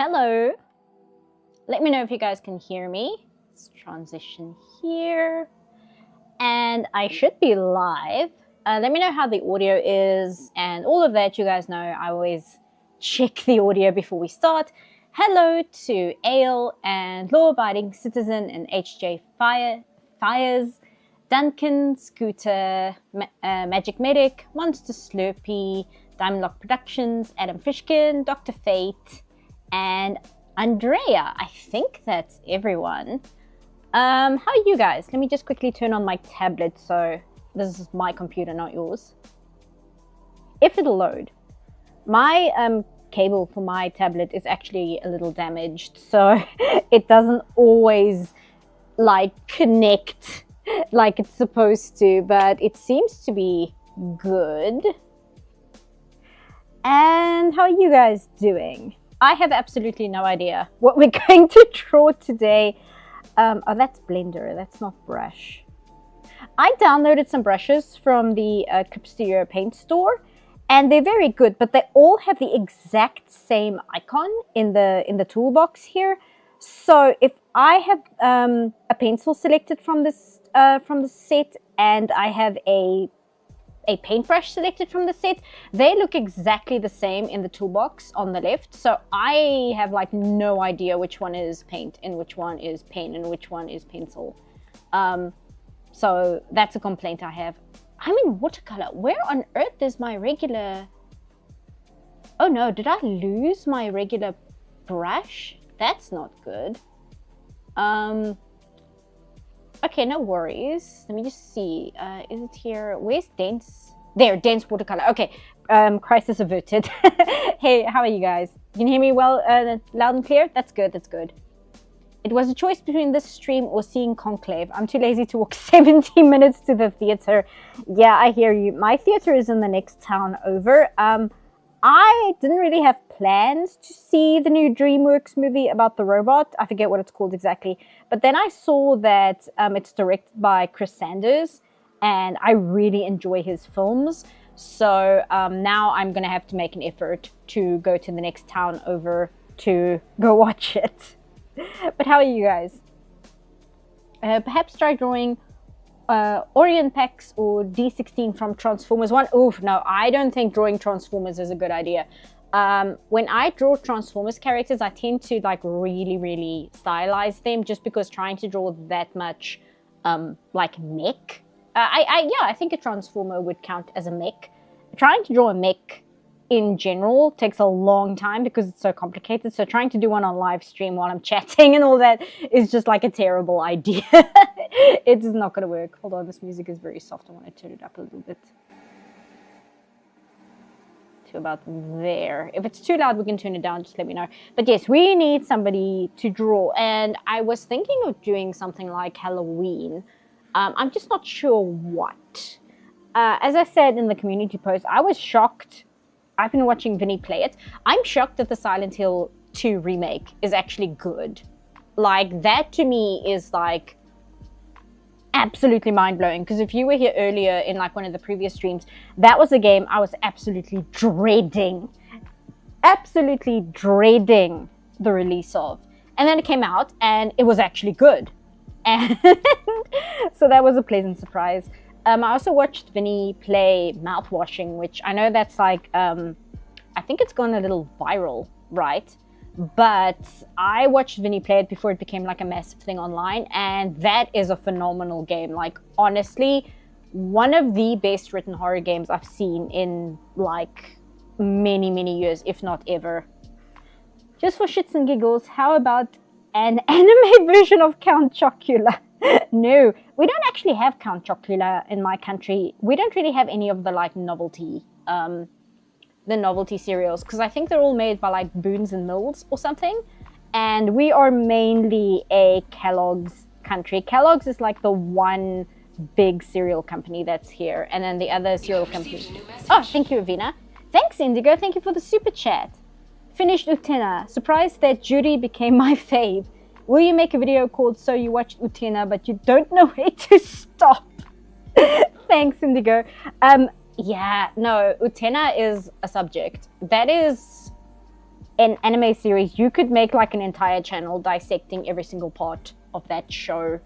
Hello. Let me know if you guys can hear me. Let's transition here. And I should be live. Let me know how the audio is and all of that. You guys know I always check the audio before we start. Hello to Ale and Law-Abiding Citizen and HJ Fires, Duncan, Scooter, Magic Medic, Monster Slurpee, Diamond Lock Productions, Adam Fishkin, Dr. Fate, and Andrea. I think that's everyone. How are you guys? Let me just quickly turn on my tablet. So this is my computer, not yours. If it'll load. My cable for my tablet is actually a little damaged, so it doesn't always like connect like it's supposed to, but it seems to be good. And how are you guys doing? I have absolutely no idea what we're going to draw today. Oh, that's Blender, that's not brush. I downloaded some brushes from the Clip Studio Paint store, and they're very good, but they all have the exact same icon in the toolbox here. So if I have a pencil selected from this set, and I have a paintbrush selected from the set, they look exactly the same in the toolbox on the left. So I have like no idea which one is paint and which one is pen and which one is pencil. So that's a complaint I have. I'm in watercolor. Where on earth is my regular... Oh no, did I lose my regular brush? That's not good. Okay, no worries. Let me just see. Is it here? Where's dense? There, dense watercolor. Okay, crisis averted. Hey, how are you guys? You can hear me well, loud and clear? That's good, that's good. It was a choice between this stream or seeing Conclave. I'm too lazy to walk 70 minutes to the theater. Yeah, I hear you. My theater is in the next town over. I didn't really have plans to see the new DreamWorks movie about the robot. I forget what it's called exactly. But then I saw that it's directed by Chris Sanders, and I really enjoy his films. So now I'm going to have to make an effort to go to the next town over to go watch it. But how are you guys? Perhaps try drawing Orient Pax or D16 from Transformers 1. Oof, no, I don't think drawing Transformers is a good idea. When I draw Transformers characters, I tend to like really stylize them, just because trying to draw that much like mech. Yeah, I think a Transformer would count as a mech. Trying to draw a mech in general takes a long time because it's so complicated. So trying to do one on live stream while I'm chatting and all that is just like a terrible idea. It's not going to work. Hold on, this music is very soft. I want to turn it up a little bit. To about there. If it's too loud, we can turn it down. Just let me know. But yes, we need somebody to draw. And I was thinking of doing something like Halloween. I'm just not sure what. As I said in the community post, I was shocked. I've been watching Vinny play it. I'm shocked that the Silent Hill 2 remake is actually good. Like, that to me is like absolutely mind-blowing, because if you were here earlier in like one of the previous streams, that was a game I was absolutely dreading the release of, and then it came out and it was actually good, and so that was a pleasant surprise. I also watched Vinny play mouthwashing, which I know that's like I think it's gone a little viral, right? But I watched Vinny play it before it became like a massive thing online, and that is a phenomenal game. Like, honestly, one of the best written horror games I've seen in like many years, if not ever. Just for shits and giggles, how about an anime version of Count Chocula? No, we don't actually have Count Chocula in my country. We don't really have any of the like novelty cereals, because I think they're all made by like Boones and Mills or something, and we are mainly a Kellogg's country. Kellogg's is like the one big cereal company that's here, and then the other cereal company. Oh, thank you, Avina. Thanks, Indigo. Thank you for the super chat. Finished Utena. Surprised that Judy became my fave. Will you make a video called So You Watched Utena but you don't know where to stop? Thanks, Indigo. Yeah, no, Utena is a subject. That is an anime series, you could make like an entire channel dissecting every single part of that show,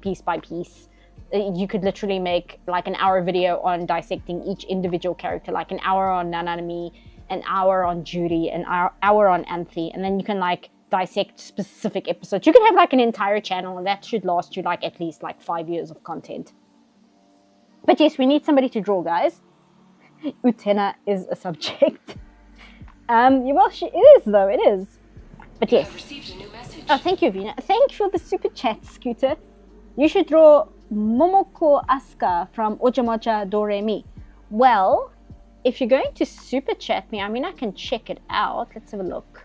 piece by piece. You could literally make like an hour video on dissecting each individual character, like an hour on Nanami, an hour on Judy, an hour on Anthe, and then you can like dissect specific episodes. You can have like an entire channel, and that should last you like at least like 5 years of content. But yes, we need somebody to draw, guys. Utena is a subject. Well, it is though, it is. But yes. Oh, thank you, Vina. Thank you for the super chat, Scooter. You should draw Momoko Asuka from Ojamoja Doremi. Well, if you're going to super chat me, I mean, I can check it out. Let's have a look.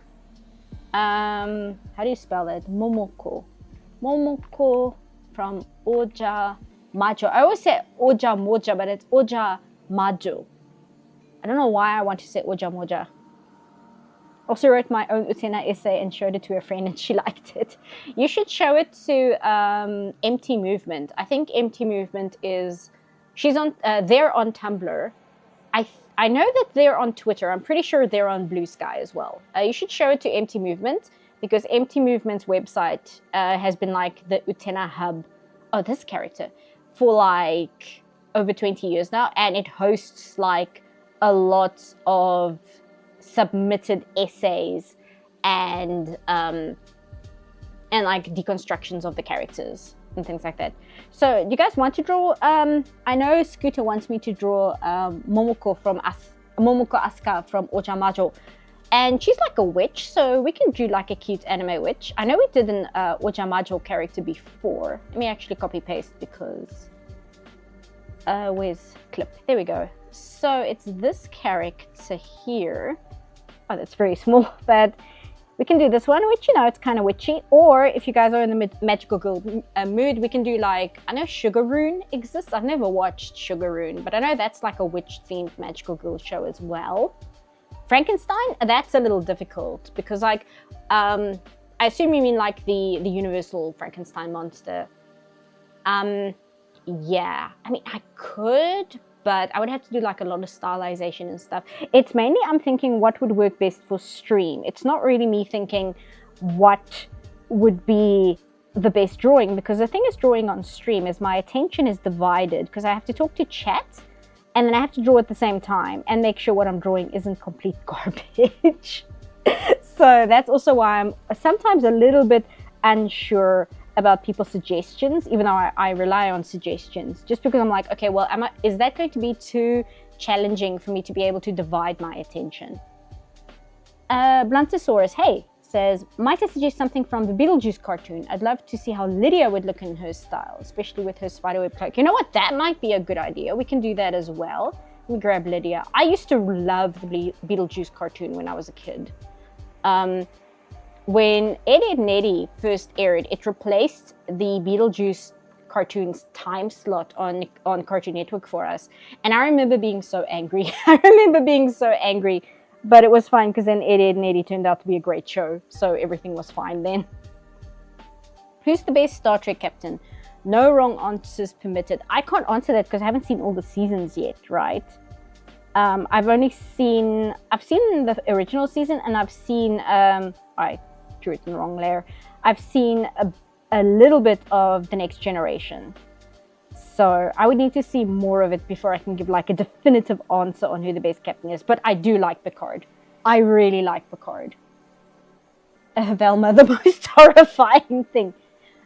How do you spell that? Momoko. Momoko from Oja Majo. I always say Oja Moja, but it's Oja Majo. I don't know why I want to say Oja Moja. Also wrote my own Utena essay and showed it to a friend and she liked it. You should show it to Empty Movement. I think Empty Movement is... they're on Tumblr. I know that they're on Twitter. I'm pretty sure they're on Blue Sky as well. You should show it to Empty Movement because Empty Movement's website has been like the Utena hub. Oh, this character. For like over 20 years now. And it hosts like a lot of submitted essays and like deconstructions of the characters and things like that. So you guys want to draw I know Scooter wants me to draw Momoko Asuka from Ojamajo, and she's like a witch, so we can do like a cute anime witch. I know we did an Ojamajo character before. Let me actually copy paste because where's clip? There we go. So it's this character here. Oh, that's very small, but we can do this one, which, you know, it's kind of witchy. Or if you guys are in the magical girl mood, we can do like, I know Sugar Rune exists. I've never watched Sugar Rune, but I know that's like a witch-themed magical girl show as well. Frankenstein, that's a little difficult because like, I assume you mean like the universal Frankenstein monster. Yeah, I mean, I could, but I would have to do like a lot of stylization and stuff. It's mainly I'm thinking what would work best for stream. It's not really me thinking what would be the best drawing, because the thing is drawing on stream is my attention is divided because I have to talk to chat and then I have to draw at the same time and make sure what I'm drawing isn't complete garbage. So that's also why I'm sometimes a little bit unsure about people's suggestions, even though I rely on suggestions, just because I'm like, okay, well, is that going to be too challenging for me to be able to divide my attention? Bluntosaurus, hey, says, might I suggest something from the Beetlejuice cartoon? I'd love to see how Lydia would look in her style, especially with her spiderweb cloak. You know what? That might be a good idea. We can do that as well. Let me grab Lydia. I used to love the Beetlejuice cartoon when I was a kid. When Ed, Edd n Eddy first aired, it replaced the Beetlejuice cartoon's time slot on Cartoon Network for us. And I remember being so angry. But it was fine because then Ed, Edd n Eddy turned out to be a great show. So everything was fine then. Who's the best Star Trek captain? No wrong answers permitted. I can't answer that because I haven't seen all the seasons yet, right? I've seen the original season, and I've seen, I drew it in the wrong layer. I've seen a little bit of The Next Generation. So I would need to see more of it before I can give like a definitive answer on who the best captain is. But I do like Picard. I really like Picard. Velma, the most horrifying thing.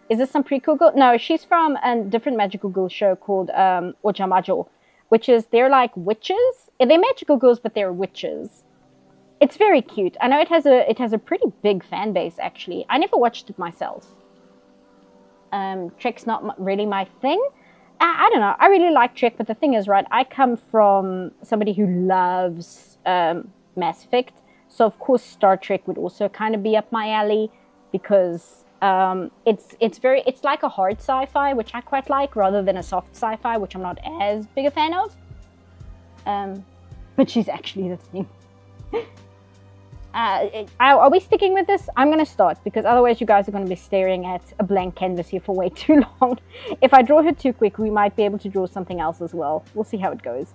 Is this some prequel girl? No, she's from a different magical girl show called Ojamajo, which is, they're like witches. They're magical girls, but they're witches. It's very cute. I know it has a pretty big fan base, actually. I never watched it myself. Trek's not really my thing. I don't know. I really like Trek, but the thing is, right, I come from somebody who loves Mass Effect. So, of course, Star Trek would also kind of be up my alley because it's like a hard sci-fi, which I quite like, rather than a soft sci-fi, which I'm not as big a fan of. But she's actually the thing. Are we sticking with this? I'm going to start because otherwise you guys are going to be staring at a blank canvas here for way too long. If I draw her too quick, we might be able to draw something else as well. We'll see how it goes.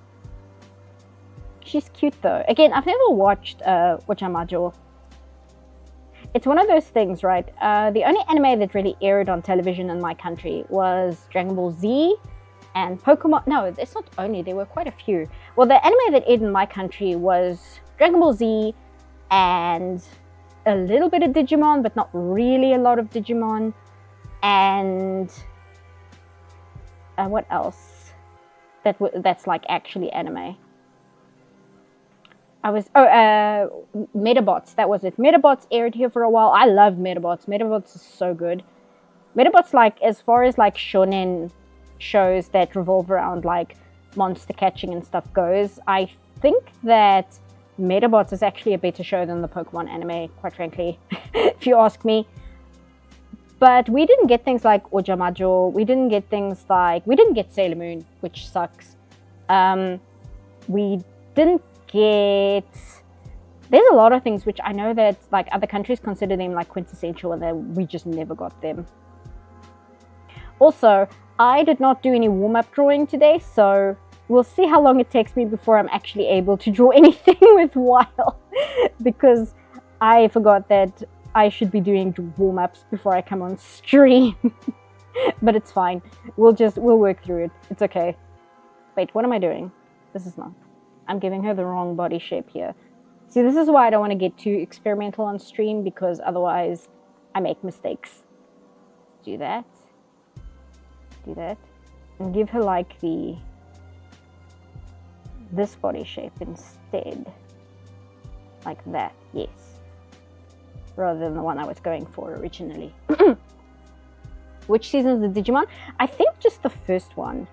She's cute though. Again, I've never watched Ojamajo. It's one of those things, right? The only anime that really aired on television in my country was Dragon Ball Z and Pokemon. No, it's not only, there were quite a few. Well, the anime that aired in my country was Dragon Ball Z and a little bit of Digimon, but not really a lot of Digimon. And what else? That's like actually anime. Metabots, that was it. Metabots aired here for a while. I love Metabots. Metabots is so good. Metabots, like, as far as like shonen shows that revolve around like monster catching and stuff goes, I think that Metabots is actually a better show than the Pokemon anime, quite frankly, if you ask me. But we didn't get things like Ojamajo. We didn't get Sailor Moon, which sucks. We didn't get... There's a lot of things which I know that like other countries consider them like quintessential, and then we just never got them. Also, I did not do any warm-up drawing today, so we'll see how long it takes me before I'm actually able to draw anything with Weil, because I forgot that I should be doing warm-ups before I come on stream. But it's fine. We'll work through it. It's okay. Wait, what am I doing? This is not. I'm giving her the wrong body shape here. See, this is why I don't want to get too experimental on stream, because otherwise I make mistakes. Do that. Do that. And give her like this body shape instead. Like that, yes. Rather than the one I was going for originally. Which season is the Digimon? I think just the first one.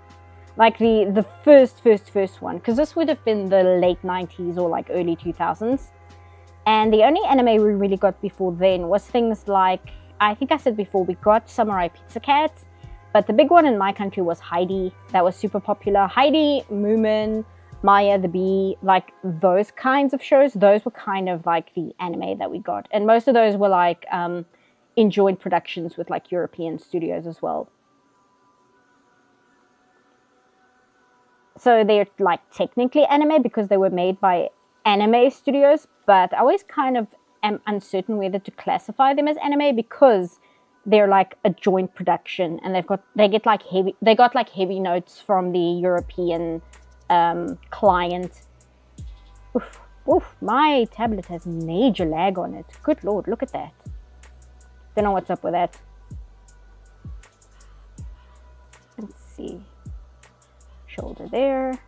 Like the first one. Because this would have been the late 90s or like early 2000s. And the only anime we really got before then was things like, I think I said before, we got Samurai Pizza Cats. But the big one in my country was Heidi. That was super popular. Heidi, Moomin, Maya the Bee, like those kinds of shows, those were kind of like the anime that we got. And most of those were like in joint productions with like European studios as well. So they're like technically anime because they were made by anime studios, but I always kind of am uncertain whether to classify them as anime because they're like a joint production, and they got like heavy notes from the European client. Oof, my tablet has major lag on it. Good lord, look at that. Don't know what's up with that. Let's see. Shoulder there,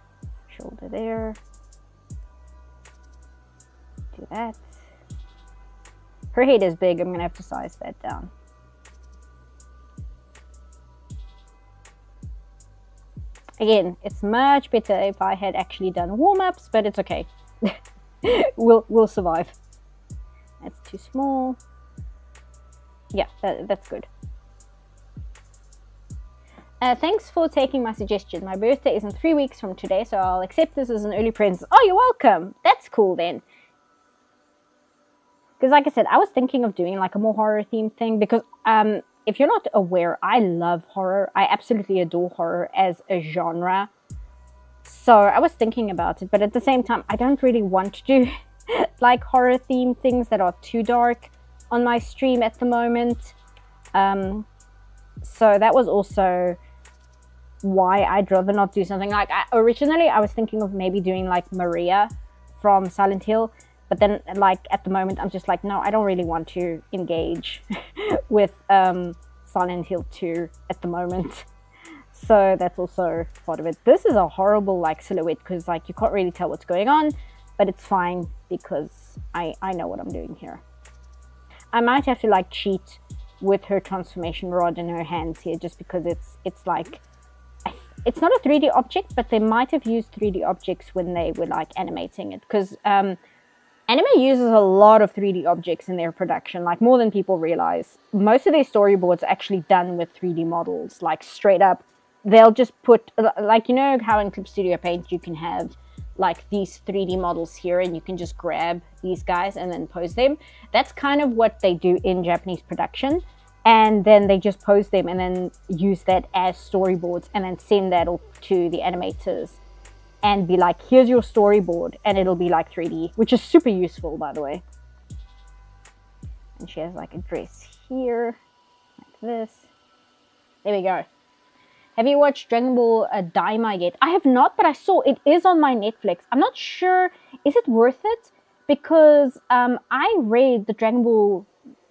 shoulder there. Do that. Her head is big, I'm gonna have to size that down. Again, it's much better if I had actually done warm-ups, but it's okay. We'll survive. That's too small. Yeah, that's good. Thanks for taking my suggestion. My birthday is in 3 weeks from today, so I'll accept this as an early present. Oh, you're welcome. That's cool then. Because like I said, I was thinking of doing like a more horror themed thing because if you're not aware, I love horror. I absolutely adore horror as a genre. So I was thinking about it, but at the same time, I don't really want to do like horror themed things that are too dark on my stream at the moment. So that was also why I'd rather not do something like... Originally, I was thinking of maybe doing like Maria from Silent Hill. But then, like, at the moment, I'm just like, no, I don't really want to engage with Silent Hill 2 at the moment. So that's also part of it. This is a horrible, like, silhouette because, like, you can't really tell what's going on. But it's fine because I know what I'm doing here. I might have to, like, cheat with her transformation rod in her hands here just because it's like... It's not a 3D object, but they might have used 3D objects when they were, like, animating it. Because... anime uses a lot of 3D objects in their production, like more than people realize. Most of their storyboards are actually done with 3D models, like straight up. They'll just put, like, you know how in Clip Studio Paint you can have like these 3D models here and you can just grab these guys and then pose them. That's kind of what they do in Japanese production. And then they just pose them and then use that as storyboards and then send that off to the animators. And be like, here's your storyboard, and it'll be like 3D, which is super useful, by the way. And she has like a dress here, like this. There we go. Have you watched Dragon Ball Daima yet? I have not, but I saw it is on my Netflix. I'm not sure, is it worth it? Because I read the Dragon Ball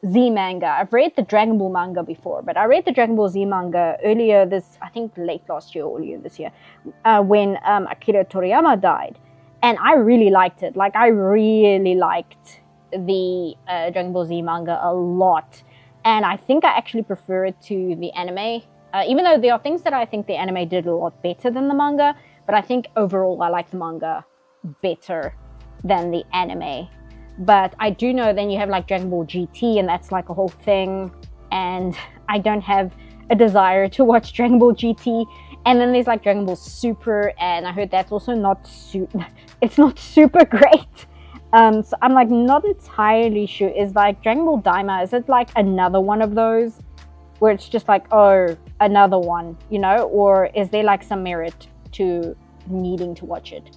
Z manga. I've read the Dragon Ball manga before, but I read the Dragon Ball Z manga earlier this, I think late last year or earlier this year, when Akira Toriyama died. And I really liked it. Like, I really liked the Dragon Ball Z manga a lot. And I think I actually prefer it to the anime. Even though there are things that I think the anime did a lot better than the manga, but I think overall I like the manga better than the anime. But I do know then you have like Dragon Ball GT, and that's like a whole thing, and I don't have a desire to watch Dragon Ball GT. And then there's like Dragon Ball Super, and I heard that's also not it's not super great. So I'm like not entirely sure. Is like Dragon Ball Daima, is it like another one of those where it's just like, oh, another one, you know? Or is there like some merit to needing to watch it?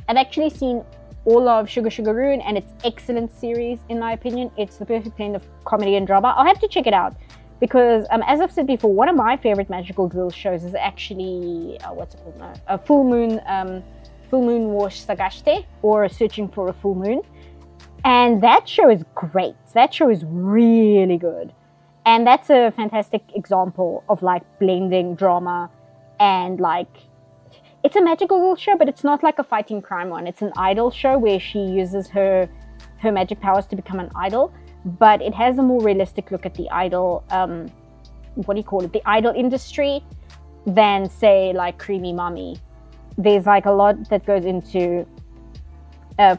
I've actually seen all of Sugar Sugar Rune, and it's excellent series in my opinion. It's the perfect blend of comedy and drama. I'll have to check it out because as I've said before, one of my favorite magical girl shows is actually what's it called now? A Full Moon wo Sagashite, or Searching for a Full Moon. And that show is great. That show is really good. And that's a fantastic example of like blending drama and like, it's a magical girl show, but it's not like a fighting crime one. It's an idol show where she uses her magic powers to become an idol, but it has a more realistic look at the idol, what do you call it? The idol industry than say like Creamy Mummy. There's like a lot that goes into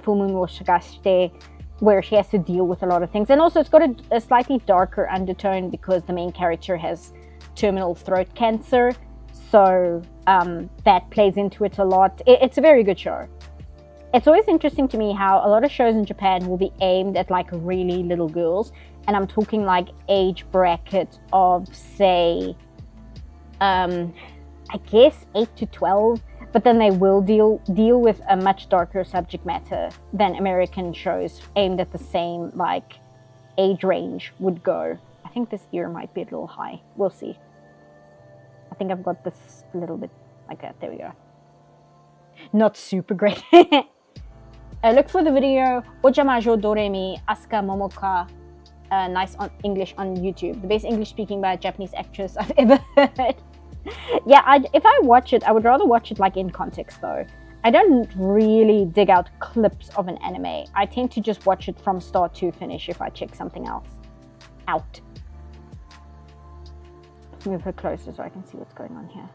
Full Moon wo Sagashite, where she has to deal with a lot of things. And also it's got a slightly darker undertone because the main character has terminal throat cancer. So that plays into it a lot. It's a very good show. It's always interesting to me how a lot of shows in Japan will be aimed at like really little girls. And I'm talking like age bracket of say, I guess 8 to 12. But then they will deal with a much darker subject matter than American shows aimed at the same like age range would go. I think this ear might be a little high. We'll see. I think I've got this a little bit like that. There we go. Not super great. Look for the video Ojamajo Doremi Asuka Momoka nice on English on YouTube. The best English speaking by a Japanese actress I've ever heard. Yeah, if I watch it, I would rather watch it like in context though. I don't really dig out clips of an anime. I tend to just watch it from start to finish if I check something else out. Let's move her closer so I can see what's going on here.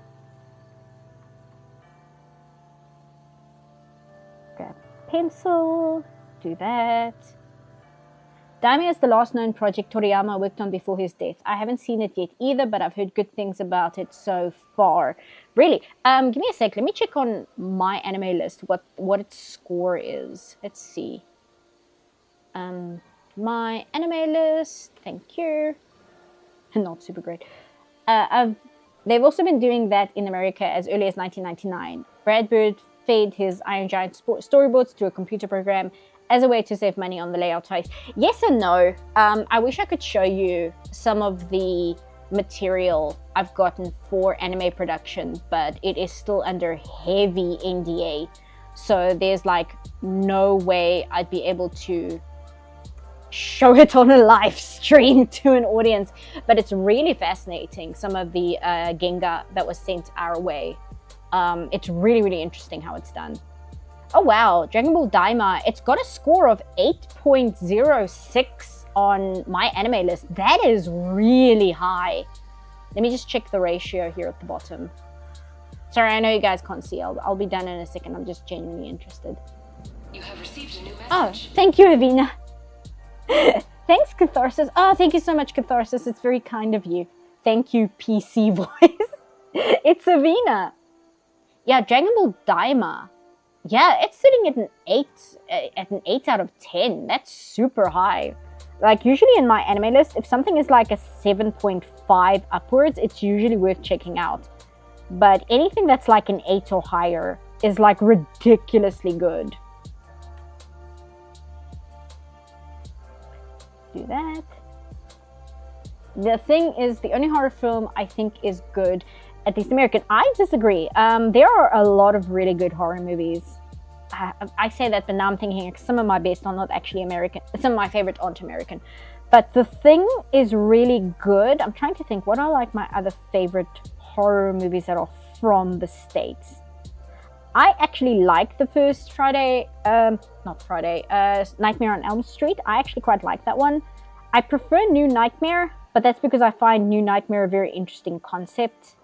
Grab pencil, do that. Daimyo is the last known project Toriyama worked on before his death. I haven't seen it yet either, but I've heard good things about it so far. Really? Give me a sec. Let me check on my anime list what its score is. Let's see. My anime list. Thank you. Not super great. They've also been doing that in America as early as 1999. Brad Bird fed his Iron Giant storyboards to a computer program as a way to save money on the layout space. Yes and no. I wish I could show you some of the material I've gotten for anime production, but it is still under heavy NDA. So there's like no way I'd be able to show it on a live stream to an audience. But it's really fascinating, some of the Genga that was sent our way. It's really, really interesting how it's done. Oh wow, Dragon Ball Daima, it's got a score of 8.06 on my anime list. That is really high. Let me just check the ratio here at the bottom. Sorry, I know you guys can't see. I'll be done in a second. I'm just genuinely interested. You have received a new message. Oh, thank you, Avina. Thanks, Catharsis. Oh, thank you so much, Catharsis. It's very kind of you. Thank you, PC voice. It's Avina. Yeah, Dragon Ball Daima. Yeah, it's sitting at an 8 out of 10. That's super high. Like usually in my anime list, if something is like a 7.5 upwards, it's usually worth checking out. But anything that's like an 8 or higher is like ridiculously good. Do that. The Thing is the only horror film I think is good, at least American. I disagree. There are a lot of really good horror movies. I say that, but now I'm thinking some of my best are not actually American. Some of my favorite aren't American. But The Thing is really good. I'm trying to think what are like my other favorite horror movies that are from the States. I actually like the first Nightmare on Elm Street. I actually quite like that one. I prefer New Nightmare, but that's because I find New Nightmare a very interesting concept.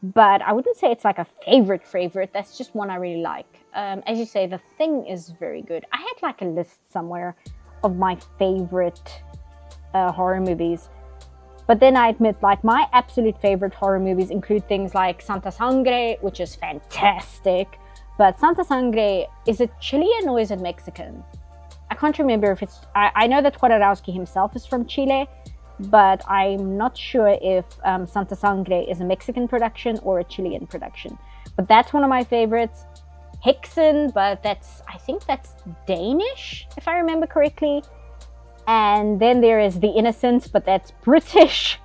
But I wouldn't say it's like a favorite. That's just one I really like. As you say, The Thing is very good. I had like a list somewhere of my favorite horror movies. But then I admit, like, my absolute favorite horror movies include things like Santa Sangre, which is fantastic. But Santa Sangre, is it Chilean or is it Mexican? I can't remember if it's... I know that Jodorowsky himself is from Chile, but I'm not sure if Santa Sangre is a Mexican production or a Chilean production. But that's one of my favorites. Hexen, but I think that's Danish, if I remember correctly. And then there is The Innocents, but that's British.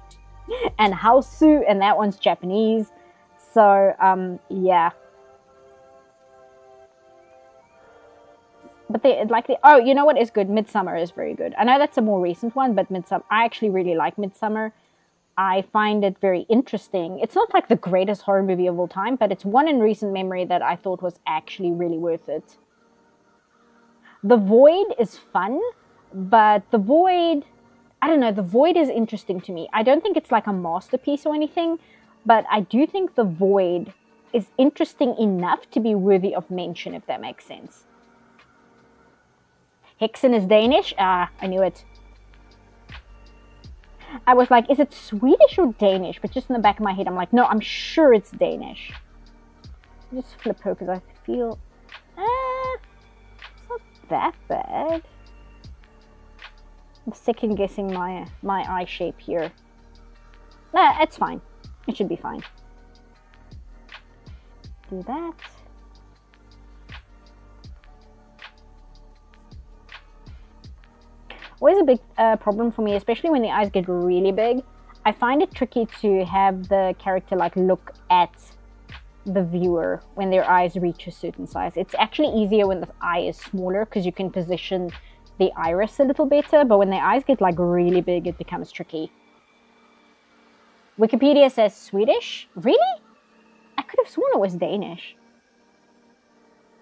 And Hausu, and that one's Japanese. So, yeah. But oh, you know what is good? Midsommar is very good. I know that's a more recent one, but Midsommar, I actually really like Midsommar. I find it very interesting. It's not like the greatest horror movie of all time, but it's one in recent memory that I thought was actually really worth it. The Void is fun, but The Void, I don't know, The Void is interesting to me. I don't think it's like a masterpiece or anything, but I do think The Void is interesting enough to be worthy of mention, if that makes sense. Hexen is Danish? Ah, I knew it. I was like, is it Swedish or Danish? But just in the back of my head, I'm like, no, I'm sure it's Danish. I'll just flip her because I feel... it's not that bad. I'm second guessing my eye shape here. Nah, it's fine. It should be fine. Do that. Always a big problem for me, especially when the eyes get really big. I find it tricky to have the character like look at the viewer when their eyes reach a certain size. It's actually easier when the eye is smaller because you can position the iris a little better, but when the eyes get like really big, it becomes tricky. Wikipedia says Swedish. Really? I could have sworn it was Danish.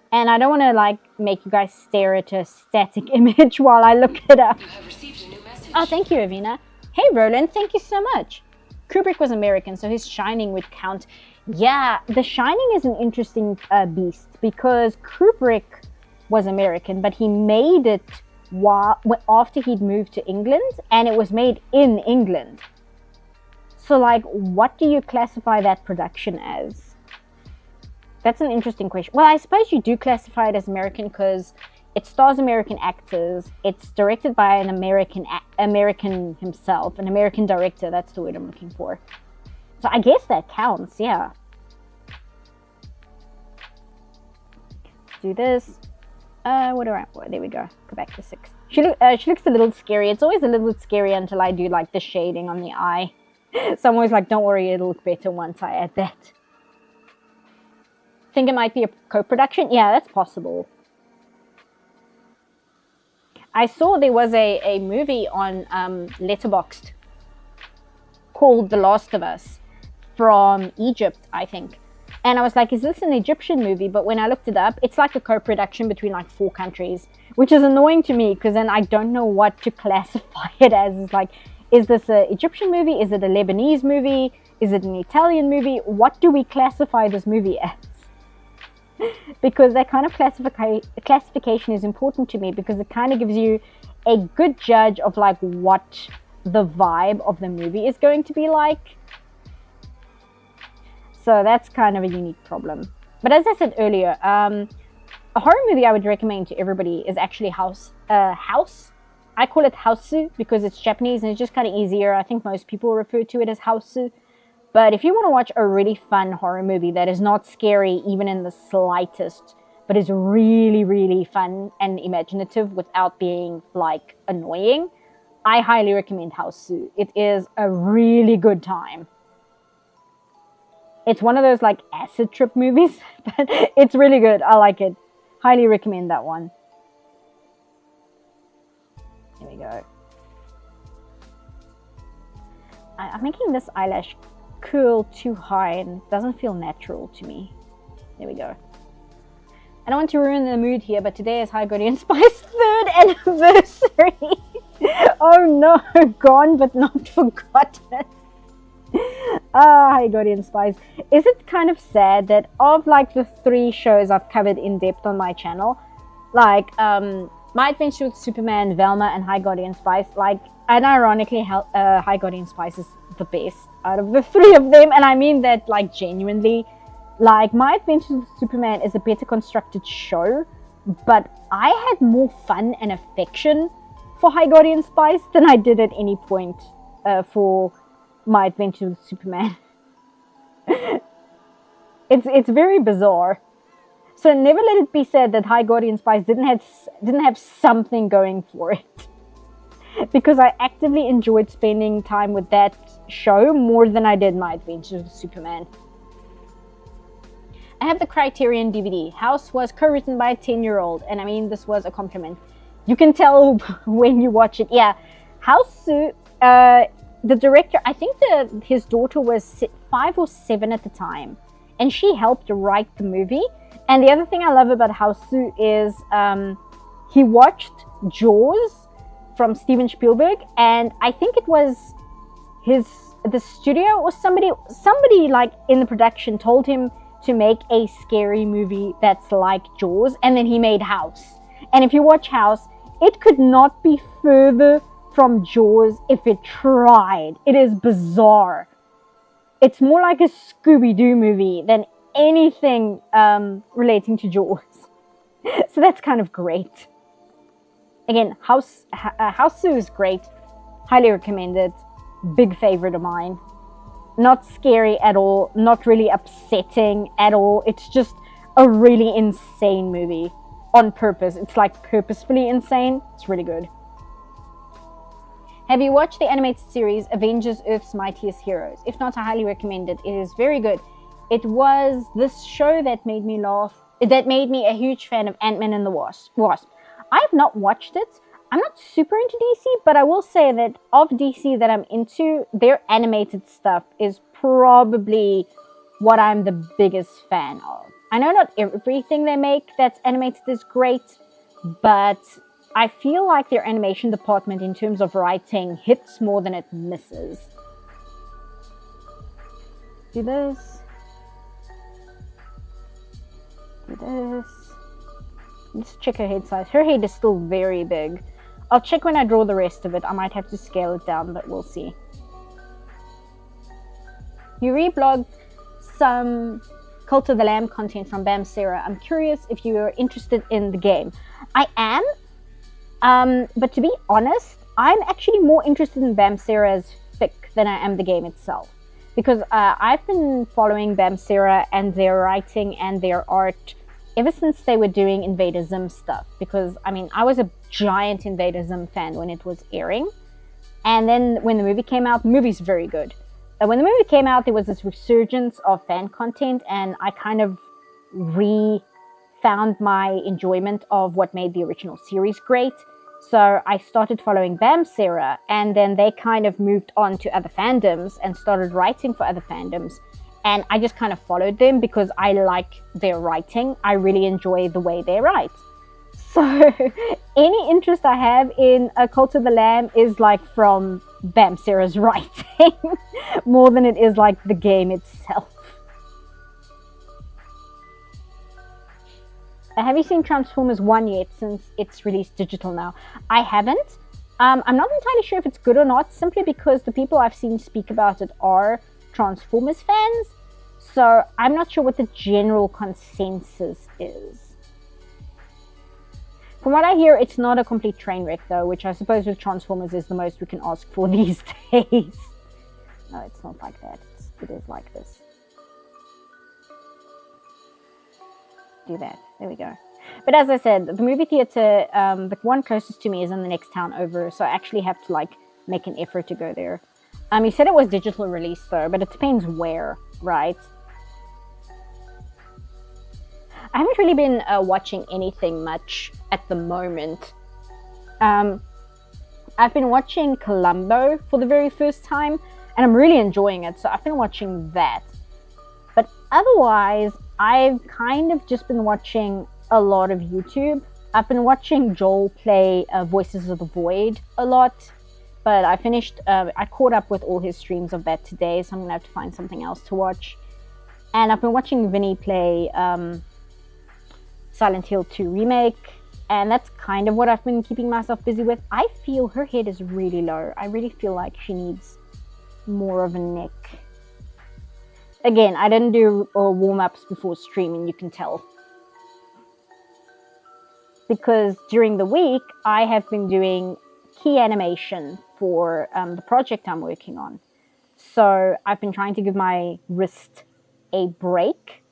And I don't want to like make you guys stare at a static image while I look it up. You have received a new message. Oh, thank you, Avina. Hey, Roland, thank you so much. Kubrick was American, so his Shining would count. Yeah, The Shining is an interesting beast because Kubrick was American, but he made it after he'd moved to England, and it was made in England. So, like, what do you classify that production as? That's an interesting question. Well, I suppose you do classify it as American because it stars American actors. It's directed by an American himself, an American director. That's the word I'm looking for. So I guess that counts, yeah. Do this. There we go. Go back to 6. She looks a little scary. It's always a little bit scary until I do like the shading on the eye. So I'm always like, don't worry, it'll look better once I add that. Think it might be a co-production? Yeah, that's possible. I saw there was a movie on Letterboxd called The Last of Us from Egypt, I think. And I was like, is this an Egyptian movie? But when I looked it up, it's like a co-production between like 4 countries, which is annoying to me because then I don't know what to classify it as. It's like, is this an Egyptian movie? Is it a Lebanese movie? Is it an Italian movie? What do we classify this movie as? Because that kind of classification is important to me because it kind of gives you a good judge of like what the vibe of the movie is going to be like. So that's kind of a unique problem. But as I said earlier, a horror movie I would recommend to everybody is actually House. I call it Hausu because it's Japanese and it's just kind of easier. I think most people refer to it as Hausu. But if you want to watch a really fun horror movie that is not scary even in the slightest, but is really, really fun and imaginative without being like annoying, I highly recommend Houseu. It is a really good time. It's one of those like acid trip movies, but it's really good. I like it. Highly recommend that one. Here we go. I'm making this eyelash curl too high and it doesn't feel natural to me. There we go. I don't want to ruin the mood here, but today is High Guardian Spy's 3rd anniversary. Oh no, gone but not forgotten. High Guardian Spies. Is it kind of sad that of like the 3 shows I've covered in depth on my channel, like My Adventure with Superman, Velma, and High Guardian Spies, like, and ironically High Guardian Spies is the best out of the 3 of them, and I mean that like genuinely. Like, My Adventure with Superman is a better constructed show, but I had more fun and affection for High Guardian Spies than I did at any point for My Adventure with Superman. It's very bizarre. So never let it be said that High Guardian Spies didn't have something going for it. Because I actively enjoyed spending time with that show more than I did My Adventure with Superman. I have the Criterion DVD. House was co-written by a 10-year-old, and I mean, this was a compliment. You can tell when you watch it. Yeah, Houseu, the director, I think his daughter was 5 or 7 at the time, and she helped write the movie. And the other thing I love about Houseu is he watched Jaws from Steven Spielberg, and I think it was the studio or somebody like in the production told him to make a scary movie that's like Jaws, and then he made House. And if you watch House, it could not be further from Jaws if it tried. It is bizarre. It's more like a Scooby-Doo movie than anything relating to Jaws. So that's kind of great. Again, Houseu is great. Highly recommended. Big favorite of mine. Not scary at all, not really upsetting at all. It's just a really insane movie on purpose. It's like purposefully insane. It's really good. Have you watched the animated series Avengers Earth's Mightiest Heroes? If not, I highly recommend it. It is very good. It was this show that made me laugh, that made me a huge fan of Ant-Man and the Wasp. I have not watched it. I'm not super into DC, but I will say that of DC that I'm into, their animated stuff is probably what I'm the biggest fan of. I know not everything they make that's animated is great, but I feel like their animation department in terms of writing hits more than it misses. Do this. Do this. Let's check her head size. Her head is still very big. I'll check when I draw the rest of it. I might have to scale it down, but we'll see. You reblogged some Cult of the Lamb content from Bam Sarah. I'm curious if you are interested in the game. I am, but to be honest, I'm actually more interested in Bam Sarah's fic than I am the game itself. Because I've been following Bam Sarah and their writing and their art ever since they were doing Invader Zim stuff. Because, I mean, I was a giant Invader Zim fan when it was airing. And then when the movie came out, the movie's very good. When the movie came out, there was this resurgence of fan content, and I kind of found my enjoyment of what made the original series great. So I started following Bam Sarah, and then they kind of moved on to other fandoms and started writing for other fandoms. And I just kind of followed them because I like their writing. I really enjoy the way they write. So any interest I have in A Cult of the Lamb is like from Bam Sarah's writing more than it is like the game itself. Have you seen Transformers 1 yet, since it's released digital now? I haven't. I'm not entirely sure if it's good or not, simply because the people I've seen speak about it are Transformers fans. So I'm not sure what the general consensus is. From what I hear, it's not a complete train wreck though, which I suppose with Transformers is the most we can ask for these days. No, it's not like that. It is like this. do that. There we go. But as I said, the movie theater, the one closest to me is in the next town over, so I actually have to like make an effort to go there. You said it was digital release though, but it depends where, right? I haven't really been watching anything much at the moment. I've been watching Columbo for the very first time, and I'm really enjoying it, so I've been watching that. But otherwise, I've kind of just been watching a lot of YouTube. I've been watching Joel play Voices of the Void a lot, but I caught up with all his streams of that today, so I'm gonna have to find something else to watch. And I've been watching Vinny play Silent Hill 2 Remake, and that's kind of what I've been keeping myself busy with. I feel her head is really low. I really feel like she needs more of a neck. Again, I didn't do warm-ups before streaming, you can tell. Because during the week, I have been doing key animation for the project I'm working on. So I've been trying to give my wrist a break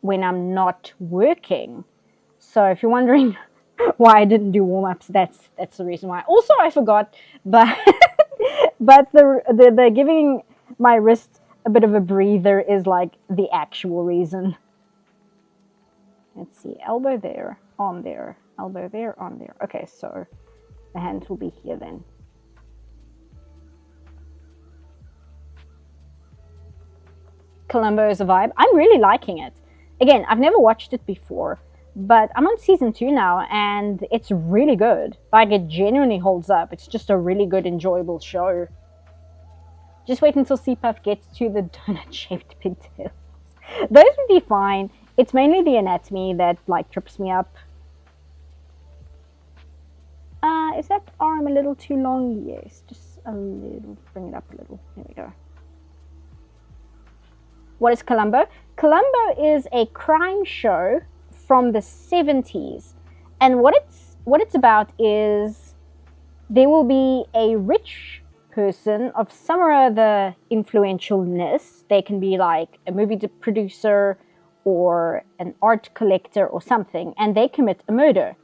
when I'm not working. So if you're wondering why I didn't do warm-ups, that's the reason why. Also, I forgot, but but the giving my wrist a bit of a breather is like the actual reason. Let's see, elbow there, arm there, elbow there, arm there. Okay, so the hands will be here then. Columbo is a vibe. I'm really liking it. Again, I've never watched it before, but I'm on season 2 now, and it's really good. Like, it genuinely holds up. It's just a really good, enjoyable show. Just wait until C-Puff gets to the donut-shaped pigtails. Those would be fine. It's mainly the anatomy that, like, trips me up. Is that arm a little too long? Yes, just a little. Bring it up a little. There we go. What is Columbo? Columbo is a crime show from the 70s. And what it's about is there will be a rich person of some or other influentialness. They can be like a movie producer or an art collector or something, and they commit a murder.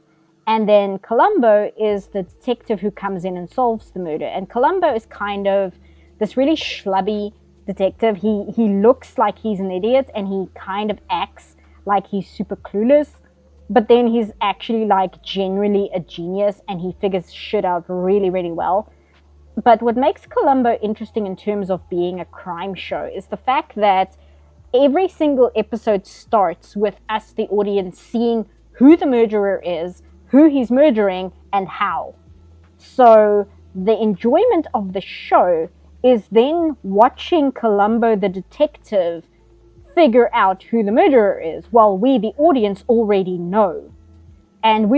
And then Columbo is the detective who comes in and solves the murder. And Columbo is kind of this really schlubby detective. He looks like he's an idiot, and he kind of acts like he's super clueless, but then he's actually like generally a genius, and he figures shit out really, really well. But what makes Columbo interesting in terms of being a crime show is the fact that every single episode starts with us, the audience, seeing who the murderer is, who he's murdering, and how. So the enjoyment of the show is then watching Columbo the detective figure out who the murderer is, while we, the audience, already know. And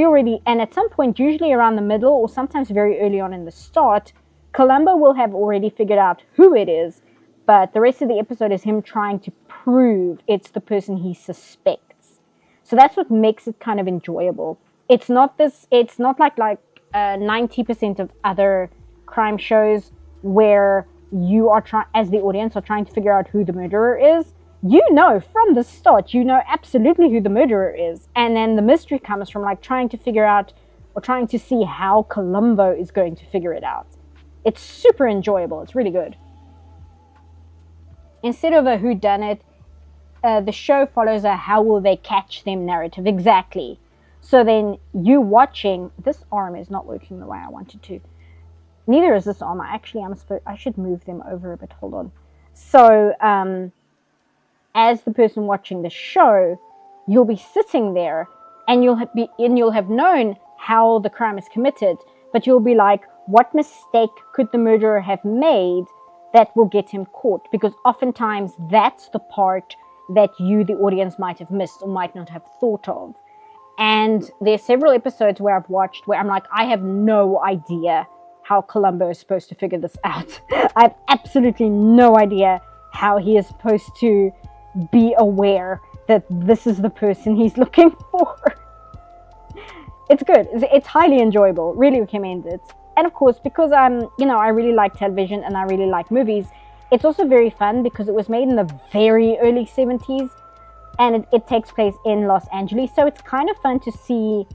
at some point, usually around the middle or sometimes very early on in the start, Columbo will have already figured out who it is, but the rest of the episode is him trying to prove it's the person he suspects. So that's what makes it kind of enjoyable. It's not like 90% of other crime shows where you are as the audience are trying to figure out who the murderer is. You know from the start, you know absolutely who the murderer is, and then the mystery comes from like trying to figure out or trying to see how Columbo is going to figure it out. It's super enjoyable. It's really good. Instead of a whodunit, the show follows a how will they catch them narrative. Exactly. So then you watching, this arm is not working the way I wanted to. Neither is this arm. I should move them over a bit. Hold on. So as the person watching the show, you'll be sitting there, and you'll have known how the crime is committed, but you'll be like, what mistake could the murderer have made that will get him caught? Because oftentimes that's the part that you, the audience, might have missed or might not have thought of. And there's several episodes where I've watched where I'm like, I have no idea how Columbo is supposed to figure this out. I have absolutely no idea how he is supposed to be aware that this is the person he's looking for. It's good. It's highly enjoyable. Really recommend it. And of course, because I really like television and I really like movies, it's also very fun because it was made in the very early 70s. and it takes place in Los Angeles. So it's kind of fun to see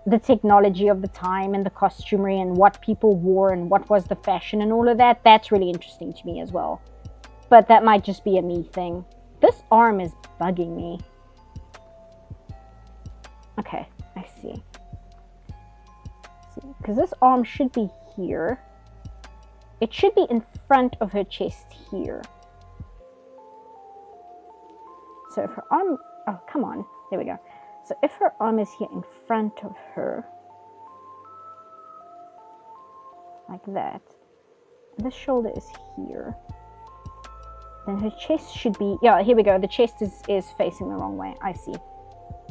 the technology of the time and the costumery and what people wore and what was the fashion and all of that. That's really interesting to me as well. But that might just be a me thing. This arm is bugging me. Okay, I see. Because this arm should be here. It should be in front of her chest here. So if her arm... Oh, come on. There we go. So if her arm is here in front of her, like that, this shoulder is here, then her chest should be... Yeah, here we go. The chest is facing the wrong way. I see.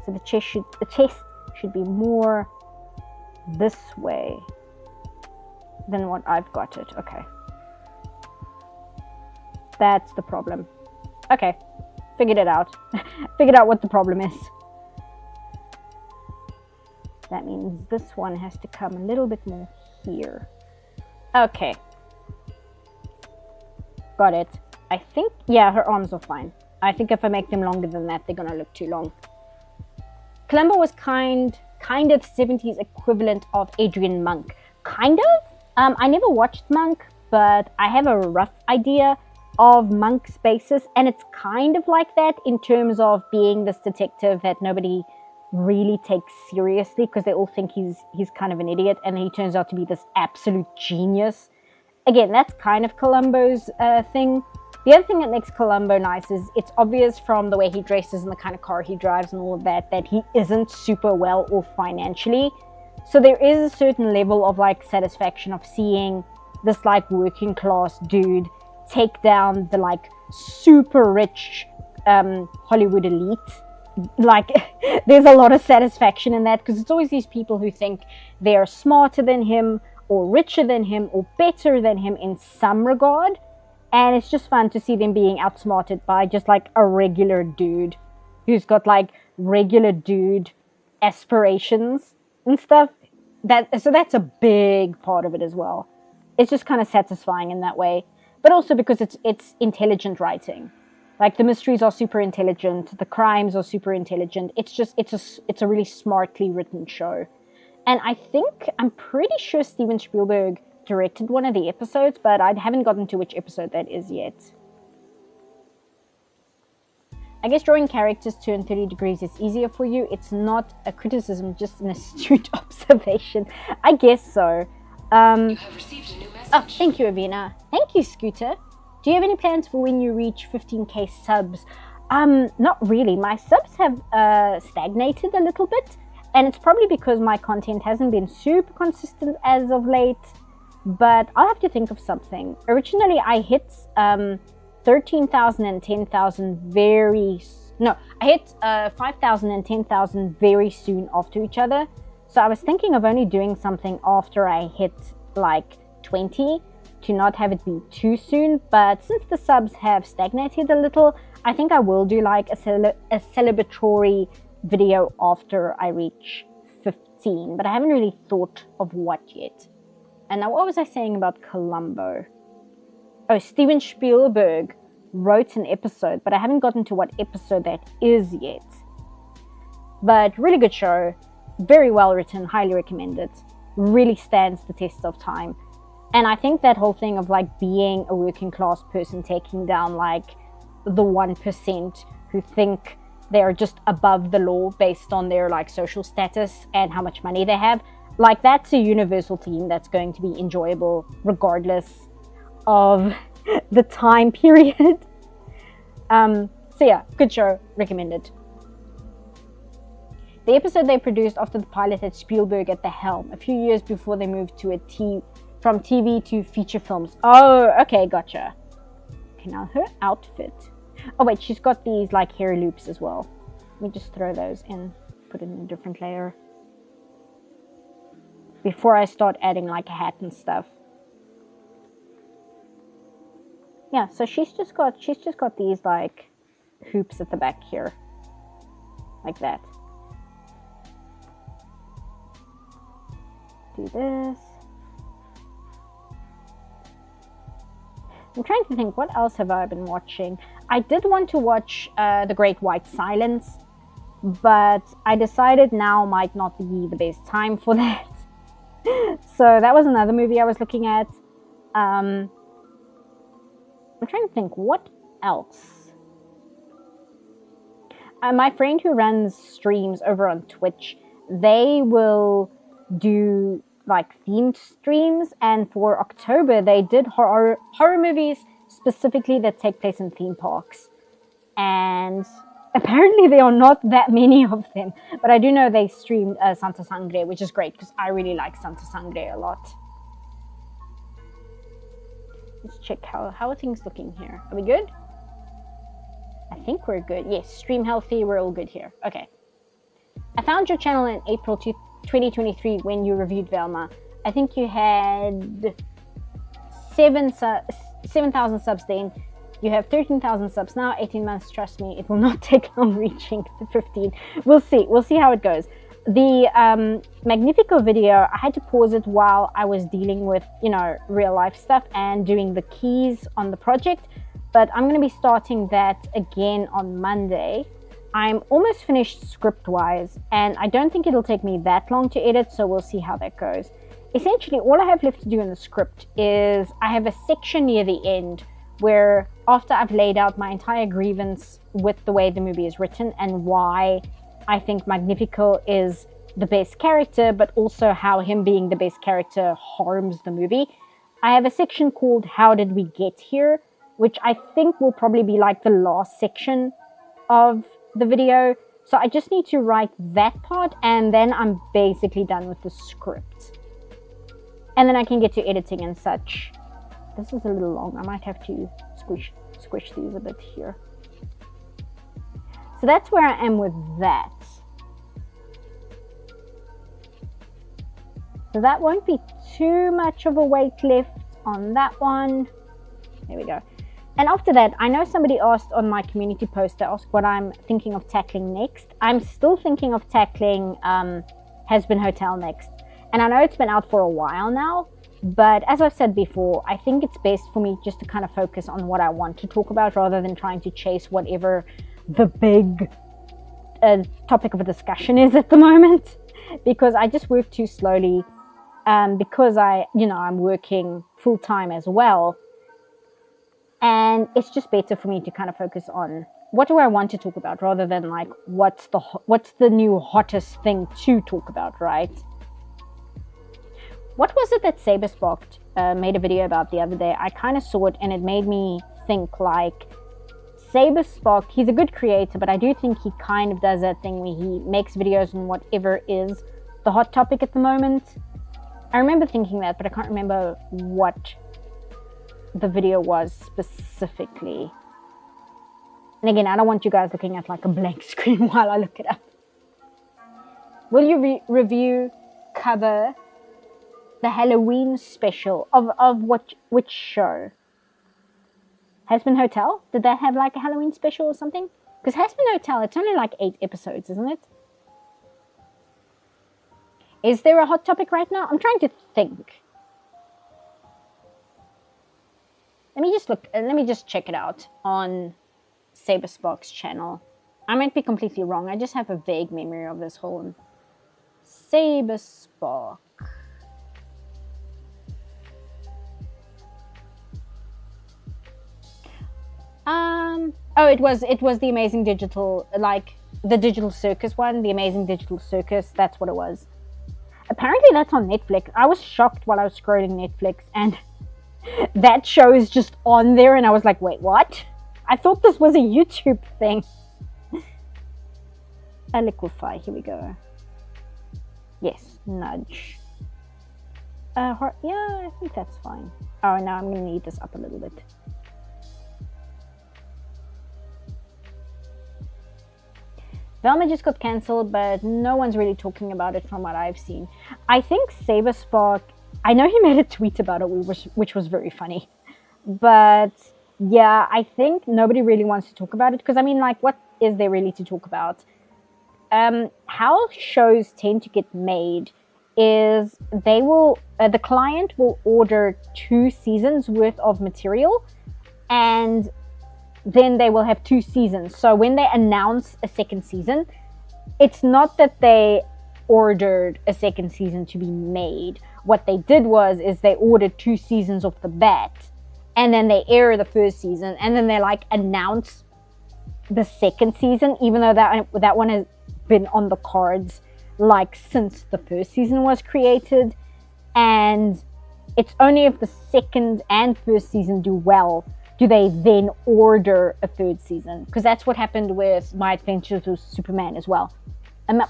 So the chest should be more this way than what I've got it. Okay. That's the problem. Okay. Figured it out. Figured out what the problem is. That means this one has to come a little bit more here. Okay. Got it. I think, yeah, her arms are fine. I think if I make them longer than that, they're gonna look too long. Columbo was kind of the 70s equivalent of Adrian Monk. Kind of? I never watched Monk, but I have a rough idea of Monk's basis, and it's kind of like that in terms of being this detective that nobody really takes seriously because they all think he's kind of an idiot, and then he turns out to be this absolute genius. Again, that's kind of Columbo's thing. The other thing that makes Columbo nice is it's obvious from the way he dresses and the kind of car he drives and all of that he isn't super well off financially. So there is a certain level of like satisfaction of seeing this like working class dude take down the like super rich Hollywood elite. Like there's a lot of satisfaction in that because it's always these people who think they're smarter than him or richer than him or better than him in some regard. And it's just fun to see them being outsmarted by just like a regular dude who's got like regular dude aspirations and stuff. So that's a big part of it as well. It's just kind of satisfying in that way. But also because it's intelligent writing. Like the mysteries are super intelligent, the crimes are super intelligent. It's a really smartly written show. And I'm pretty sure Steven Spielberg directed one of the episodes, but I haven't gotten to which episode that is yet. I guess drawing characters turn 30 degrees is easier for you. It's not a criticism, just an astute observation. I guess so. You have received a new message. Oh, thank you, Avina. Thank you, Scooter. Do you have any plans for when you reach 15k subs? Not really. My subs have stagnated a little bit, and it's probably because my content hasn't been super consistent as of late. But I'll have to think of something. Originally, I hit 13,000 and 10,000 I hit 5,000 and 10,000 very soon after each other. So I was thinking of only doing something after I hit like 20 to not have it be too soon. But since the subs have stagnated a little, I think I will do like a celebratory video after I reach 15. But I haven't really thought of what yet. And now what was I saying about Columbo? Oh, Steven Spielberg wrote an episode, but I haven't gotten to what episode that is yet. But really good show. Very well written. Highly recommend it. Really stands the test of time. And I think that whole thing of like being a working class person taking down like the 1% who think they are just above the law based on their like social status and how much money they have. Like, that's a universal theme that's going to be enjoyable regardless of the time period. So yeah, good show. Recommended. The episode they produced after the pilot had Spielberg at the helm, a few years before they moved to from TV to feature films. Oh, okay, gotcha. Okay, now her outfit. Oh wait, she's got these like hair loops as well. Let me just throw those in, put it in a different layer. Before I start adding like a hat and stuff. Yeah, so she's just got these like hoops at the back here. Like that. Do this. I'm trying to think, what else have I been watching? I did want to watch The Great White Silence, but I decided now might not be the best time for that. So that was another movie I was looking at. I'm trying to think, what else? My friend who runs streams over on Twitch, they will do like themed streams, and for October they did horror movies specifically that take place in theme parks, and apparently there are not that many of them, but I do know they streamed Santa Sangre, which is great because I really like Santa Sangre a lot. Let's check how are things looking here. Are we good? I think we're good. Yes, stream healthy, we're all good here. Okay. I found your channel in April 2023 when you reviewed Velma. I think you had 7,000 subs then. You have 13,000 subs now, 18 months. Trust me, it will not take long reaching the 15. We'll see how it goes. The Magnifico video, I had to pause it while I was dealing with, real life stuff and doing the keys on the project. But I'm going to be starting that again on Monday. I'm almost finished script-wise, and I don't think it'll take me that long to edit, so we'll see how that goes. Essentially, all I have left to do in the script is I have a section near the end where, after I've laid out my entire grievance with the way the movie is written and why I think Magnifico is the best character, but also how him being the best character harms the movie, I have a section called How Did We Get Here?, which I think will probably be like the last section of the video. So I just need to write that part, and then I'm basically done with the script. And then I can get to editing and such. This is a little long. I might have to squish these a bit here. So that's where I am with that. So that won't be too much of a weight lift on that one. There we go. And after that, I know somebody asked on my community post, they asked what I'm thinking of tackling next. I'm still thinking of tackling Has-Been Hotel next. And I know it's been out for a while now, but as I've said before, I think it's best for me just to kind of focus on what I want to talk about rather than trying to chase whatever the big topic of a discussion is at the moment. Because I just work too slowly, because I'm working full-time as well. And it's just better for me to kind of focus on what do I want to talk about rather than like what's the new hottest thing to talk about, right? What was it that Saberspark made a video about the other day? I kind of saw it and it made me think like Saberspark, he's a good creator, but I do think he kind of does that thing where he makes videos on whatever is the hot topic at the moment. I remember thinking that, but I can't remember what the video was specifically. And again, I don't want you guys looking at like a blank screen while I look it up. Will you cover the Halloween special of which show? Has-Been Hotel? Did that have like a Halloween special or something? Because Has-Been Hotel, it's only like 8 episodes, isn't it? Is there a hot topic right now? I'm trying to think. Let me just check it out on Saberspark's channel. I might be completely wrong. I just have a vague memory of this whole Saberspark. Oh, it was the Amazing Digital, like the Digital Circus one, the Amazing Digital Circus. That's what it was. Apparently that's on Netflix. I was shocked while I was scrolling Netflix and that show is just on there, and I was like, wait, what? I thought this was a YouTube thing. A liquefy, here we go. Yes, nudge. Yeah, I think that's fine. Oh, now I'm going to need this up a little bit. Velma just got cancelled, but no one's really talking about it from what I've seen. I think Saberspark, I know he made a tweet about it, which was very funny. But yeah, I think nobody really wants to talk about it. Because I mean, like, what is there really to talk about? How shows tend to get made is they will, the client will order 2 seasons worth of material. and then they will have 2 seasons. So when they announce a second season, it's not that they ordered a second season to be made. What they did is they ordered 2 seasons off the bat, and then they air the first season, and then they like announce the second season, even though that one has been on the cards like since the first season was created. And it's only if the second and first season do well do they then order a third season, because that's what happened with My Adventures with Superman as well. And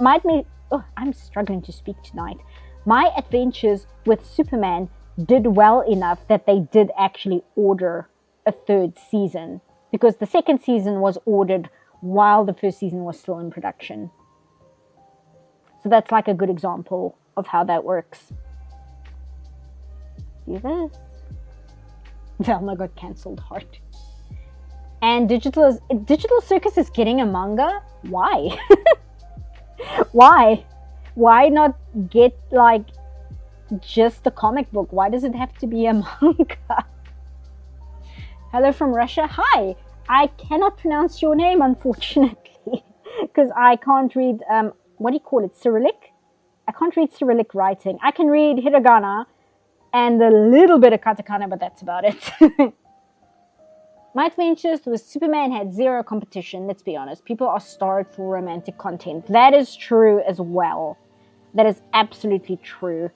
I'm struggling to speak tonight. My Adventures with Superman did well enough that they did actually order a third season, because the second season was ordered while the first season was still in production. So that's like a good example of how that works. See this? Velma got cancelled hard. And Digital Circus is getting a manga? Why? Why? Why not get like just a comic book? Why does it have to be a manga? Hello from Russia. Hi. I cannot pronounce your name, unfortunately, because I can't read, what do you call it, Cyrillic? I can't read Cyrillic writing. I can read hiragana and a little bit of katakana, but that's about it. My Adventures with Superman had zero competition, let's be honest. People are starved for romantic content. That is true as well. That is absolutely true.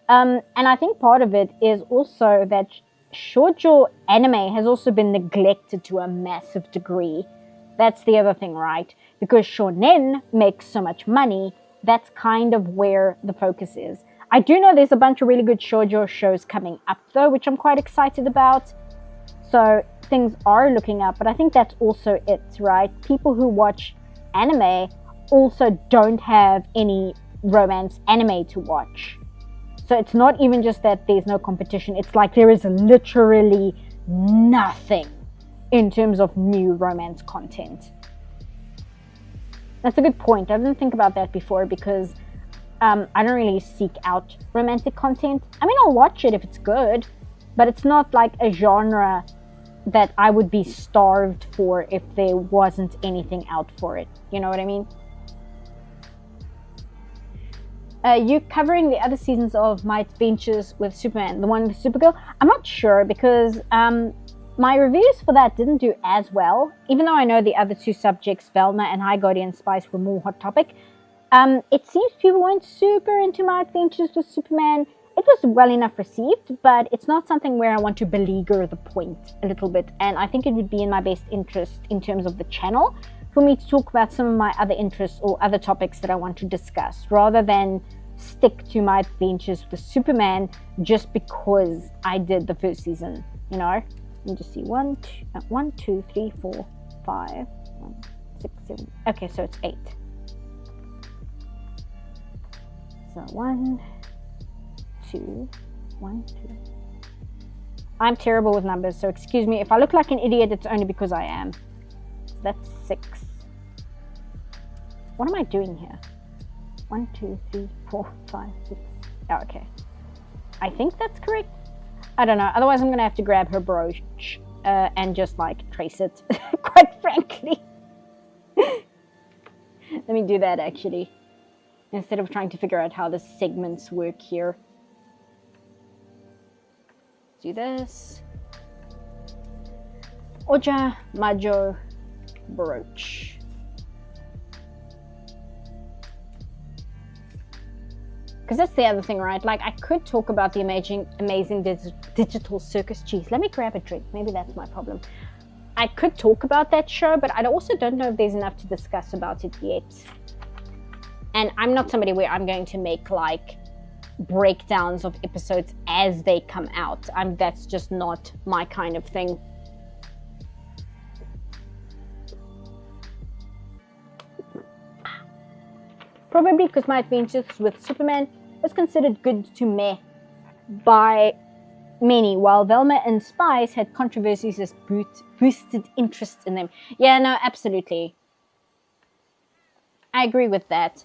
And I think part of it is also that shoujo anime has also been neglected to a massive degree. That's the other thing, right? Because shonen makes so much money, that's kind of where the focus is. I do know there's a bunch of really good shoujo shows coming up though, which I'm quite excited about. So things are looking up, but I think that's also it, right? People who watch anime also don't have any romance anime to watch. So it's not even just that there's no competition. It's like there is literally nothing in terms of new romance content. That's a good point. I didn't think about that before, because I don't really seek out romantic content. I mean, I'll watch it if it's good, but it's not like a genre that I would be starved for if there wasn't anything out for it. You know what I mean? You covering the other seasons of My Adventures with Superman, the one with Supergirl? I'm not sure, because my reviews for that didn't do as well. Even though I know the other 2 subjects, Velma and High Guardian Spice, were more hot topic. It seems people weren't super into My Adventures with Superman. It was well enough received, but it's not something where I want to beleaguer the point a little bit. And I think it would be in my best interest in terms of the channel for me to talk about some of my other interests or other topics that I want to discuss, rather than stick to My Adventures with Superman just because I did the first season, you know? Let me just see. 1, 2, 3, 4, 5, 1, 6, 7. Okay, so it's 8. So 1, 2, 1, 2. I'm terrible with numbers, so excuse me. If I look like an idiot, it's only because I am. So that's 6. What am I doing here? 1, 2, 3, 4, 5, 6. Oh, okay. I think that's correct. I don't know. Otherwise, I'm going to have to grab her brooch and just, like, trace it, quite frankly. Let me do that, actually, instead of trying to figure out how the segments work here. Do this. Oja Majo brooch. Because that's the other thing, right? Like, I could talk about the amazing digital circus. Geez, let me grab a drink. Maybe that's my problem. I could talk about that show, but I also don't know if there's enough to discuss about it yet. And I'm not somebody where I'm going to make, like, breakdowns of episodes as they come out. That's just not my kind of thing. Probably because My Adventures with Superman was considered good to meh by many, while Velma and Spice had controversies as boosted interest in them. Yeah, no, absolutely. I agree with that.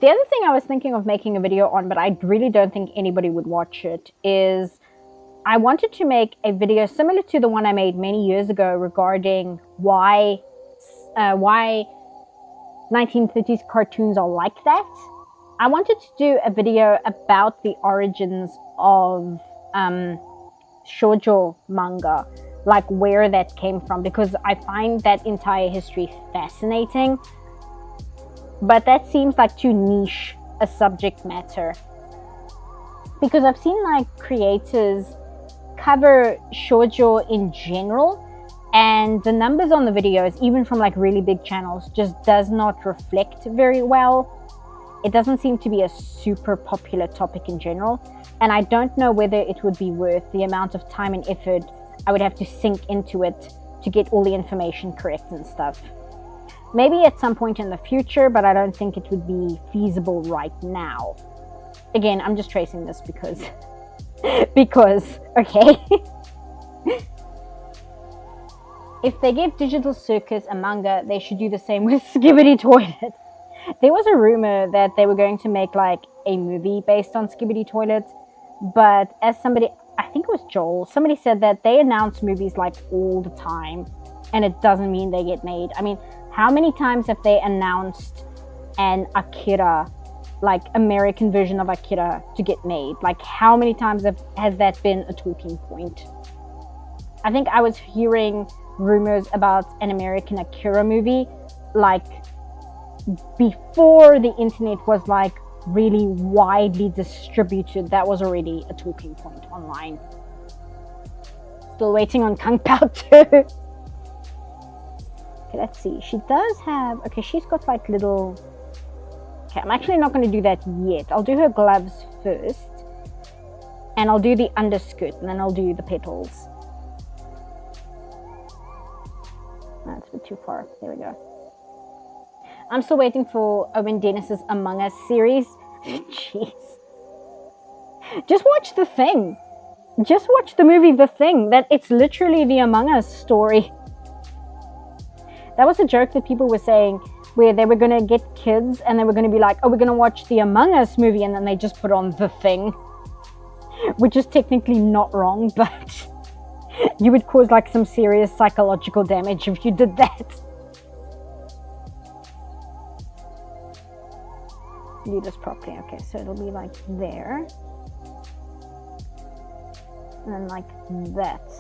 The other thing I was thinking of making a video on, but I really don't think anybody would watch it, is I wanted to make a video similar to the one I made many years ago regarding why 1930s cartoons are like that. I wanted to do a video about the origins of shoujo manga, like where that came from, because I find that entire history fascinating. But that seems like too niche a subject matter. Because I've seen like creators cover shoujo in general, and the numbers on the videos, even from like really big channels, just does not reflect very well. It doesn't seem to be a super popular topic in general, and I don't know whether it would be worth the amount of time and effort I would have to sink into it to get all the information correct and stuff. Maybe at some point in the future, but I don't think it would be feasible right now. Again, I'm just tracing this because okay. If they gave Digital Circus a manga, they should do the same with Skibidi Toilet. There was a rumor that they were going to make like a movie based on Skibidi Toilet, but as somebody, I think it was Joel, somebody said that they announce movies like all the time, and it doesn't mean they get made. I mean, how many times have they announced an Akira, like American version of Akira, to get made? Like, how many times has that been a talking point? I think I was hearing rumors about an American Akira movie like before the internet was like really widely distributed. That was already a talking point online. Still waiting on Kung Pao 2. Okay, let's see. She does have, okay, she's got like little, okay, I'm actually not going to do that yet. I'll do her gloves first, and I'll do the underskirt, and then I'll do the petals. That's a bit too far. There we go. I'm still waiting for Owen Dennis's Among Us series. Jeez. Just watch The Thing. Just watch the movie The Thing. That it's literally the Among Us story. That was a joke that people were saying, where they were going to get kids and they were going to be like, oh, we're going to watch the Among Us movie, and then they just put on The Thing. Which is technically not wrong, but you would cause like some serious psychological damage if you did that. Do this properly. Okay, so it'll be like there. And then like that,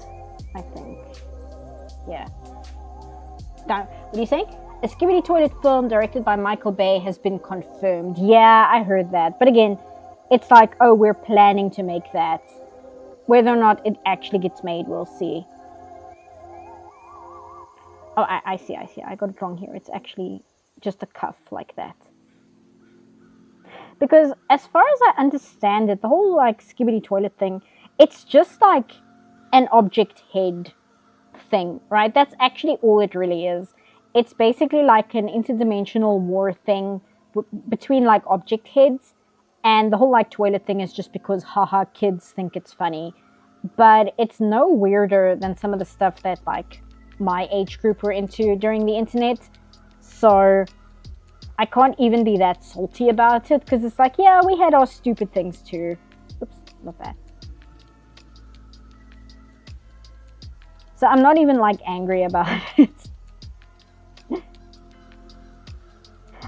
I think. Yeah. Down. What do you think? A Skibidi Toilet film directed by Michael Bay has been confirmed. Yeah, I heard that. But again, it's like, oh, we're planning to make that. Whether or not it actually gets made, we'll see. Oh, I see. I got it wrong here. It's actually just a cuff like that. Because as far as I understand it, the whole like Skibidi Toilet thing, it's just like an object head thing, right? That's actually all it really is. It's basically like an interdimensional war thing between like object heads, and the whole like toilet thing is just because haha kids think it's funny. But it's no weirder than some of the stuff that like my age group were into during the internet. So I can't even be that salty about it, because it's like, yeah, we had our stupid things too. Oops, not that. So I'm not even like angry about it.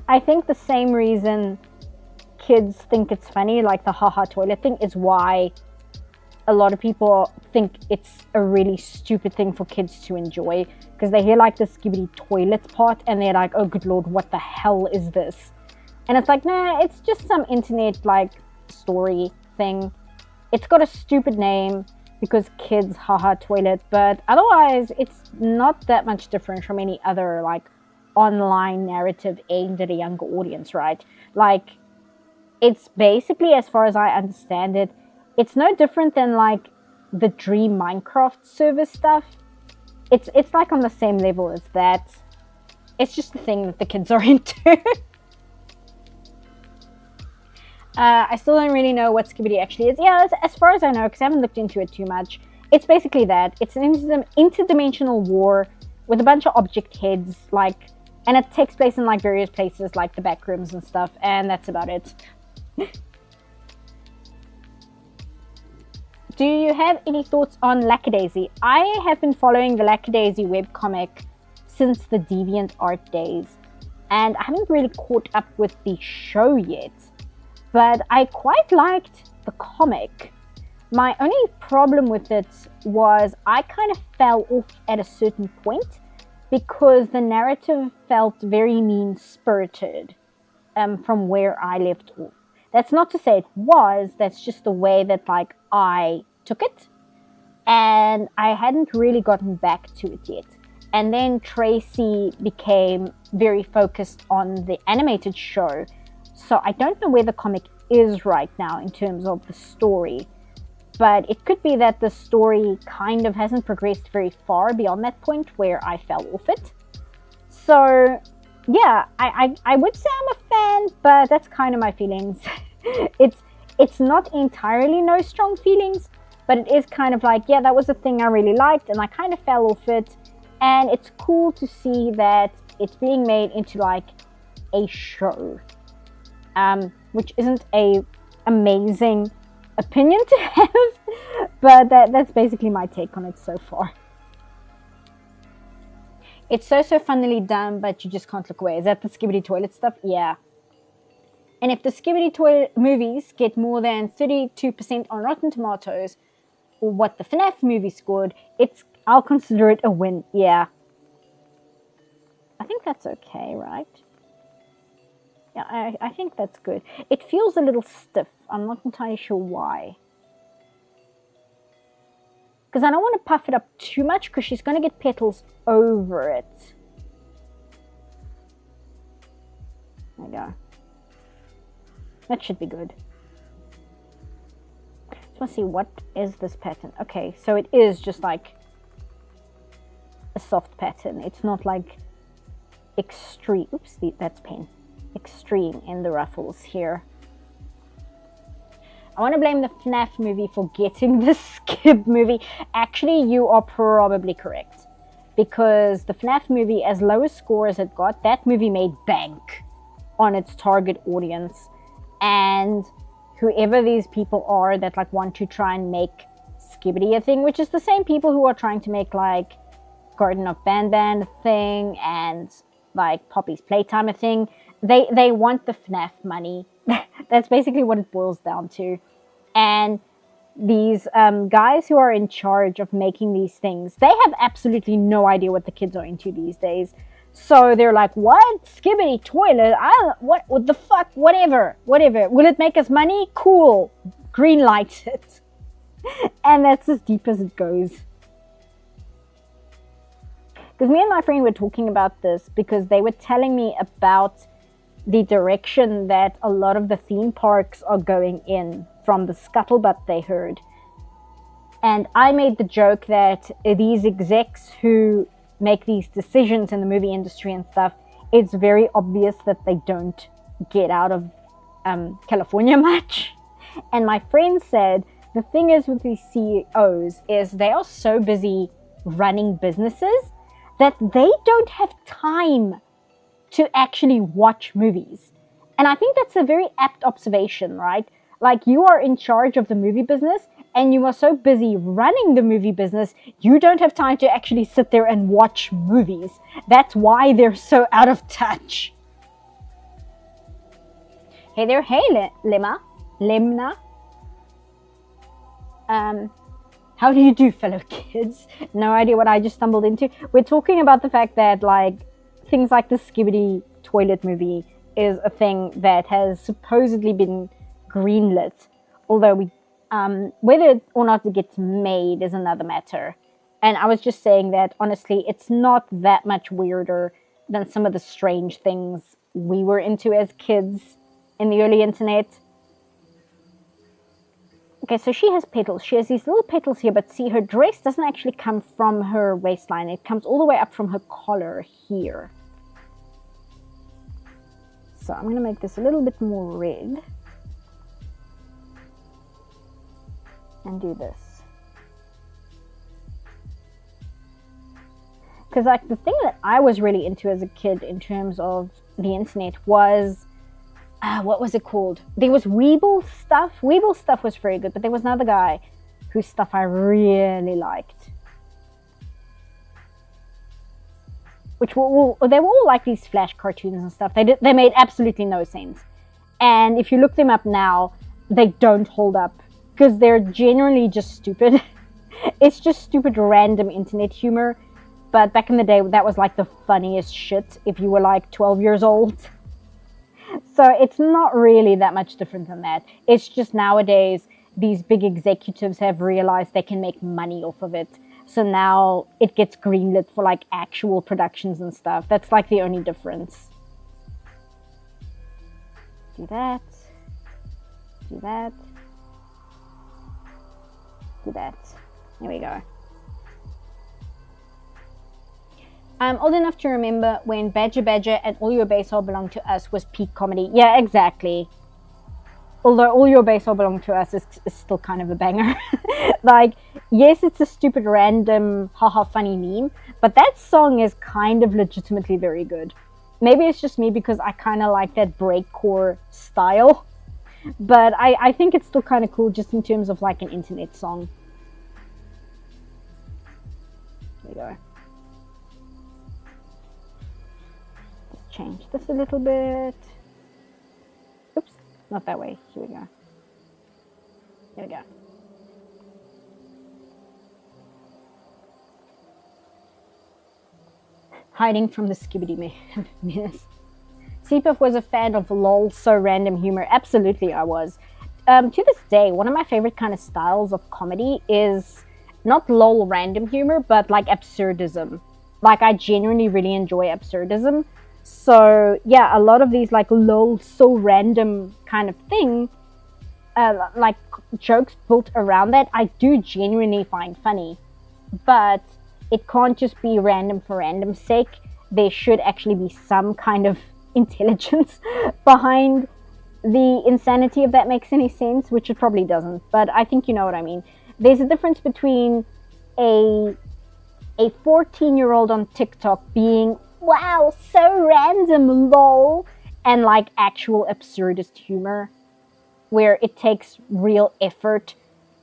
I think the same reason kids think it's funny, like the haha toilet thing, is why a lot of people think it's a really stupid thing for kids to enjoy, because they hear like the Skibidi Toilet part and they're like, oh good lord, what the hell is this? And it's like, nah, it's just some internet like story thing. It's got a stupid name because kids haha toilet, but otherwise it's not that much different from any other like online narrative aimed at a younger audience, right? Like, it's basically, as far as I understand it, it's no different than like the Dream Minecraft server stuff. It's like on the same level as that. It's just the thing that the kids are into. I still don't really know what Skibidi actually is. Yeah, as far as I know, because I haven't looked into it too much, it's basically that. It's an interdimensional war with a bunch of object heads, like, and it takes place in like various places, like the back rooms and stuff, and that's about it. do you have any thoughts on Lackadaisy? I have been following the Lackadaisy webcomic since the DeviantArt days, and I haven't really caught up with the show yet, but I quite liked the comic. My only problem with it was I kind of fell off at a certain point because the narrative felt very mean-spirited from where I left off. That's not to say it was, that's just the way that like I took it, and I hadn't really gotten back to it yet. And then Tracy became very focused on the animated show, so I don't know where the comic is right now in terms of the story, but it could be that the story kind of hasn't progressed very far beyond that point where I fell off it. So yeah, I would say I'm a fan, but that's kind of my feelings. It's not entirely no strong feelings, but it is kind of like, yeah, that was a thing I really liked and I kind of fell off it. And it's cool to see that it's being made into like a show, which isn't a amazing opinion to have, but that's basically my take on it so far. It's so funnily done, but you just can't look away. Is that the Skibidi Toilet stuff? Yeah. And if the Skibidi Toilet movies get more than 32% on Rotten Tomatoes, or what the FNAF movie scored, I'll consider it a win. Yeah. I think that's okay, right? Yeah, I think that's good. It feels a little stiff. I'm not entirely sure why. Because I don't want to puff it up too much because she's going to get petals over it. There we go. That should be good. Just want to see, what is this pattern? Okay, so it is just like a soft pattern. It's not like extreme. Oops, that's pen. Extreme in the ruffles here. I want to blame the FNAF movie for getting the Skib movie. Actually, you are probably correct. Because the FNAF movie, as low a score as it got, that movie made bank on its target audience. And whoever these people are that like want to try and make Skibidi a thing, which is the same people who are trying to make like Garden of Banban a thing and like Poppy's Playtime a thing. They want the FNAF money. That's basically what it boils down to. And these guys who are in charge of making these things, they have absolutely no idea what the kids are into these days. So they're like, what? Skibidi Toilet? What the fuck? Whatever. Will it make us money? Cool. Green light it. And that's as deep as it goes. Because me and my friend were talking about this because they were telling me about the direction that a lot of the theme parks are going in from the scuttlebutt they heard. And I made the joke that these execs who make these decisions in the movie industry and stuff, it's very obvious that they don't get out of California much. And my friend said the thing is with these CEOs is they are so busy running businesses that they don't have time to actually watch movies. And I think that's a very apt observation, right? Like, you are in charge of the movie business and you are so busy running the movie business, you don't have time to actually sit there and watch movies. That's why they're so out of touch. Hey there, hey Lemna. How do you do, fellow kids? No idea what I just stumbled into. We're talking about the fact that like things like the Skibidi Toilet movie is a thing that has supposedly been greenlit, although whether or not it gets made is another matter. And I was just saying that honestly, it's not that much weirder than some of the strange things we were into as kids in the early internet. Okay, so she has petals. She has these little petals here, but see, her dress doesn't actually come from her waistline. It comes all the way up from her collar here. So I'm going to make this a little bit more red. And do this. Because like the thing that I was really into as a kid in terms of the internet was, what was it called? There was Weeble Stuff. Weeble Stuff was very good, but there was another guy whose stuff I really liked. Which they were all like these Flash cartoons and stuff. They made absolutely no sense. And if you look them up now, they don't hold up because they're generally just stupid. It's just stupid random internet humor. But back in the day, that was like the funniest shit if you were like 12 years old. So it's not really that much different than that. It's just nowadays, these big executives have realized they can make money off of it. So now it gets greenlit for like actual productions and stuff. That's like the only difference. Do that. Do that. Do that. There we go. I'm old enough to remember when Badger Badger and All Your Base All Belong to Us was peak comedy. Yeah, exactly. Although All Your Base All Belong to Us is still kind of a banger. Like, yes, it's a stupid, random, haha, funny meme, but that song is kind of legitimately very good. Maybe it's just me because I kind of like that breakcore style, but I think it's still kind of cool just in terms of like an internet song. There we go. Let's change this a little bit. Oops, not that way. Here we go. There we go. Hiding from the Skibidi mess. Seapuff was a fan of lol, so random humor. Absolutely, I was. To this day, one of my favorite kind of styles of comedy is not lol random humor, but like absurdism. Like, I genuinely really enjoy absurdism. So yeah, a lot of these like lol, so random kind of thing, like jokes built around that, I do genuinely find funny. But it can't just be random for random's sake. There should actually be some kind of intelligence behind the insanity, if that makes any sense, which it probably doesn't, but I think you know what I mean. There's a difference between a 14-year-old on TikTok being, wow, so random, lol, and like actual absurdist humor, where it takes real effort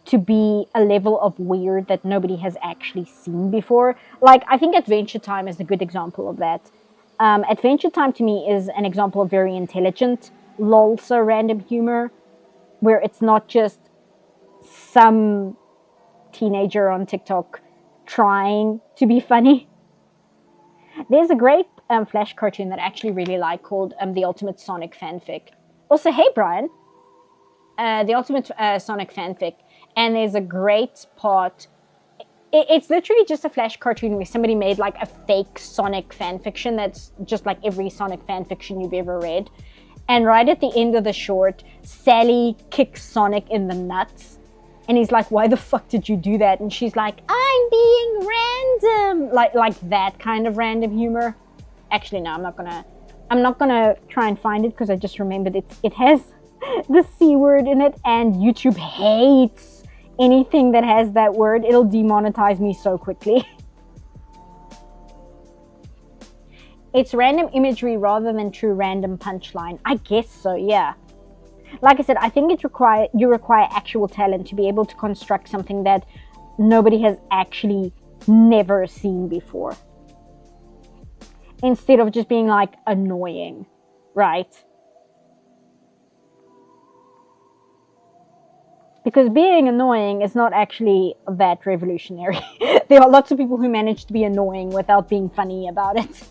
to be a level of weird that nobody has actually seen before. Like, I think Adventure Time is a good example of that. Adventure Time to me is an example of very intelligent, lol, so random humor, where it's not just some teenager on TikTok trying to be funny. There's a great Flash cartoon that I actually really like called The Ultimate Sonic Fanfic. Also, hey Brian, The Ultimate Sonic Fanfic. And there's a great part. It's literally just a Flash cartoon where somebody made like a fake Sonic fanfiction that's just like every Sonic fanfiction you've ever read. And right at the end of the short, Sally kicks Sonic in the nuts. And he's like, why the fuck did you do that? And she's like, I'm being random. Like that kind of random humor. Actually, no, I'm not gonna try and find it because I just remembered it has the C word in it, and YouTube hates anything that has that word. It'll demonetize me so quickly. It's random imagery rather than true random punchline. I guess so, yeah. Like I said, I think you require actual talent to be able to construct something that nobody has actually never seen before. Instead of just being like annoying, right? Because being annoying is not actually that revolutionary. There are lots of people who manage to be annoying without being funny about it.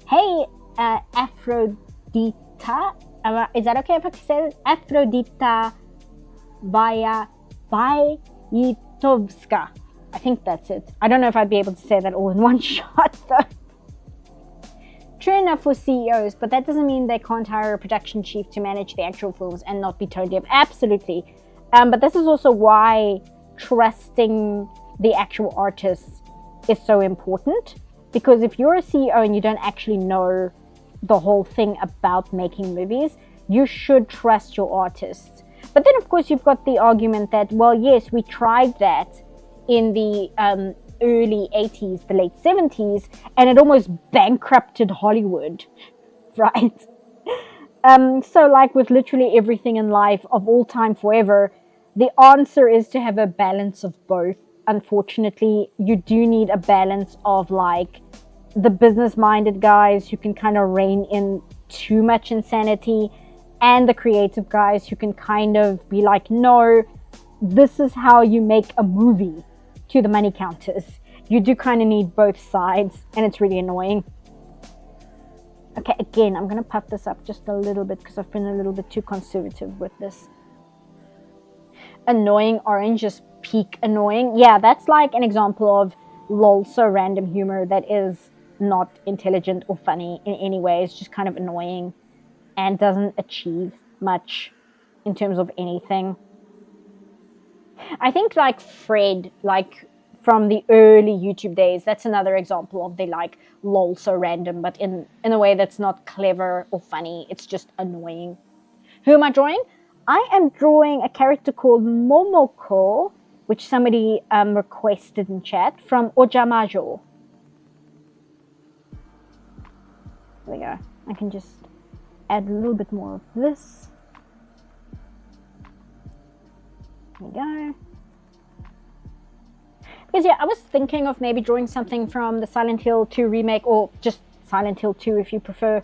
Hey, Aphrodita. Is that okay if I say it? Aphrodita Bayitovska. I think that's it. I don't know if I'd be able to say that all in one shot, though. True enough for CEOs, but that doesn't mean they can't hire a production chief to manage the actual films and not be totally up. Absolutely. But this is also why trusting the actual artists is so important. Because if you're a CEO and you don't actually know the whole thing about making movies, you should trust your artists. But then, of course, you've got the argument that, well, yes, we tried that in the early 80s, the late 70s, and it almost bankrupted Hollywood, right? So like with literally everything in life of all time forever, The answer is to have a balance of both. Unfortunately, you do need a balance of like the business-minded guys who can kind of rein in too much insanity, and the creative guys who can kind of be like, no, this is how you make a movie, to the money counters. You do kind of need both sides, and it's really annoying. Okay, again, I'm going to puff this up just a little bit because I've been a little bit too conservative with this. Annoying orange is peak annoying. Yeah, that's like an example of lol, so random humor that is not intelligent or funny in any way. It's just kind of annoying and doesn't achieve much in terms of anything. I think like Fred, like from the early YouTube days, that's another example of the like lol, so random, but in a way that's not clever or funny. It's just annoying. Who am I drawing? I am drawing a character called Momoko, which somebody requested in chat, from Ojamajo. There we go. I can just add a little bit more of this. There we go. Because yeah, I was thinking of maybe drawing something from the Silent Hill 2 remake, or just Silent Hill 2 if you prefer,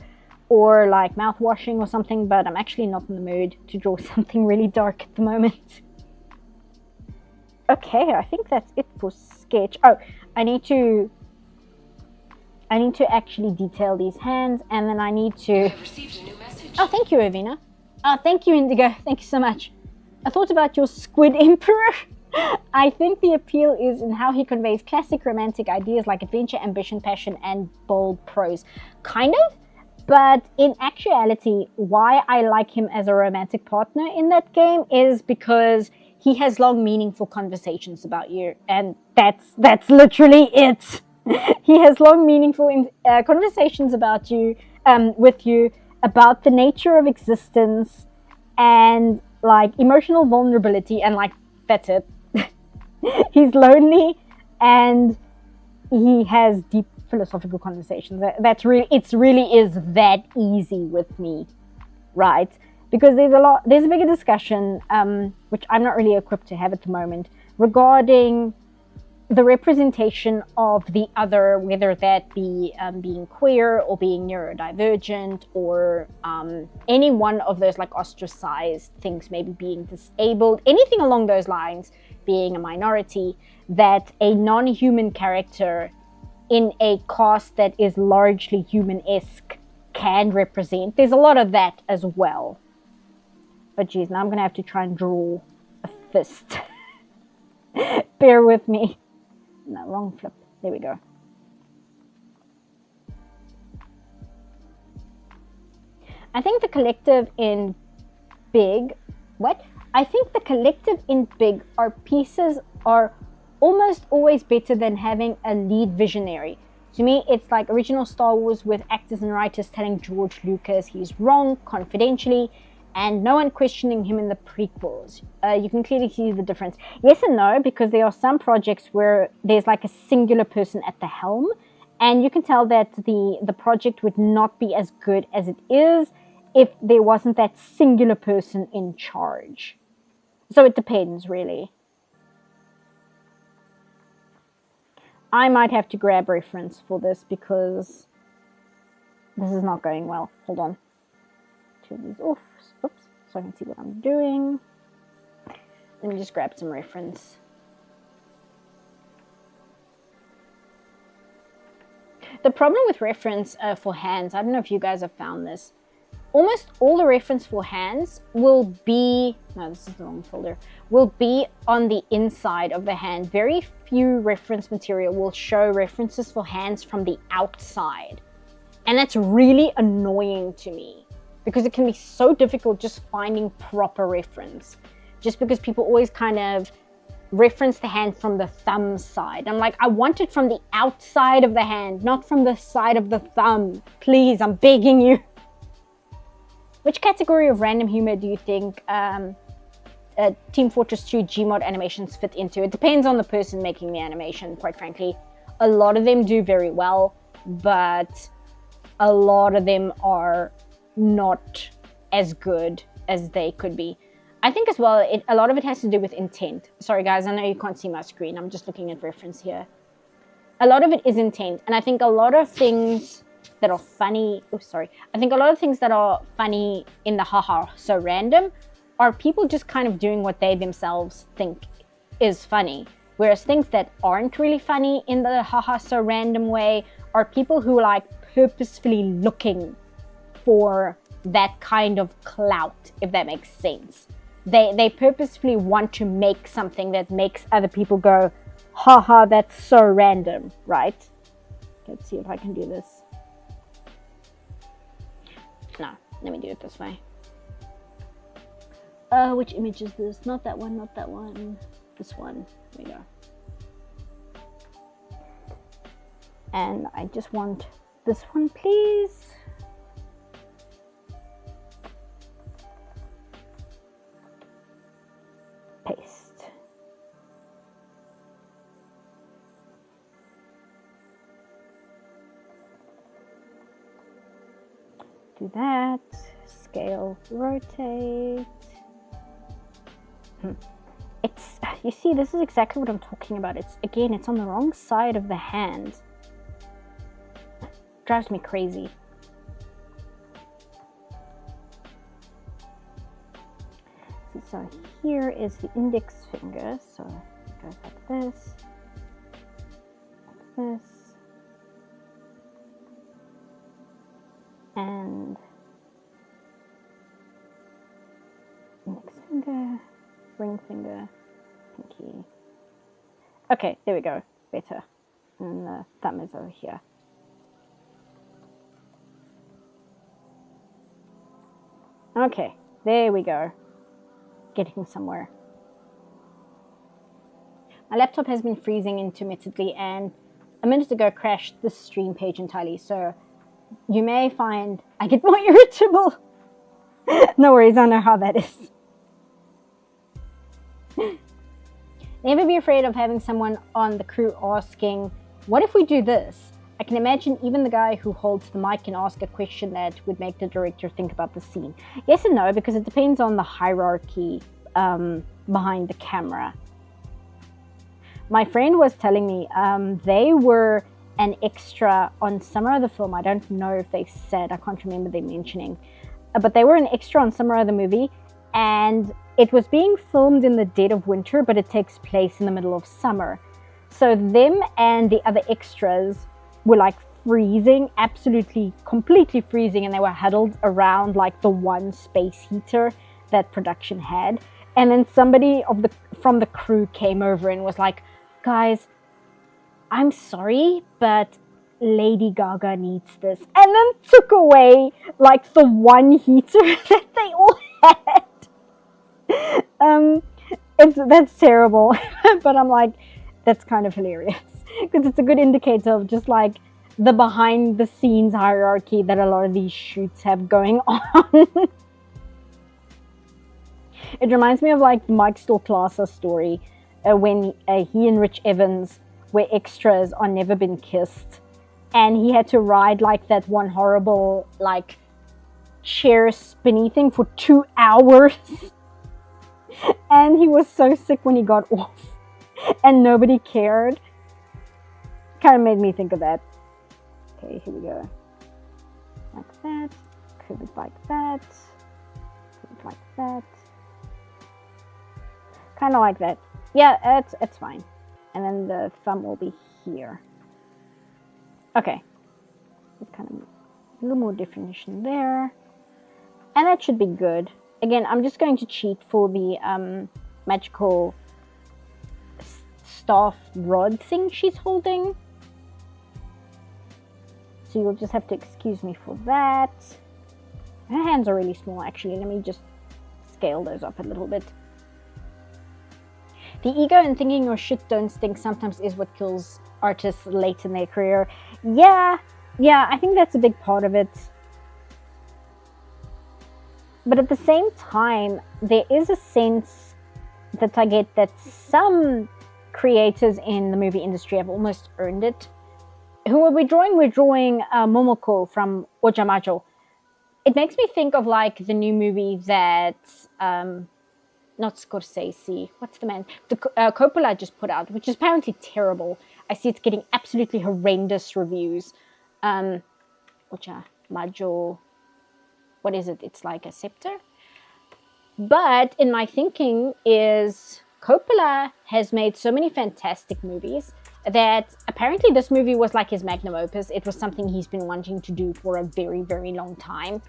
or like mouthwashing or something, but I'm actually not in the mood to draw something really dark at the moment. Okay, I think that's it for sketch. Oh, I need to actually detail these hands, and then I need to... You have received a new message. Oh, thank you, Evina. Thank you, Indigo. Thank you so much. I thought about your Squid Emperor. I think the appeal is in how he conveys classic romantic ideas like adventure, ambition, passion, and bold prose. Kind of, but in actuality, why I like him as a romantic partner in that game is because he has long, meaningful conversations about you, and that's literally it. He has long, meaningful conversations about you, with you, about the nature of existence and like emotional vulnerability, and like that's it. He's lonely and he has deep philosophical conversations. It's really is that easy with me, right? Because there's a bigger discussion, which I'm not really equipped to have at the moment, regarding the representation of the other, whether that be being queer or being neurodivergent, or any one of those like ostracized things, maybe being disabled, anything along those lines, being a minority, that a non-human character in a cast that is largely human-esque can represent. There's a lot of that as well. But geez, now I'm going to have to try and draw a fist. Bear with me. No, wrong flip. There we go. I think the collective in Big... What? I think the collective in Big are pieces are almost always better than having a lead visionary. To me, it's like original Star Wars with actors and writers telling George Lucas he's wrong confidentially, and no one questioning him in the prequels. You can clearly see the difference. Yes and no, because there are some projects where there's like a singular person at the helm, and you can tell that the project would not be as good as it is if there wasn't that singular person in charge. So it depends, really. I might have to grab reference for this because this is not going well. Hold on. Turn these off. Oops. So I can see what I'm doing. Let me just grab some reference. The problem with reference for hands, I don't know if you guys have found this. Almost all the reference for hands will be, no, this is the wrong folder, will be on the inside of the hand. Very few reference material will show references for hands from the outside. And that's really annoying to me because it can be so difficult just finding proper reference. Just because people always kind of reference the hand from the thumb side. I'm like, I want it from the outside of the hand, not from the side of the thumb. Please, I'm begging you. Which category of random humor do you think Team Fortress 2 Gmod animations fit into? It depends on the person making the animation, quite frankly. A lot of them do very well, but a lot of them are not as good as they could be. I think as well, a lot of it has to do with intent. Sorry, guys, I know you can't see my screen. I'm just looking at reference here. A lot of it is intent. And I think a lot of things that are funny... Oh, sorry. I think a lot of things that are funny in the haha so random are people just kind of doing what they themselves think is funny. Whereas things that aren't really funny in the haha so random way are people who are like purposefully looking for that kind of clout, if that makes sense. They purposefully want to make something that makes other people go, haha, that's so random, right? Let's see if I can do this. No, let me do it this way. Which image is this? Not that one, not that one. This one. There we go. And I just want this one, please. Paste. Do that. Scale, rotate. It's, you see, this is exactly what I'm talking about. It's on the wrong side of the hand. Drives me crazy. So here is the index finger. So it goes like this, and index finger, ring finger, pinky. Okay, there we go. Better. And the thumb is over here. Okay, there we go. Getting somewhere. My laptop has been freezing intermittently and a minute ago crashed the stream page entirely, so you may find I get more irritable. No worries, I know how that is. Never be afraid of having someone on the crew asking, what if we do this? I can imagine even the guy who holds the mic can ask a question that would make the director think about the scene. Yes and no, because it depends on the hierarchy behind the camera. My friend was telling me they were an extra on some other film. I don't know if they said, I can't remember them mentioning. But they were an extra on some other movie, and it was being filmed in the dead of winter, but it takes place in the middle of summer. So them and the other extras were like freezing, absolutely, completely freezing, and they were huddled around like the one space heater that production had. And then somebody from the crew came over and was like, guys, I'm sorry, but Lady Gaga needs this. And then took away like the one heater that they all had. That's terrible. But I'm like, that's kind of hilarious. Because it's a good indicator of just like the behind the scenes hierarchy that a lot of these shoots have going on. It reminds me of like Mike Storklasa story when he and Rich Evans were extras on Never Been Kissed, and he had to ride like that one horrible like chair spinny thing for 2 hours. And he was so sick when he got off and nobody cared. Kind of made me think of that. Okay, here we go. Like that. Curve it like that. Curve it like that. Kind of like that. Yeah, it's fine. And then the thumb will be here. Okay. Just kind of a little more definition there. And that should be good. Again, I'm just going to cheat for the magical staff rod thing she's holding. So you'll just have to excuse me for that. Her hands are really small, actually. Let me just scale those up a little bit. The ego and thinking your shit don't stink sometimes is what kills artists late in their career. Yeah, I think that's a big part of it. But at the same time, there is a sense that I get that some creators in the movie industry have almost earned it. Who are we drawing? We're drawing Momoko from Ojamajo. It makes me think of like the new movie that not Scorsese. What's the man? Coppola just put out, which is apparently terrible. I see it's getting absolutely horrendous reviews. Maggio, what is it? It's like a scepter. But in my thinking is Coppola has made so many fantastic movies that apparently this movie was like his magnum opus. It was something he's been wanting to do for a very, very long time.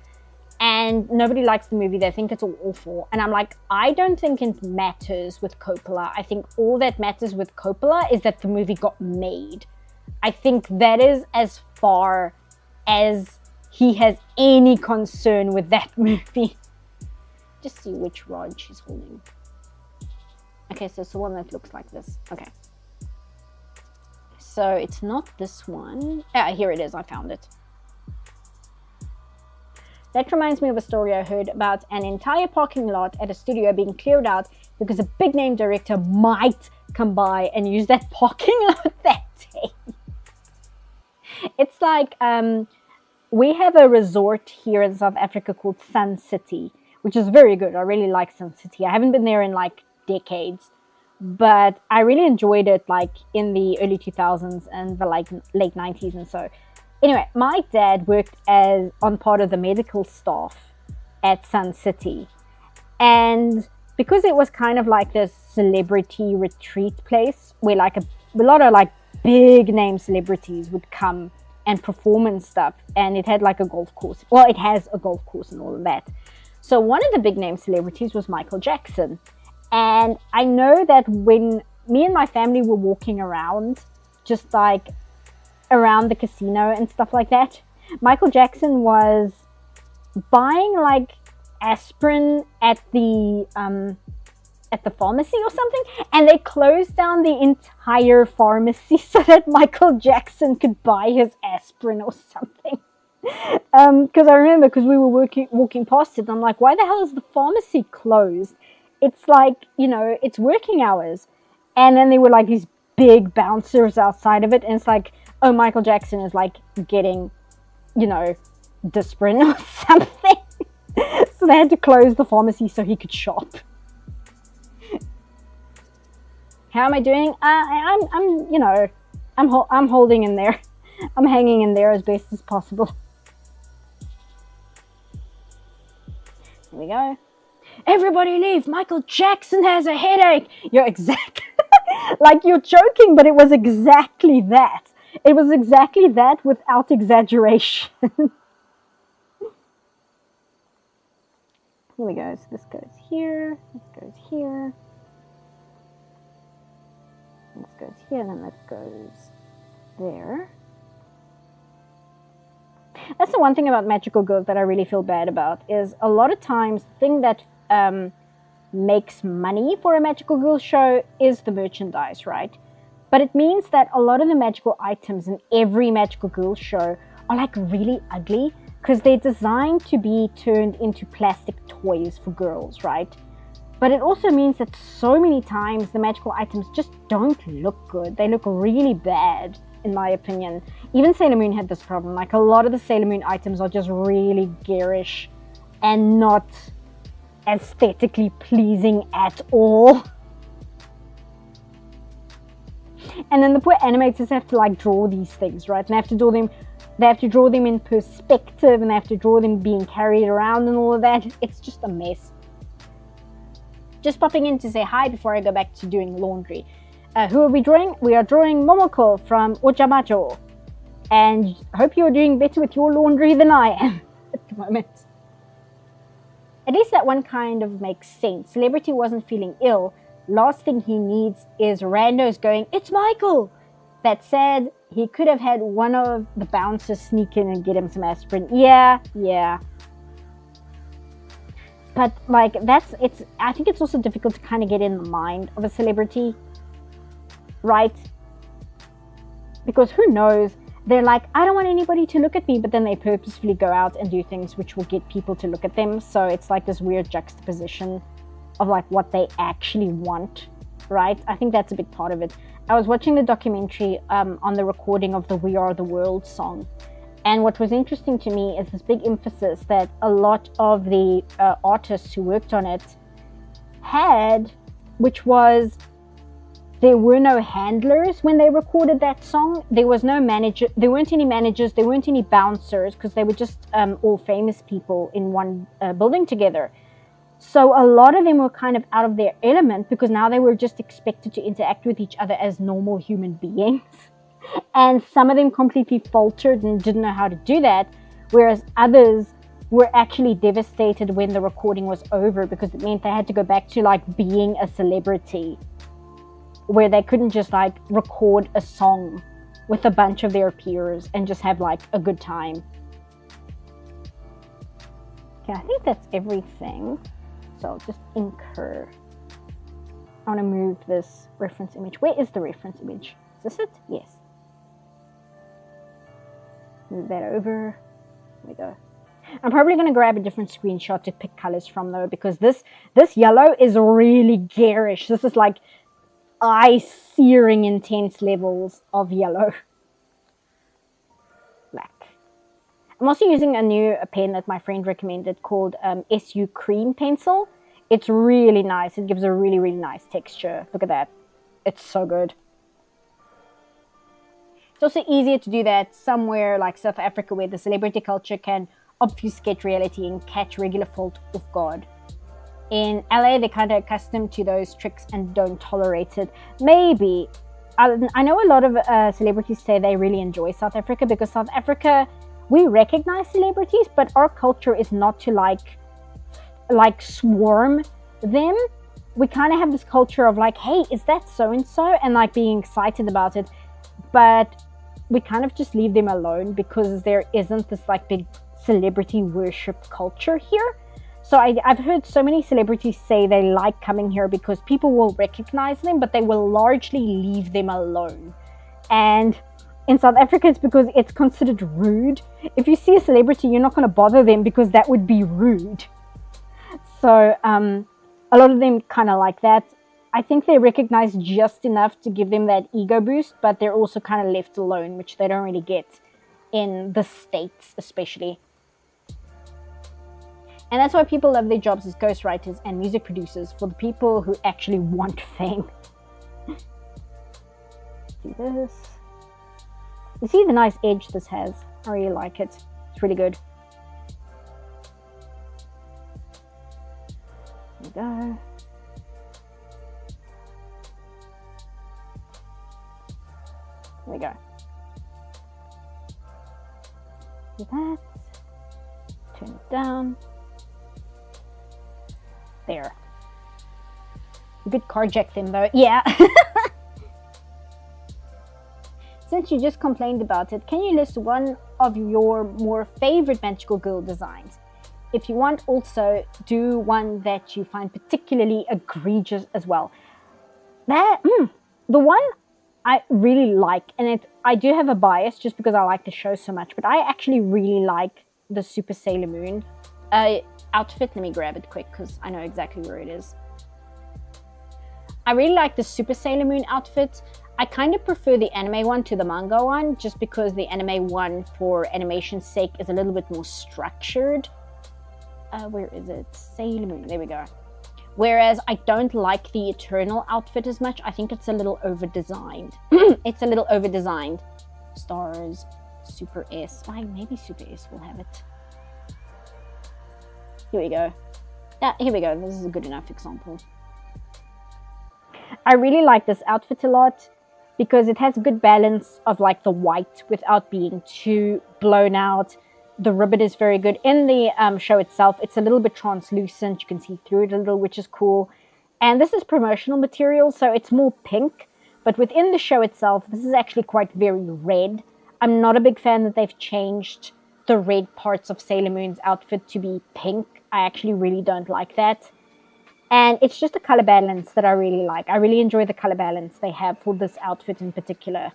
And nobody likes the movie. They think it's all awful. And I'm like, I don't think it matters with Coppola. I think all that matters with Coppola is that the movie got made. I think that is as far as he has any concern with that movie. Just see which rod she's holding. Okay, so it's the one that looks like this. Okay. So it's not this one. Here it is. I found it. That reminds me of a story I heard about an entire parking lot at a studio being cleared out because a big name director might come by and use that parking lot that day. It's like we have a resort here in South Africa called Sun City, which is very good. I really like Sun City. I haven't been there in like decades, but I really enjoyed it like in the early 2000s and the like late 90s and so. Anyway, my dad worked on part of the medical staff at Sun City. And because it was kind of like this celebrity retreat place where like a lot of like big name celebrities would come and perform and stuff. And it had like a golf course. Well, it has a golf course and all of that. So one of the big name celebrities was Michael Jackson. And I know that when me and my family were walking around, just like around the casino and stuff like that, Michael Jackson was buying like aspirin at the pharmacy or something, and they closed down the entire pharmacy so that Michael Jackson could buy his aspirin or something. Because I remember, because we were walking past it, and I'm like, why the hell is the pharmacy closed? It's like, it's working hours. And then there were like these big bouncers outside of it, and it's like, oh, Michael Jackson is like getting, Disprin or something. So they had to close the pharmacy so he could shop. How am I doing? I'm holding in there. I'm hanging in there as best as possible. Here we go. Everybody leave. Michael Jackson has a headache. You're exactly like you're joking, but it was exactly that. It was exactly that without exaggeration. Here we go. So this goes here. This goes here. This goes here, and then that goes there. That's the one thing about Magical Girls that I really feel bad about, is a lot of times the thing that makes money for a Magical Girl show is the merchandise, right? But it means that a lot of the magical items in every Magical Girl show are like really ugly because they're designed to be turned into plastic toys for girls, right? But it also means that so many times the magical items just don't look good. They look really bad, in my opinion. Even Sailor Moon had this problem. Like, a lot of the Sailor Moon items are just really garish and not aesthetically pleasing at all. And then the poor animators have to like draw these things, right? And they have to draw them in perspective, and they have to draw them being carried around and all of that. It's just a mess. Just popping in to say hi before I go back to doing laundry. Who are we drawing? We are drawing Momoko from Ojamajo. And hope you're doing better with your laundry than I am at the moment. At least that one kind of makes sense. Celebrity wasn't feeling ill. Last thing he needs is randos going, "It's Michael!" That said, he could have had one of the bouncers sneak in and get him some aspirin. Yeah. But like, I think it's also difficult to kind of get in the mind of a celebrity, right? Because who knows? They're like, I don't want anybody to look at me, but then they purposefully go out and do things which will get people to look at them. So it's like this weird juxtaposition of like what they actually want, right? I think that's a big part of it. I was watching the documentary on the recording of the We Are the World song. And what was interesting to me is this big emphasis that a lot of the artists who worked on it had, which was there were no handlers when they recorded that song. There was no manager. There weren't any managers. There weren't any bouncers because they were just all famous people in one building together. So a lot of them were kind of out of their element because now they were just expected to interact with each other as normal human beings. And some of them completely faltered and didn't know how to do that, whereas others were actually devastated when the recording was over because it meant they had to go back to like being a celebrity, where they couldn't just like record a song with a bunch of their peers and just have like a good time. Okay, I think that's everything. So I'll just incur. I want to move this reference image. Where is the reference image? Is this it? Yes. Move that over. There we go. I'm probably going to grab a different screenshot to pick colors from though, because this yellow is really garish. This is like eye-searing intense levels of yellow. Black. I'm also using a new pen that my friend recommended called SU Cream Pencil. It's really nice. It gives a really, really nice texture. Look at that. It's so good. It's also easier to do that somewhere like South Africa where the celebrity culture can obfuscate reality and catch regular fault off guard. In LA, they're kind of accustomed to those tricks and don't tolerate it. Maybe. I know a lot of celebrities say they really enjoy South Africa because South Africa, we recognize celebrities, but our culture is not to like swarm them. We kind of have this culture of like, hey, is that so-and-so? And like being excited about it. But we kind of just leave them alone because there isn't this like big celebrity worship culture here. So I've heard so many celebrities say they like coming here because people will recognize them, but they will largely leave them alone. And in South Africa, it's because it's considered rude. If you see a celebrity, you're not going to bother them because that would be rude. So a lot of them kind of like that. I think they recognize just enough to give them that ego boost, but they're also kind of left alone, which they don't really get in the States especially. And that's why people love their jobs as ghostwriters and music producers, for the people who actually want fame. Do this. You see the nice edge this has? I really like it. It's really good. There we go. There we go. Do that. Turn it down. There. You could carjack them though. Yeah. Since you just complained about it, can you list one of your more favorite magical girl designs? If you want, also do one that you find particularly egregious as well. The one I really like, and I do have a bias just because I like the show so much, but I actually really like the Super Sailor Moon outfit. Let me grab it quick because I know exactly where it is. I really like the Super Sailor Moon outfit. I kind of prefer the anime one to the manga one just because the anime one, for animation's sake, is a little bit more structured. Where is it? Sailor Moon. There we go. Whereas I don't like the Eternal outfit as much. I think it's a little over-designed. It's a little over-designed. Stars, Super S. Why, maybe Super S will have it. Here we go. Yeah, here we go. This is a good enough example. I really like this outfit a lot because it has a good balance of like the white without being too blown out. The ribbon is very good. In the show itself, it's a little bit translucent. You can see through it a little, which is cool. And this is promotional material, so it's more pink. But within the show itself, this is actually quite very red. I'm not a big fan that they've changed the red parts of Sailor Moon's outfit to be pink. I actually really don't like that. And it's just a color balance that I really like. I really enjoy the color balance they have for this outfit in particular.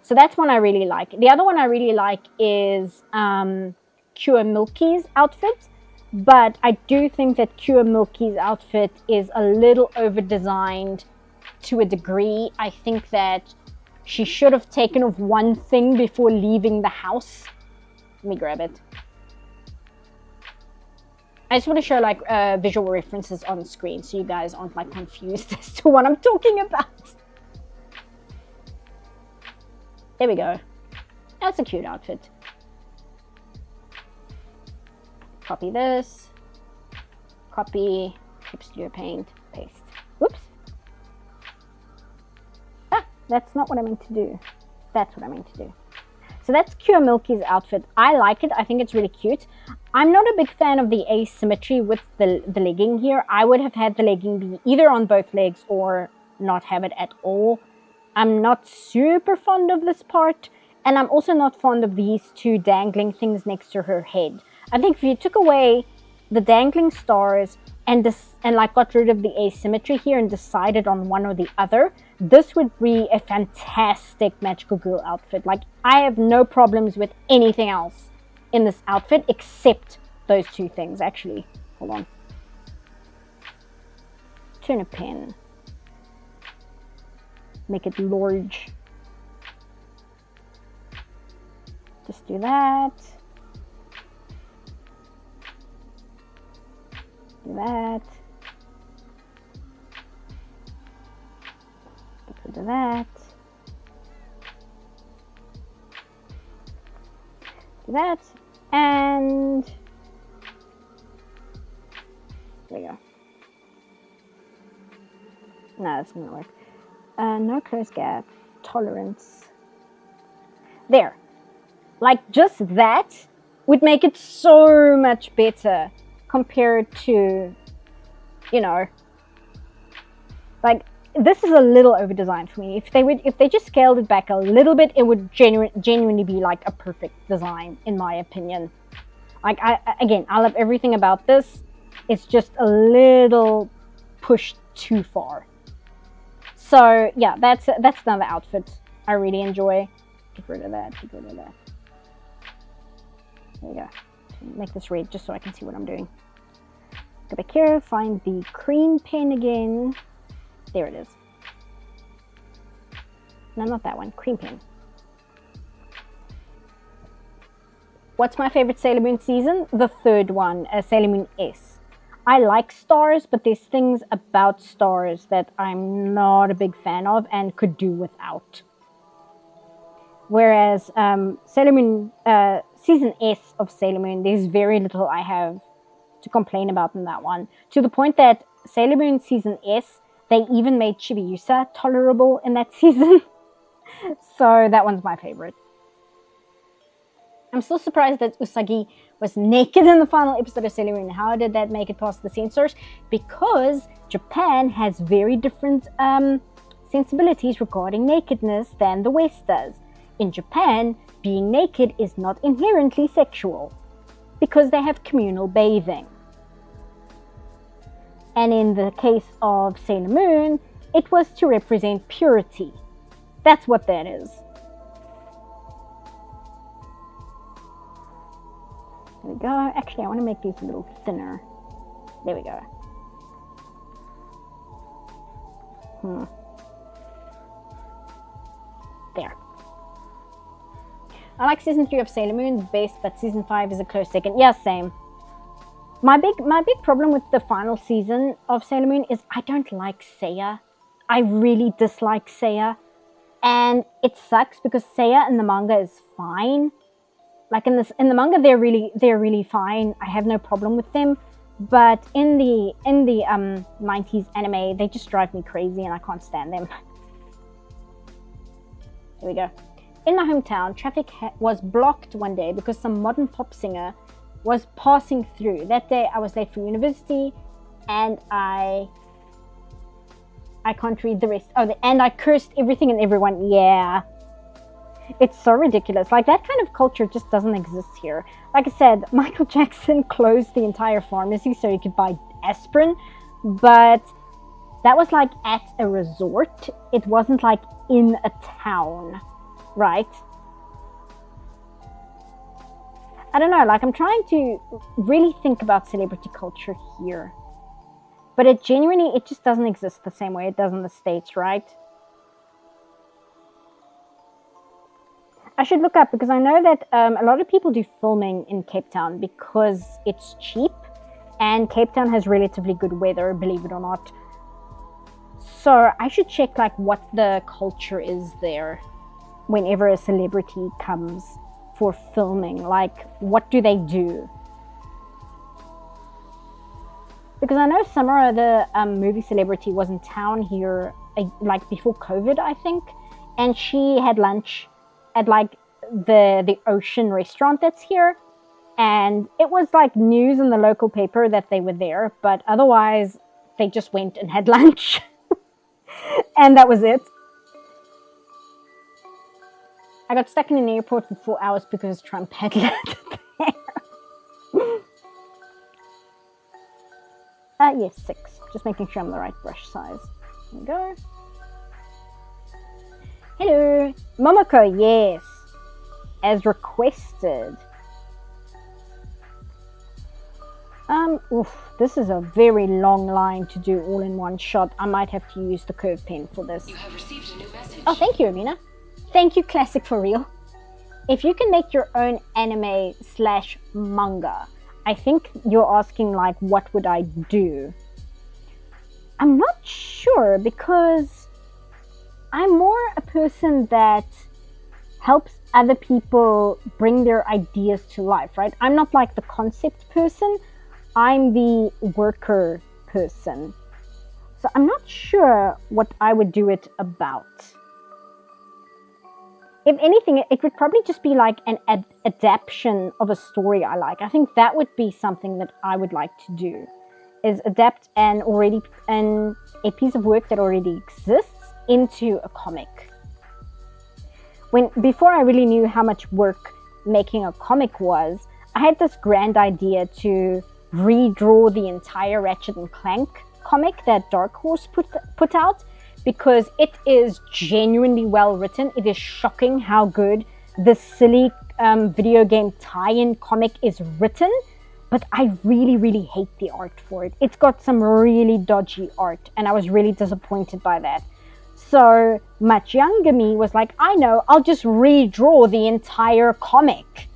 So that's one I really like. The other one I really like is Cure Milky's outfit. But I do think that Cure Milky's outfit is a little over-designed to a degree. I think that she should have taken off one thing before leaving the house. Let me grab it. I just want to show like visual references on screen so you guys aren't like confused as to what I'm talking about. There we go. That's a cute outfit. Copy this. Copy. Keep Studio Paint. Paste. Whoops. Ah, that's not what I meant to do. That's what I meant to do. So that's Cure Milky's outfit. I like it. I think it's really cute. I'm not a big fan of the asymmetry with the legging here. I would have had the legging be either on both legs or not have it at all. I'm not super fond of this part. And I'm also not fond of these two dangling things next to her head. I think if you took away the dangling stars and like got rid of the asymmetry here and decided on one or the other, this would be a fantastic magical girl outfit. Like, I have no problems with anything else in this outfit except those two things. Actually, hold on. Turn a pen. Make it large. Just do that. Do that. Get rid of that. Do that. And there we go. No, that's not gonna work. No close gap. Tolerance. There. Like, just that would make it so much better compared to, you know, like, this is a little over designed for me. If they just scaled it back a little bit, it would genuinely be like a perfect design, in my opinion. Like, I love everything about this. It's just a little pushed too far. So yeah, that's another outfit I really enjoy. Get rid of that. Get rid of that. There we go. Make this red just so I can see what I'm doing. Go back here, find the cream pen again. There it is. No, not that one. Cream pen. What's my favorite Sailor Moon season? The third one, Sailor Moon S. I like stars, but there's things about stars that I'm not a big fan of and could do without. Whereas Sailor Moon, Season S of Sailor Moon, there's very little I have to complain about in that one. To the point that Sailor Moon Season S, they even made Chibiusa tolerable in that season. So that one's my favorite. I'm still surprised that Usagi was naked in the final episode of Sailor Moon. How did that make it past the censors? Because Japan has very different sensibilities regarding nakedness than the West does. In Japan, being naked is not inherently sexual because they have communal bathing. And in the case of Sailor Moon, it was to represent purity. That's what that is. There we go. Actually, I want to make these a little thinner. There we go. There. I like season 3 of Sailor Moon the best, but season 5 is a close second. Yeah, same. My big problem with the final season of Sailor Moon is I don't like Seiya. I really dislike Seiya. And it sucks because Seiya in the manga is fine. Like in the manga, they're really fine. I have no problem with them. But in the 90s anime, they just drive me crazy and I can't stand them. Here we go. In my hometown, traffic was blocked one day because some modern pop singer was passing through. That day, I was late for university, and I can't read the rest. Oh, and I cursed everything and everyone. Yeah. It's so ridiculous. Like, that kind of culture just doesn't exist here. Like I said, Michael Jackson closed the entire pharmacy so you could buy aspirin, but that was like at a resort. It wasn't like in a town, right? I don't know, like, I'm trying to really think about celebrity culture here. But it just doesn't exist the same way it does in the States, right? I should look up because I know that a lot of people do filming in Cape Town because it's cheap And Cape Town has relatively good weather, believe it or not. So I should check like what the culture is there whenever a celebrity comes for filming. Like, what do they do? Because I know Samara, the movie celebrity, was in town here like before COVID, I think, and she had lunch at like the Ocean restaurant that's here, and it was like news in the local paper that they were there, but otherwise they just went and had lunch. And that was it. I got stuck in an airport for 4 hours because Trump had landed there. Yes, 6. Just making sure I'm the right brush size. There we go. Hello, Momoko, yes. As requested. This is a very long line to do all in one shot. I might have to use the curve pen for this. You have received a new message. Oh, thank you, Amina. Thank you, Classic for Real. If you can make your own anime/manga, I think you're asking like, what would I do? I'm not sure, because I'm more a person that helps other people bring their ideas to life, right? I'm not like the concept person. I'm the worker person. So I'm not sure what I would do it about. If anything, it would probably just be like an adaptation of a story I like. I think that would be something that I would like to do, is adapt a piece of work that already exists into a comic. Before I really knew how much work making a comic was, I had this grand idea to redraw the entire Ratchet and Clank comic that Dark Horse put out, because it is genuinely well written. It is shocking how good this silly video game tie-in comic is written, but I really, really hate the art for it. It's got some really dodgy art, and I was really disappointed by that. So much younger me was like, I know, I'll just redraw the entire comic.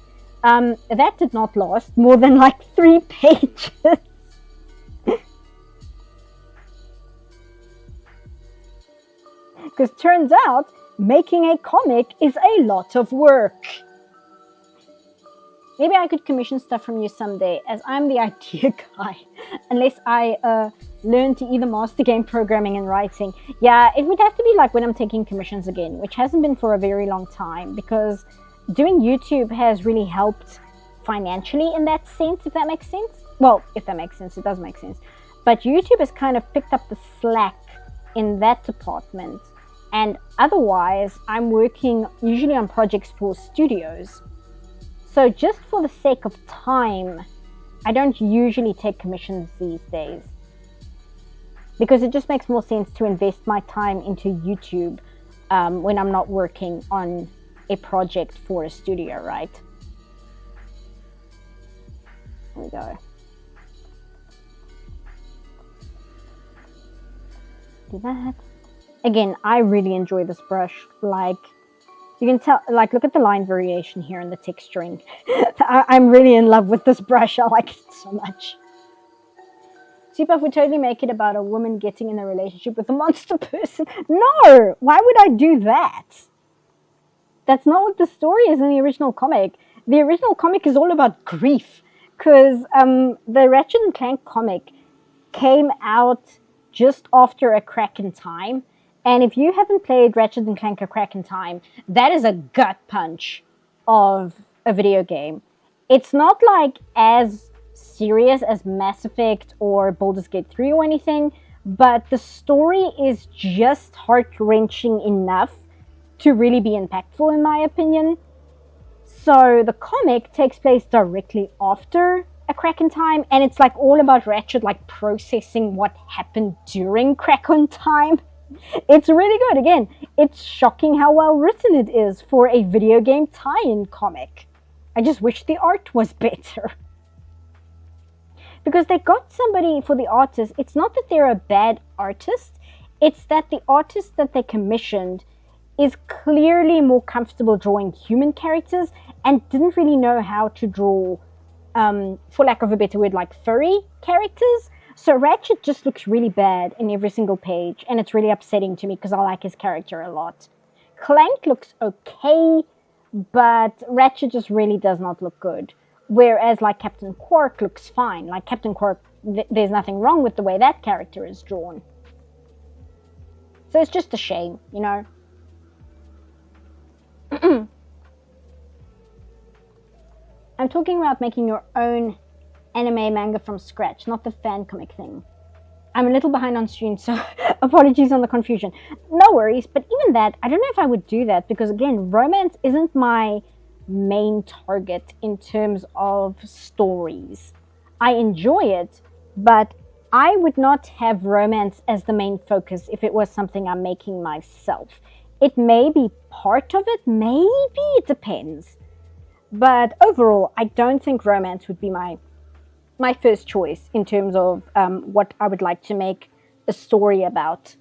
That did not last more than like 3 pages. Because turns out, making a comic is a lot of work. Maybe I could commission stuff from you someday, as I'm the idea guy. Unless I learn to either master game programming and writing. Yeah, it would have to be like when I'm taking commissions again, which hasn't been for a very long time, because doing YouTube has really helped financially in that sense, if that makes sense. Well, if that makes sense, it does make sense. But YouTube has kind of picked up the slack in that department. And otherwise, I'm working usually on projects for studios. So just for the sake of time, I don't usually take commissions these days, because it just makes more sense to invest my time into YouTube when I'm not working on a project for a studio, right? There we go. Do that. Again, I really enjoy this brush. Like, you can tell, like, look at the line variation here and the texturing. I'm really in love with this brush. I like it so much. Super, if we totally make it about a woman getting in a relationship with a monster person. No! Why would I do that? That's not what the story is in the original comic. The original comic is all about grief. Because the Ratchet and Clank comic came out just after A Crack in Time. And if you haven't played Ratchet and Clank A Crack in Time, that is a gut punch of a video game. It's not like as serious as Mass Effect or Baldur's Gate 3 or anything, but the story is just heart-wrenching enough to really be impactful, in my opinion. So the comic takes place directly after A Crack in Time, and it's like all about Ratchet like processing what happened during Crack in Time. It's really good. Again, it's shocking how well written it is for a video game tie-in comic. I just wish the art was better. Because they got somebody for the artist. It's not that they're a bad artist. It's that the artist that they commissioned is clearly more comfortable drawing human characters and didn't really know how to draw for lack of a better word, like furry characters. So Ratchet just looks really bad in every single page, and it's really upsetting to me because I like his character a lot. Clank looks okay, but Ratchet just really does not look good. Whereas like Captain Quark looks fine. Like Captain Quark, there's nothing wrong with the way that character is drawn. So it's just a shame, you know. I'm talking about making your own anime manga from scratch, not the fan comic thing. I'm a little behind on stream, so apologies on the confusion. No worries, but even that, I don't know if I would do that because, again, romance isn't my main target in terms of stories. I enjoy it, but I would not have romance as the main focus if it was something I'm making myself. It may be part of it, maybe, it depends. But overall, I don't think romance would be my first choice in terms of what I would like to make a story about.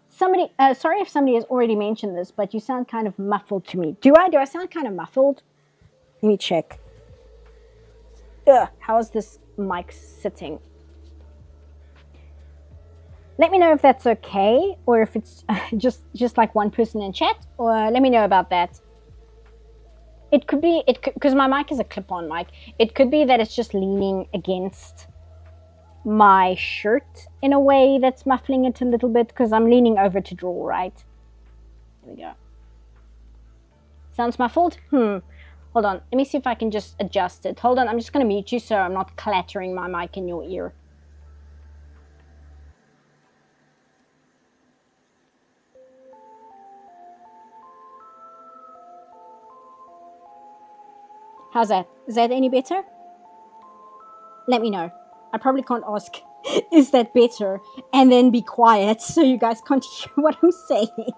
Sorry if somebody has already mentioned this, but you sound kind of muffled to me. Do I sound kind of muffled? Let me check. Ugh, how is this mic sitting? Let me know if that's okay, or if it's just like one person in chat, or let me know about that. It could be, because my mic is a clip-on mic, it could be that it's just leaning against my shirt in a way that's muffling it a little bit, because I'm leaning over to draw, right? There we go. Sounds muffled? Hold on, let me see if I can just adjust it. Hold on, I'm just going to mute you so I'm not clattering my mic in your ear. How's that? Is that any better? Let me know. I probably can't ask, is that better? And then be quiet so you guys can't hear what I'm saying.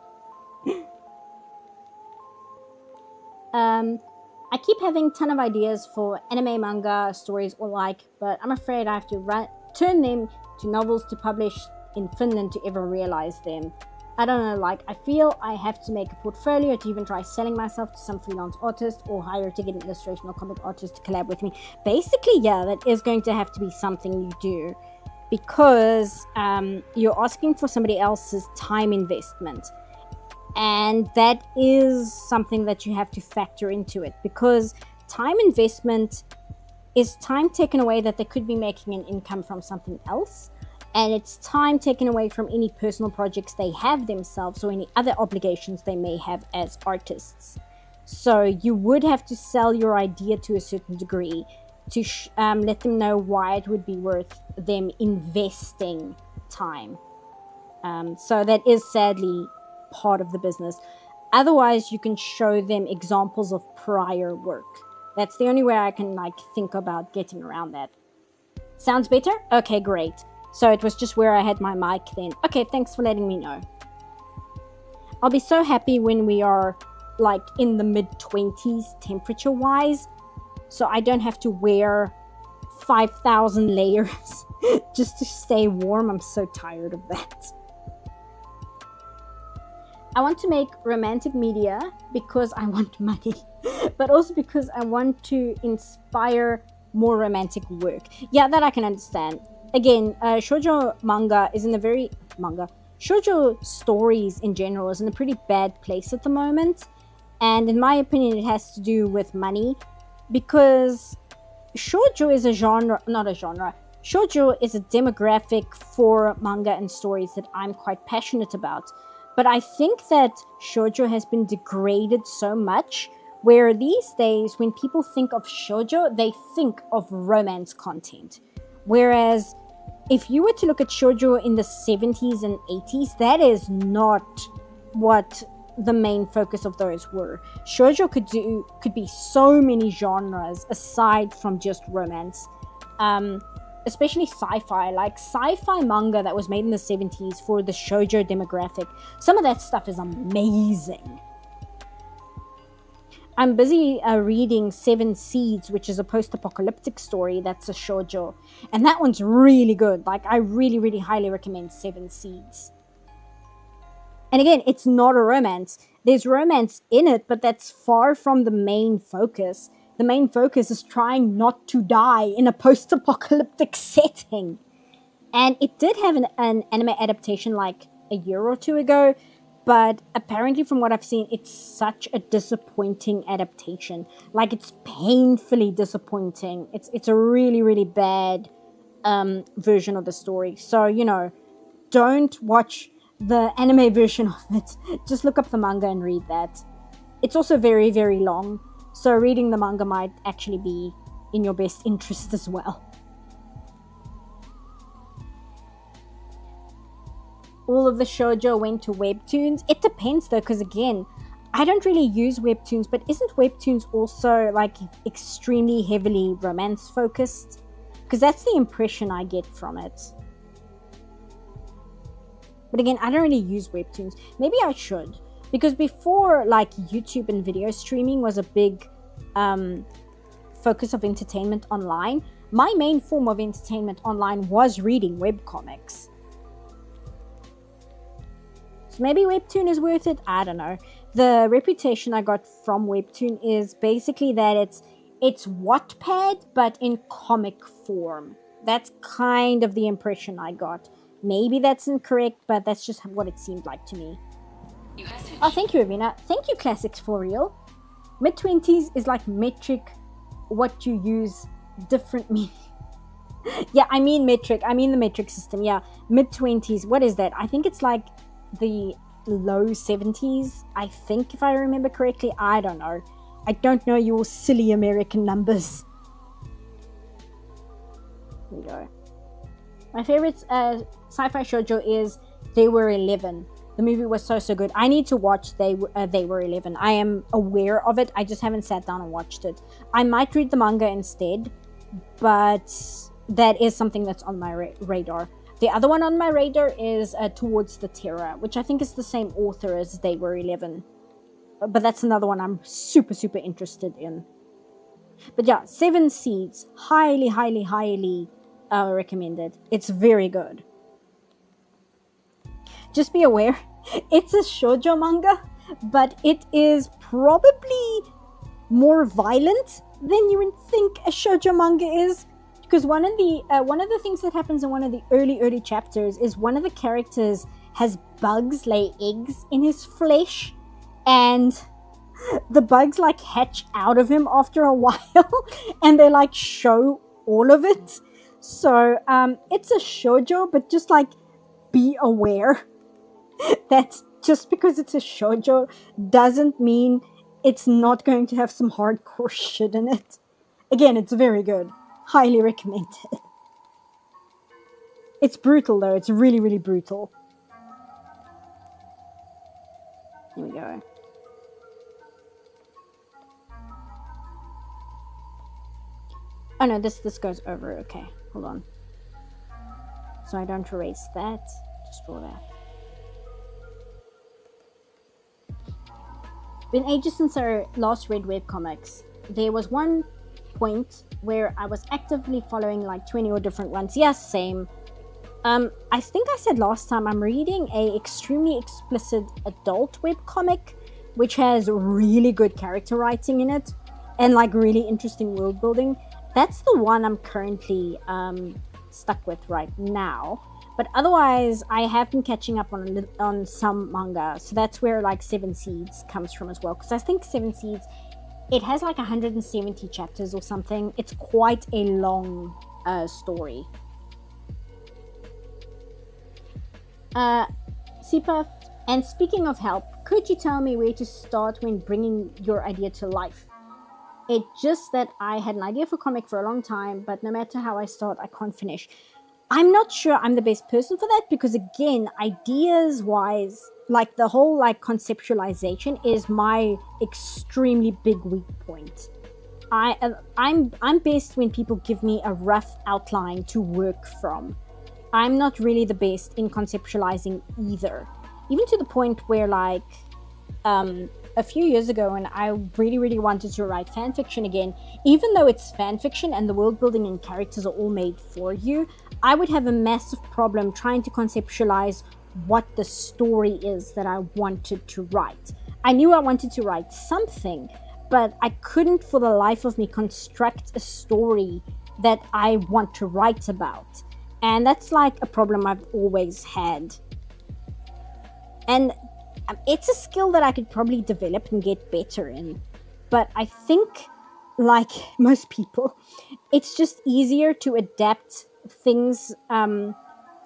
I keep having a ton of ideas for anime, manga, stories, or like, but I'm afraid I have to turn them to novels to publish in Finland to ever realize them. I don't know, like, I feel I have to make a portfolio to even try selling myself to some freelance artist or hire to get an illustration or comic artist to collab with me. Basically, yeah, that is going to have to be something you do because you're asking for somebody else's time investment. And that is something that you have to factor into it because time investment is time taken away that they could be making an income from something else. And it's time taken away from any personal projects they have themselves or any other obligations they may have as artists. So you would have to sell your idea to a certain degree to let them know why it would be worth them investing time. So that is sadly part of the business. Otherwise, you can show them examples of prior work. That's the only way I can think about getting around that. Sounds better? Okay, great. So it was just where I had my mic then. Okay, thanks for letting me know. I'll be so happy when we are in the mid-20s temperature-wise. So I don't have to wear 5,000 layers just to stay warm. I'm so tired of that. I want to make romantic media because I want money. But also because I want to inspire more romantic work. Yeah, that I can understand. Again, shoujo manga is in a very... Shoujo stories in general is in a pretty bad place at the moment. And in my opinion, it has to do with money. Because shoujo is a genre... Not a genre. Shoujo is a demographic for manga and stories that I'm quite passionate about. But I think that shoujo has been degraded so much... where these days, when people think of shoujo, they think of romance content. Whereas, if you were to look at shoujo in the 70s and 80s, that is not what the main focus of those were. Shoujo could be so many genres aside from just romance. Especially sci-fi. Like sci-fi manga that was made in the 70s for the shoujo demographic. Some of that stuff is amazing. I'm busy reading Seven Seeds, which is a post-apocalyptic story that's a shoujo. And that one's really good. I really, really highly recommend Seven Seeds. And again, it's not a romance. There's romance in it, but that's far from the main focus. the main focus is trying not to die in a post-apocalyptic setting. And it did have an anime adaptation like a year or two ago, but apparently from what I've seen, it's such a disappointing adaptation. Like, it's painfully disappointing. It's a really, really bad version of the story. So, you know, don't watch the anime version of it. Just look up the manga and read that. It's also very, very long, so reading the manga might actually be in your best interest as well. All of the shoujo went to webtoons. It depends though, because again, I don't really use webtoons, but isn't webtoons also like extremely heavily romance focused? Because that's the impression I get from it. But again, I don't really use webtoons. Maybe I should, because before, like, YouTube and video streaming was a big focus of entertainment online, my main form of entertainment online was reading webcomics. So maybe webtoon is worth it. I don't know. The reputation I got from webtoon is basically that it's Wattpad but in comic form. That's kind of the impression I got. Maybe that's incorrect, but that's just what it seemed like to me. Oh, thank you, Avina. Thank you, Classics for real. Mid-20s is like metric, what you use different meaning. Yeah, I mean metric. I mean the metric system. Yeah, mid-20s. What is that? I think it's like the low 70s, I think, if I remember correctly. I don't know. I don't know your silly American numbers. Here we go. My favorite sci-fi shoujo is They Were 11. The movie was so good. I need to watch They Were 11. I am aware of it. I just haven't sat down and watched it. I might read the manga instead, but that is something that's on my radar. The other one on my radar is Towards the Terror, which I think is the same author as They Were 11. But that's another one I'm super, super interested in. But yeah, Seven Seeds. Highly, highly, highly recommended. It's very good. Just be aware, it's a shoujo manga, but it is probably more violent than you would think a shoujo manga is. Because one of the things that happens in one of the early chapters is one of the characters has bugs lay eggs in his flesh, and the bugs like hatch out of him after a while, and they like show all of it. So it's a shoujo, but just like be aware that just because it's a shoujo doesn't mean it's not going to have some hardcore shit in it. Again, it's very good. Highly recommended. It's brutal though. It's really, really brutal. Here we go. Oh no, this goes over. Okay, hold on. So I don't erase that. Just draw that. Been ages since I last read webcomics. There was one point where I was actively following like 20 or different ones. Yes, same. I think I said last time I'm reading a extremely explicit adult webcomic, which has really good character writing in it and like really interesting world building. That's the one I'm currently stuck with right now. But otherwise, I have been catching up on some manga. So that's where like Seven Seeds comes from as well. Because I think Seven Seeds, it has like 170 chapters or something. It's quite a long story. Sipa, and speaking of help, could you tell me where to start when bringing your idea to life? It's just that I had an idea for a comic for a long time, but no matter how I start, I can't finish. I'm not sure I'm the best person for that because, again, ideas-wise, like the whole like conceptualization is my extremely big weak point. I'm best when people give me a rough outline to work from. I'm not really the best in conceptualizing either. Even to the point where like a few years ago when I really, really wanted to write fanfiction again, even though it's fanfiction and the world building and characters are all made for you, I would have a massive problem trying to conceptualize what the story is that I wanted to write. I knew I wanted to write something, but I couldn't for the life of me construct a story that I want to write about. And that's like a problem I've always had. And it's a skill that I could probably develop and get better in. But I think, like most people, it's just easier to adapt things from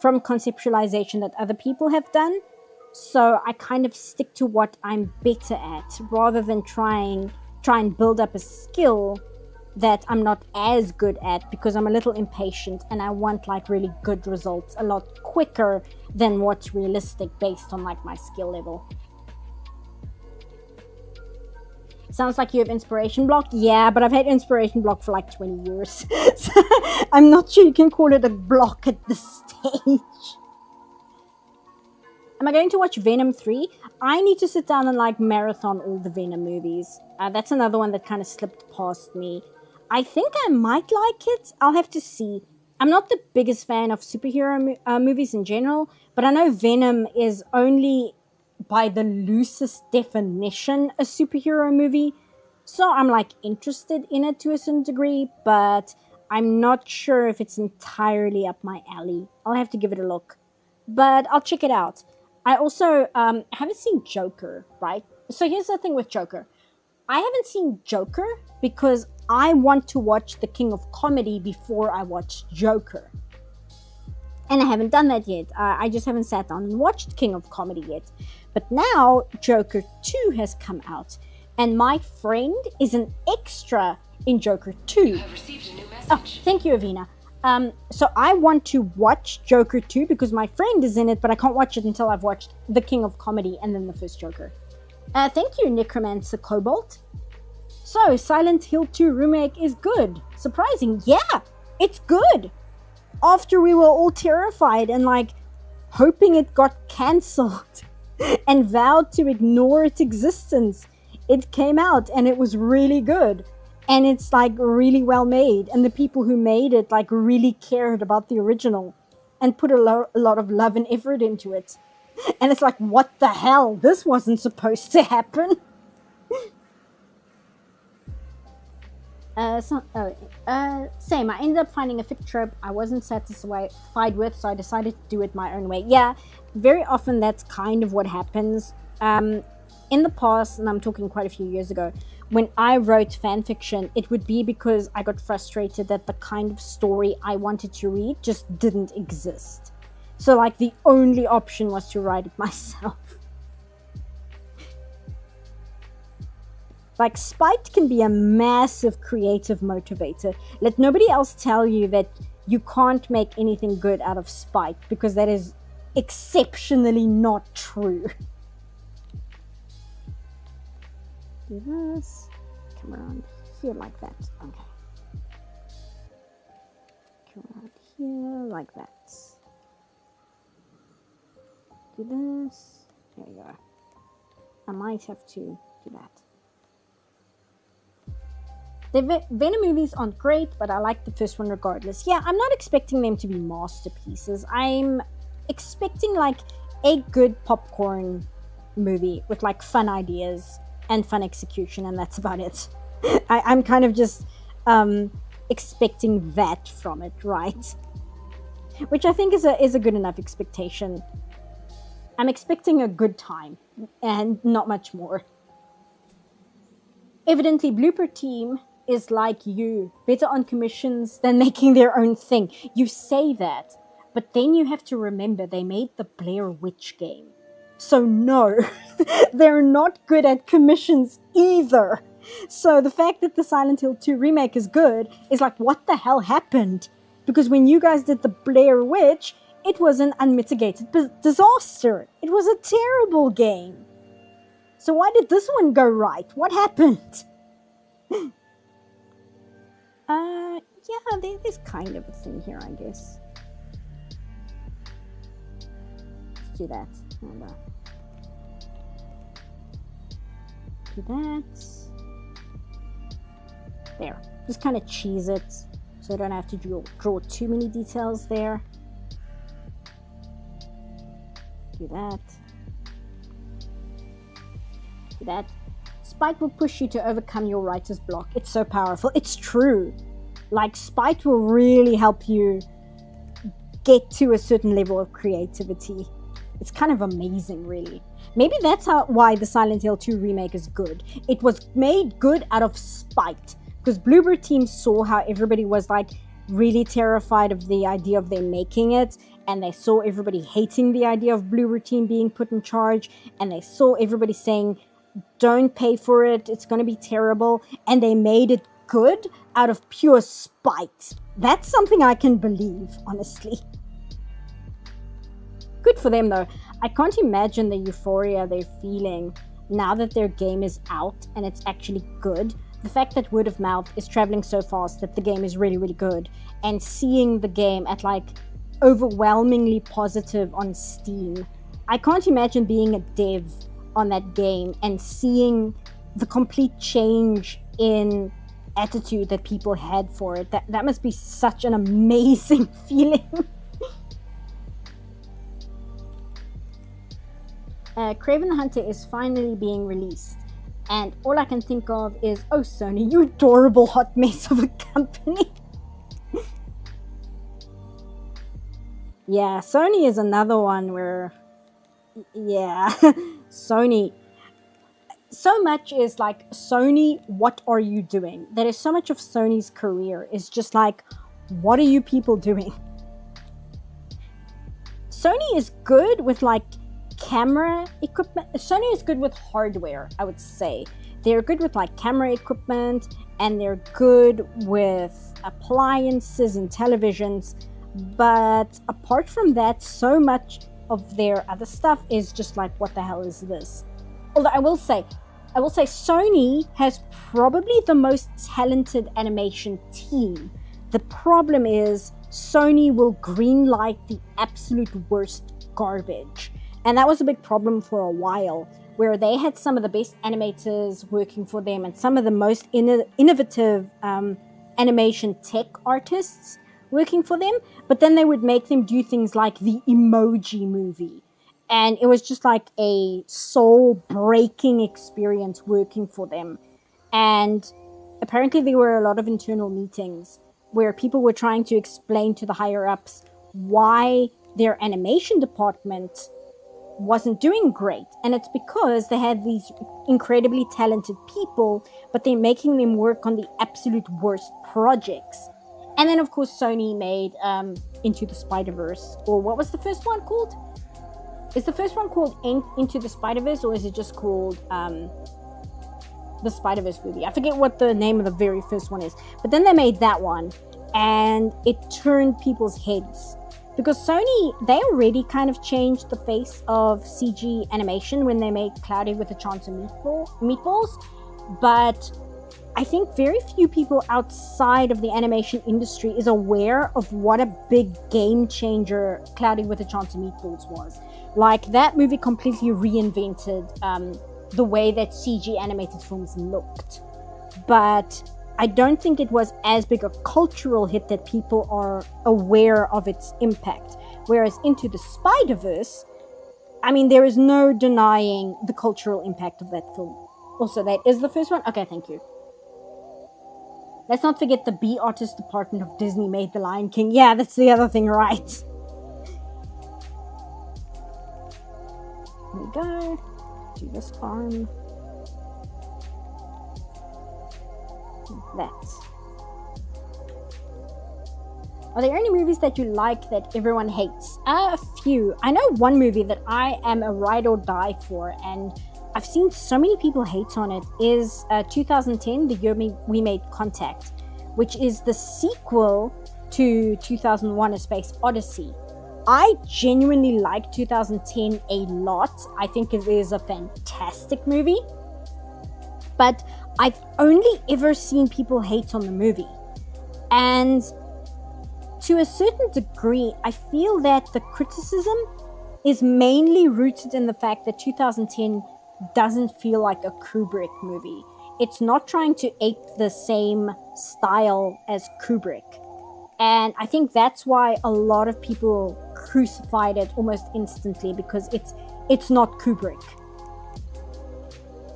conceptualization that other people have done. So I kind of stick to what I'm better at rather than try and build up a skill that I'm not as good at, because I'm a little impatient and I want like really good results a lot quicker than what's realistic based on like my skill level. Sounds like you have inspiration block. Yeah, but I've had inspiration block for like 20 years. So I'm not sure you can call it a block at this stage. Am I going to watch Venom 3? I need to sit down and like marathon all the Venom movies. That's another one that kind of slipped past me. I think I might like it. I'll have to see. I'm not the biggest fan of superhero movies in general, but I know Venom is only by the loosest definition a superhero movie. So I'm like interested in it to a certain degree, but I'm not sure if it's entirely up my alley. I'll have to give it a look, but I'll check it out. I also haven't seen Joker, right? So here's the thing with Joker. I haven't seen Joker because I want to watch The King of Comedy before I watch Joker. And I haven't done that yet. I just haven't sat down and watched King of Comedy yet. But now Joker 2 has come out. And my friend is an extra in Joker 2. You have received a new message. Oh, thank you, Avina. So I want to watch Joker 2 because my friend is in it, but I can't watch it until I've watched The King of Comedy and then the first Joker. Thank you, Necromancer Cobalt. So, Silent Hill 2 remake is good. Surprising. Yeah, it's good. After we were all terrified and like hoping it got cancelled and vowed to ignore its existence, it came out and it was really good. And it's like really well made. And the people who made it like really cared about the original and put a lot of love and effort into it. And it's like, what the hell? This wasn't supposed to happen. Same. I ended up finding a fic trope I wasn't satisfied with, so I decided to do it my own way. Yeah, very often that's kind of what happens. In the past, and I'm talking quite a few years ago, when I wrote fanfiction, it would be because I got frustrated that the kind of story I wanted to read just didn't exist. So, like, the only option was to write it myself. Like, spite can be a massive creative motivator. Let nobody else tell you that you can't make anything good out of spite, because that is exceptionally not true. Do this. Come around here like that. Okay. Come around here like that. Do this. There you go. I might have to do that. The Venom movies aren't great, but I like the first one regardless. Yeah, I'm not expecting them to be masterpieces. I'm expecting like a good popcorn movie with like fun ideas and fun execution, and that's about it. I'm kind of just expecting that from it, right? Which I think is a good enough expectation. I'm expecting a good time and not much more. Evidently, Blooper Team is like you, better on commissions than making their own thing. You say that, but then you have to remember they made the Blair Witch game. So no, they're not good at commissions either. So the fact that the Silent Hill 2 remake is good is like, what the hell happened? Because when you guys did the Blair Witch, it was an unmitigated disaster. It was a terrible game. So why did this one go right? What happened? Yeah, there's kind of a thing here, I guess. Let's do that. Do that. There. Just kind of cheese it, so I don't have to draw too many details there. Do that. Do that. spite will push you to overcome your writer's block. It's so powerful. It's true. Like, spite will really help you get to a certain level of creativity. It's kind of amazing, really. Maybe that's why the Silent Hill 2 remake is good. It was made good out of spite, because Bloober Team saw how everybody was like really terrified of the idea of them making it, and they saw everybody hating the idea of Bloober Team being put in charge, and they saw everybody saying, don't pay for it, it's going to be terrible, and they made it good out of pure spite. That's something I can believe, honestly. Good for them, though. I can't imagine the euphoria they're feeling now that their game is out and it's actually good. The fact that word of mouth is traveling so fast that the game is really, really good, and seeing the game at like overwhelmingly positive on Steam. I can't imagine being a dev on that game and seeing the complete change in attitude that people had for it. That must be such an amazing feeling. Kraven the Hunter is finally being released, and all I can think of is, oh Sony, you adorable hot mess of a company. Yeah, Sony is another one where, yeah, Sony, so much is like, Sony, what are you doing? There is so much of Sony's career is just like, what are you people doing? Sony is good with like camera equipment. Sony is good with hardware, I would say. They're good with like camera equipment, and they're good with appliances and televisions. But apart from that, so much of their other stuff is just like, what the hell is this? Although I will say Sony has probably the most talented animation team. The problem is Sony will greenlight the absolute worst garbage. And that was a big problem for a while, where they had some of the best animators working for them and some of the most innovative animation tech artists working for them. But then they would make them do things like the Emoji Movie. And it was just like a soul-breaking experience working for them. And apparently there were a lot of internal meetings where people were trying to explain to the higher-ups why their animation department wasn't doing great. And it's because they had these incredibly talented people, but they're making them work on the absolute worst projects. And then, of course, Sony made Into the Spider-Verse. Or what was the first one called? Is the first one called Into the Spider-Verse, or is it just called the Spider-Verse movie? I forget what the name of the very first one is. But then they made that one, and it turned people's heads. Because Sony, they already kind of changed the face of CG animation when they made Cloudy with a Chance of Meatballs. But I think very few people outside of the animation industry is aware of what a big game changer Cloudy with a Chance of Meatballs was. Like, that movie completely reinvented the way that CG animated films looked. But I don't think it was as big a cultural hit that people are aware of its impact. Whereas Into the Spider-Verse, I mean, there is no denying the cultural impact of that film. Also, that is the first one? Okay, thank you. Let's not forget the B artist department of Disney made The Lion King. Yeah, that's the other thing, right? There we go. Do this arm. That. Are there any movies that you like that everyone hates? A few. I know one movie that I am a ride or die for, and I've seen so many people hate on it, is 2010, the year we made Contact, which is the sequel to 2001: A Space Odyssey. I genuinely like 2010 a lot. I think it is a fantastic movie. But I've only ever seen people hate on the movie. And to a certain degree, I feel that the criticism is mainly rooted in the fact that 2010 doesn't feel like a Kubrick movie. It's not trying to ape the same style as Kubrick. And I think that's why a lot of people crucified it almost instantly, because it's not Kubrick.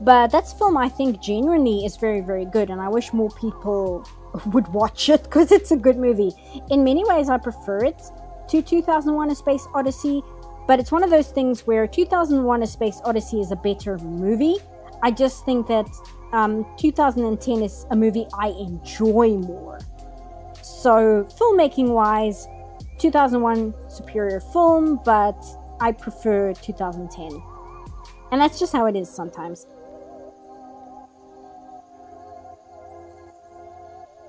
But that's a film I think genuinely is very, very good, and I wish more people would watch it because it's a good movie. In many ways, I prefer it to 2001: A Space Odyssey, but it's one of those things where 2001: A Space Odyssey is a better movie. I just think that 2010 is a movie I enjoy more. So, filmmaking wise, 2001 superior film, but I prefer 2010. And that's just how it is sometimes.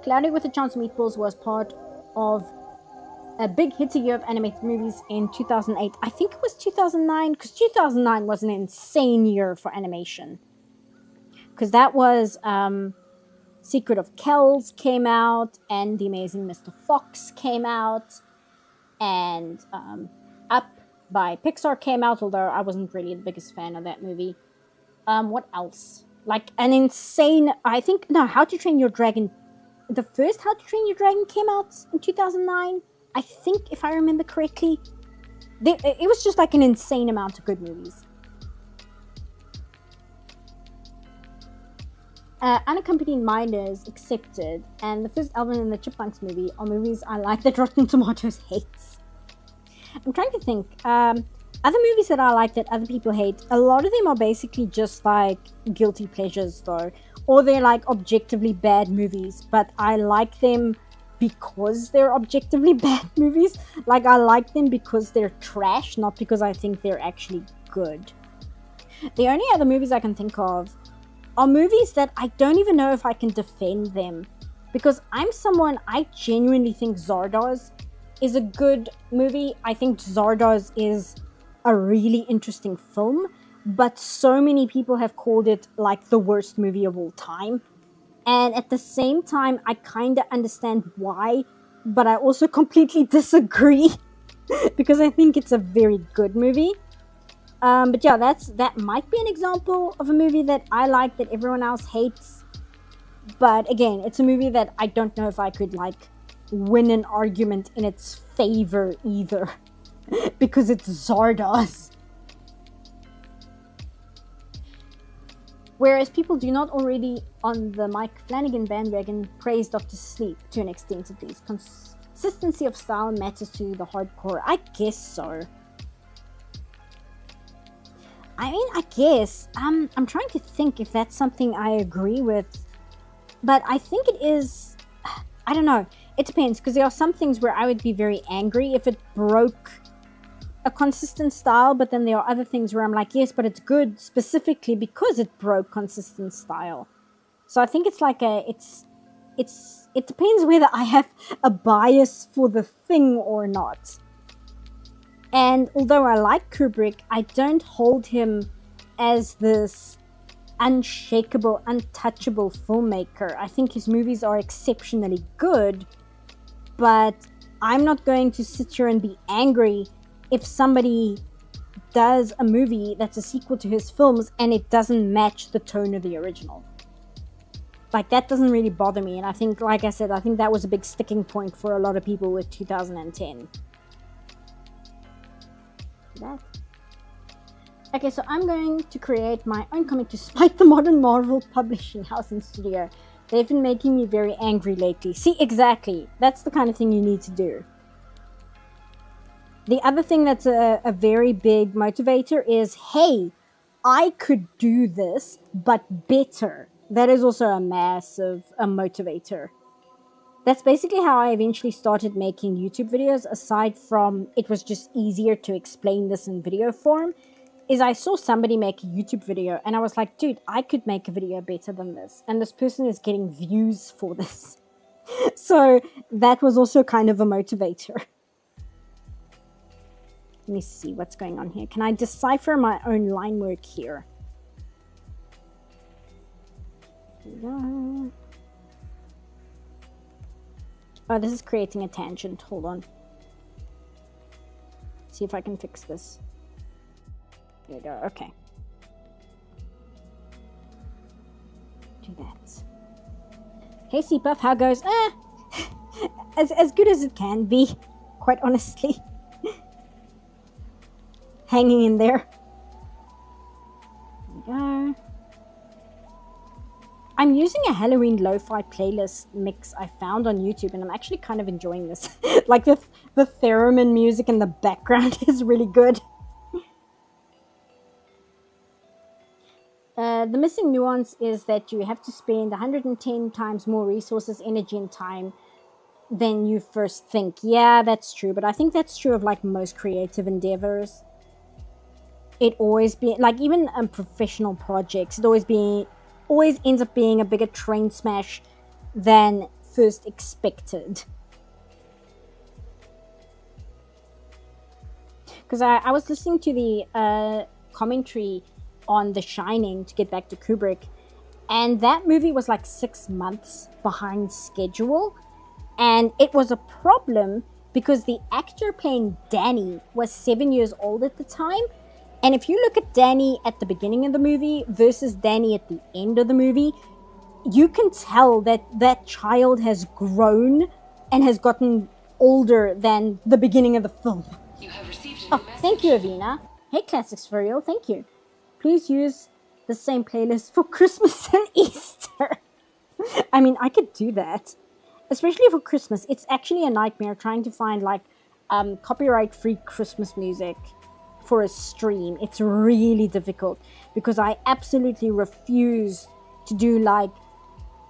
Cloudy with a Chance of Meatballs was part of a big hit year of animated movies in 2008. I think it was 2009, because 2009 was an insane year for animation. Because that was Secret of Kells came out, and The Amazing Mr. Fox came out, and Up by Pixar came out, although I wasn't really the biggest fan of that movie. What else? Like an insane, I think, no, How to Train Your Dragon. The first How to Train Your Dragon came out in 2009, I think, if I remember correctly. It was just like an insane amount of good movies. Unaccompanied Minors, Accepted, and the first Alvin and the Chipmunks movie are movies I like that Rotten Tomatoes hates. I'm trying to think. Other movies that I like that other people hate, a lot of them are basically just like guilty pleasures though. Or they're like objectively bad movies, but I like them because they're objectively bad movies. Like I like them because they're trash, not because I think they're actually good. The only other movies I can think of are movies that I don't even know if I can defend them. Because I'm someone, I genuinely think Zardoz is a good movie. I think Zardoz is a really interesting film, but so many people have called it like the worst movie of all time. And at the same time, I kind of understand why, but I also completely disagree because I think it's a very good movie. But yeah, that might be an example of a movie that I like that everyone else hates. But again, it's a movie that I don't know if I could like win an argument in its favor either because it's Zardoz. Whereas people do not already on the Mike Flanagan bandwagon praise Dr. Sleep to an extent at least. Consistency of style matters to the hardcore. I guess so. I mean, I guess. I'm trying to think if that's something I agree with. But I think it is... I don't know. It depends, because there are some things where I would be very angry if it broke a consistent style, but then there are other things where I'm like, yes, but it's good specifically because it broke consistent style. So I think it's like it depends whether I have a bias for the thing or not. And although I like Kubrick, I don't hold him as this unshakable, untouchable filmmaker. I think his movies are exceptionally good, but I'm not going to sit here and be angry if somebody does a movie that's a sequel to his films and it doesn't match the tone of the original. Like, that doesn't really bother me. And I think, like I said, I think that was a big sticking point for a lot of people with 2010. That. Okay, so I'm going to create my own comic to spite the modern Marvel publishing house and studio. They've been making me very angry lately. See, exactly. That's the kind of thing you need to do. The other thing that's a very big motivator is, hey, I could do this, but better. That is also a massive motivator. That's basically how I eventually started making YouTube videos, aside from it was just easier to explain this in video form, is I saw somebody make a YouTube video and I was like, dude, I could make a video better than this. And this person is getting views for this. So that was also kind of a motivator. Let me see what's going on here. Can I decipher my own line work here? Oh, this is creating a tangent. Hold on. See if I can fix this. There we go. Okay. Do that. Hey, C-Puff, how goes? As good as it can be, quite honestly. Hanging in there. There we go. I'm using a Halloween lo-fi playlist mix I found on YouTube, and I'm actually kind of enjoying this. Like the theremin music in the background is really good. The missing nuance is that you have to spend 110 times more resources, energy, and time than you first think. Yeah, that's true, but I think that's true of like most creative endeavors. It always be like even professional projects. It always ends up being a bigger train smash than first expected. Because I was listening to the commentary on The Shining, to get back to Kubrick, and that movie was like 6 months behind schedule, and it was a problem because the actor playing Danny was 7 years old at the time. And if you look at Danny at the beginning of the movie versus Danny at the end of the movie, you can tell that that child has grown and has gotten older than the beginning of the film. You have received a new message. Thank you, Avina. Hey, Classics for Real, thank you. Please use the same playlist for Christmas and Easter. I mean, I could do that. Especially for Christmas. It's actually a nightmare trying to find like copyright-free Christmas music for a stream. It's really difficult because I absolutely refuse to do like,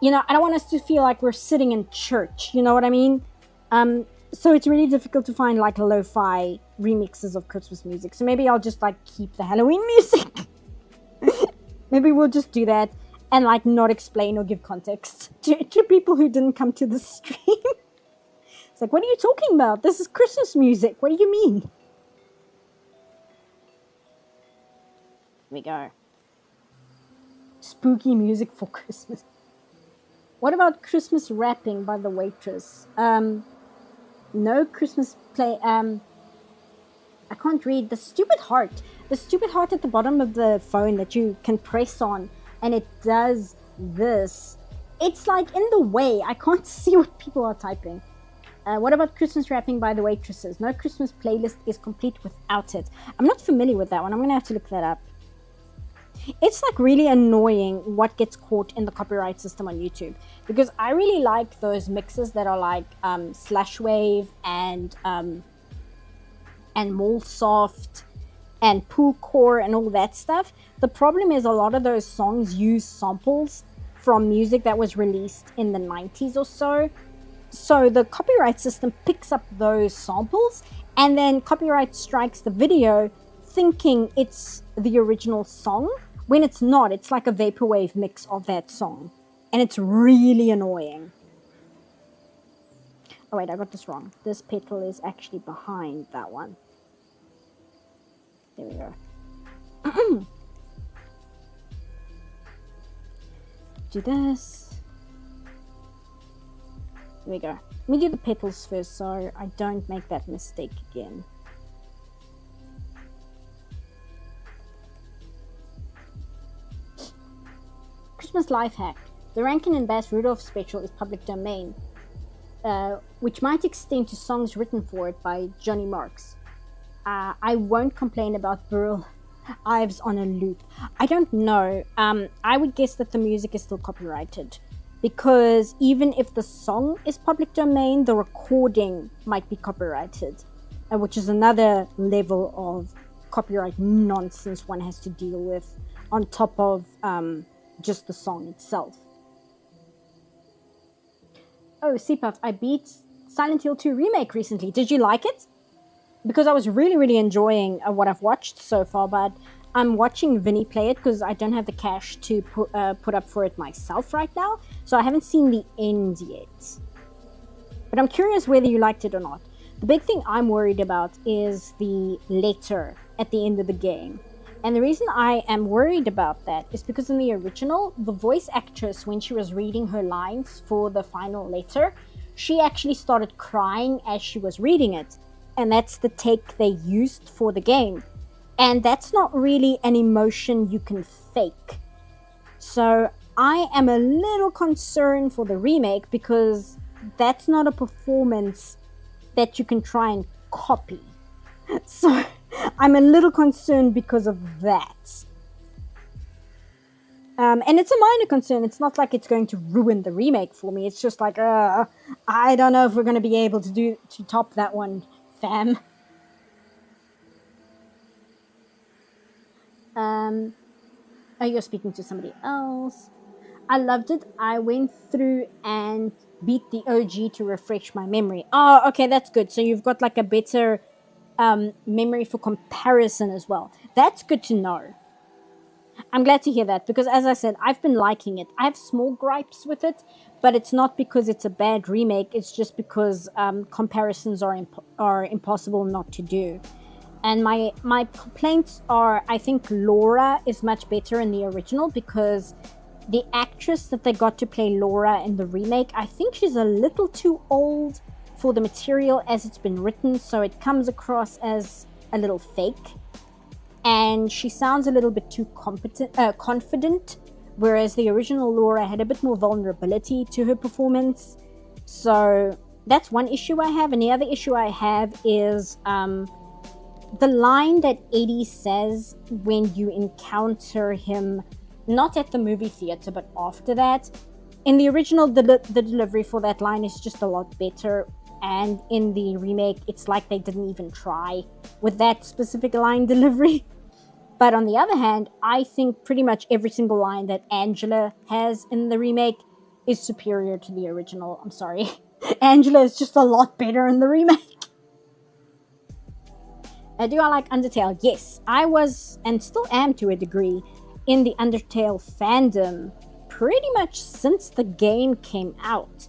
you know, I don't want us to feel like we're sitting in church. You know what I mean? So it's really difficult to find like lo-fi remixes of Christmas music. So maybe I'll just like keep the Halloween music. Maybe we'll just do that and like not explain or give context to people who didn't come to the stream. It's like, what are you talking about? This is Christmas music. What do you mean? Here we go. Spooky music for Christmas. What about Christmas rapping by the waitress? No Christmas play. I can't read. The stupid heart. The stupid heart at the bottom of the phone that you can press on and it does this. It's like in the way. I can't see what people are typing. What about Christmas rapping by the waitresses? No Christmas playlist is complete without it. I'm not familiar with that one. I'm going to have to look that up. It's like really annoying what gets caught in the copyright system on YouTube, because I really like those mixes that are like Slashwave and Mallsoft and Poolcore and all that stuff. The problem is a lot of those songs use samples from music that was released in the 90s or so. So the copyright system picks up those samples and then copyright strikes the video thinking it's the original song, when it's not. It's like a vaporwave mix of that song. And it's really annoying. Oh wait, I got this wrong. This petal is actually behind that one. There we go. Do this. There we go. Let me do the petals first so I don't make that mistake again. Christmas life hack. The Rankin and Bass Rudolph special is public domain, which might extend to songs written for it by Johnny Marks. I won't complain about Burl Ives on a loop. I don't know. I would guess that the music is still copyrighted, because even if the song is public domain, the recording might be copyrighted, which is another level of copyright nonsense one has to deal with on top of just the song itself. Oh, CPuff, I beat Silent Hill 2 Remake recently. Did you like it? Because I was really enjoying what I've watched so far, but I'm watching Vinny play it because I don't have the cash to put up for it myself right now, so I haven't seen the end yet. But I'm curious whether you liked it or not. The big thing I'm worried about is the letter at the end of the game. And the reason I am worried about that is because in the original, the voice actress, when she was reading her lines for the final letter, she actually started crying as she was reading it. And that's the take they used for the game. And that's not really an emotion you can fake. So I am a little concerned for the remake, because that's not a performance that you can try and copy. So I'm a little concerned because of that. And it's a minor concern. It's not like it's going to ruin the remake for me. It's just like, I don't know if we're going to be able to top that one, fam. Oh, you're speaking to somebody else. I loved it. I went through and beat the OG to refresh my memory. Oh, okay, that's good. So you've got like a better memory for comparison as well. That's good to know. I'm glad to hear that because, as I said, I've been liking it. I have small gripes with it, but it's not because it's a bad remake. It's just because comparisons are impossible not to do. And my complaints are, I think Laura is much better in the original because the actress that they got to play Laura in the remake, I think she's a little too old for the material as it's been written, so it comes across as a little fake. And she sounds a little bit too confident, whereas the original Laura had a bit more vulnerability to her performance. So that's one issue I have. And the other issue I have is the line that Eddie says when you encounter him, not at the movie theater, but after that. In the original, the delivery for that line is just a lot better. And in the remake, it's like they didn't even try with that specific line delivery. But on the other hand, I think pretty much every single line that Angela has in the remake is superior to the original. I'm sorry. Angela is just a lot better in the remake. Do I like Undertale? Yes. I was, and still am to a degree, in the Undertale fandom pretty much since the game came out.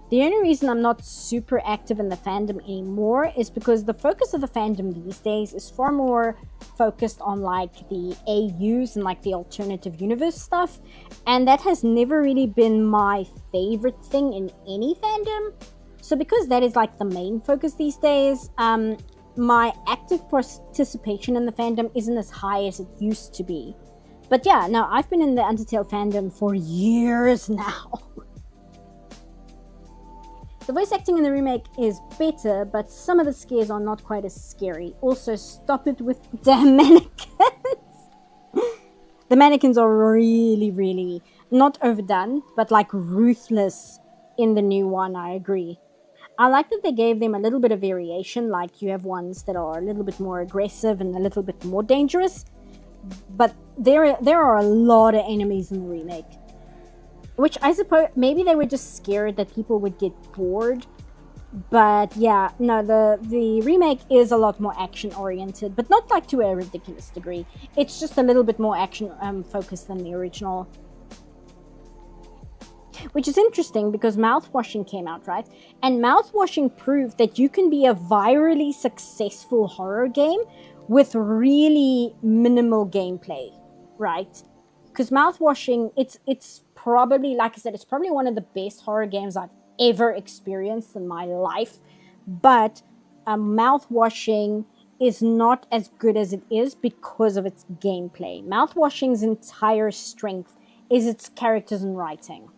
The only reason I'm not super active in the fandom anymore is because the focus of the fandom these days is far more focused on like the AUs and like the alternative universe stuff, and that has never really been my favorite thing in any fandom. So because that is like the main focus these days, my active participation in the fandom isn't as high as it used to be. But yeah, no, I've been in the Undertale fandom for years now. The voice acting in the remake is better, but some of the scares are not quite as scary. Also, stop it with the damn mannequins. The mannequins are really, really not overdone, but like ruthless in the new one, I agree. I like that they gave them a little bit of variation, like you have ones that are a little bit more aggressive and a little bit more dangerous. But there are a lot of enemies in the remake. Which I suppose maybe they were just scared that people would get bored. But yeah, no, the remake is a lot more action oriented, but not like to a ridiculous degree. It's just a little bit more action focused than the original. Which is interesting because Mouthwashing came out, right? And Mouthwashing proved that you can be a virally successful horror game with really minimal gameplay, right? Because Mouthwashing, it's probably, like I said, it's probably one of the best horror games I've ever experienced in my life. But Mouthwashing is not as good as it is because of its gameplay. Mouthwashing's entire strength is its characters and writing.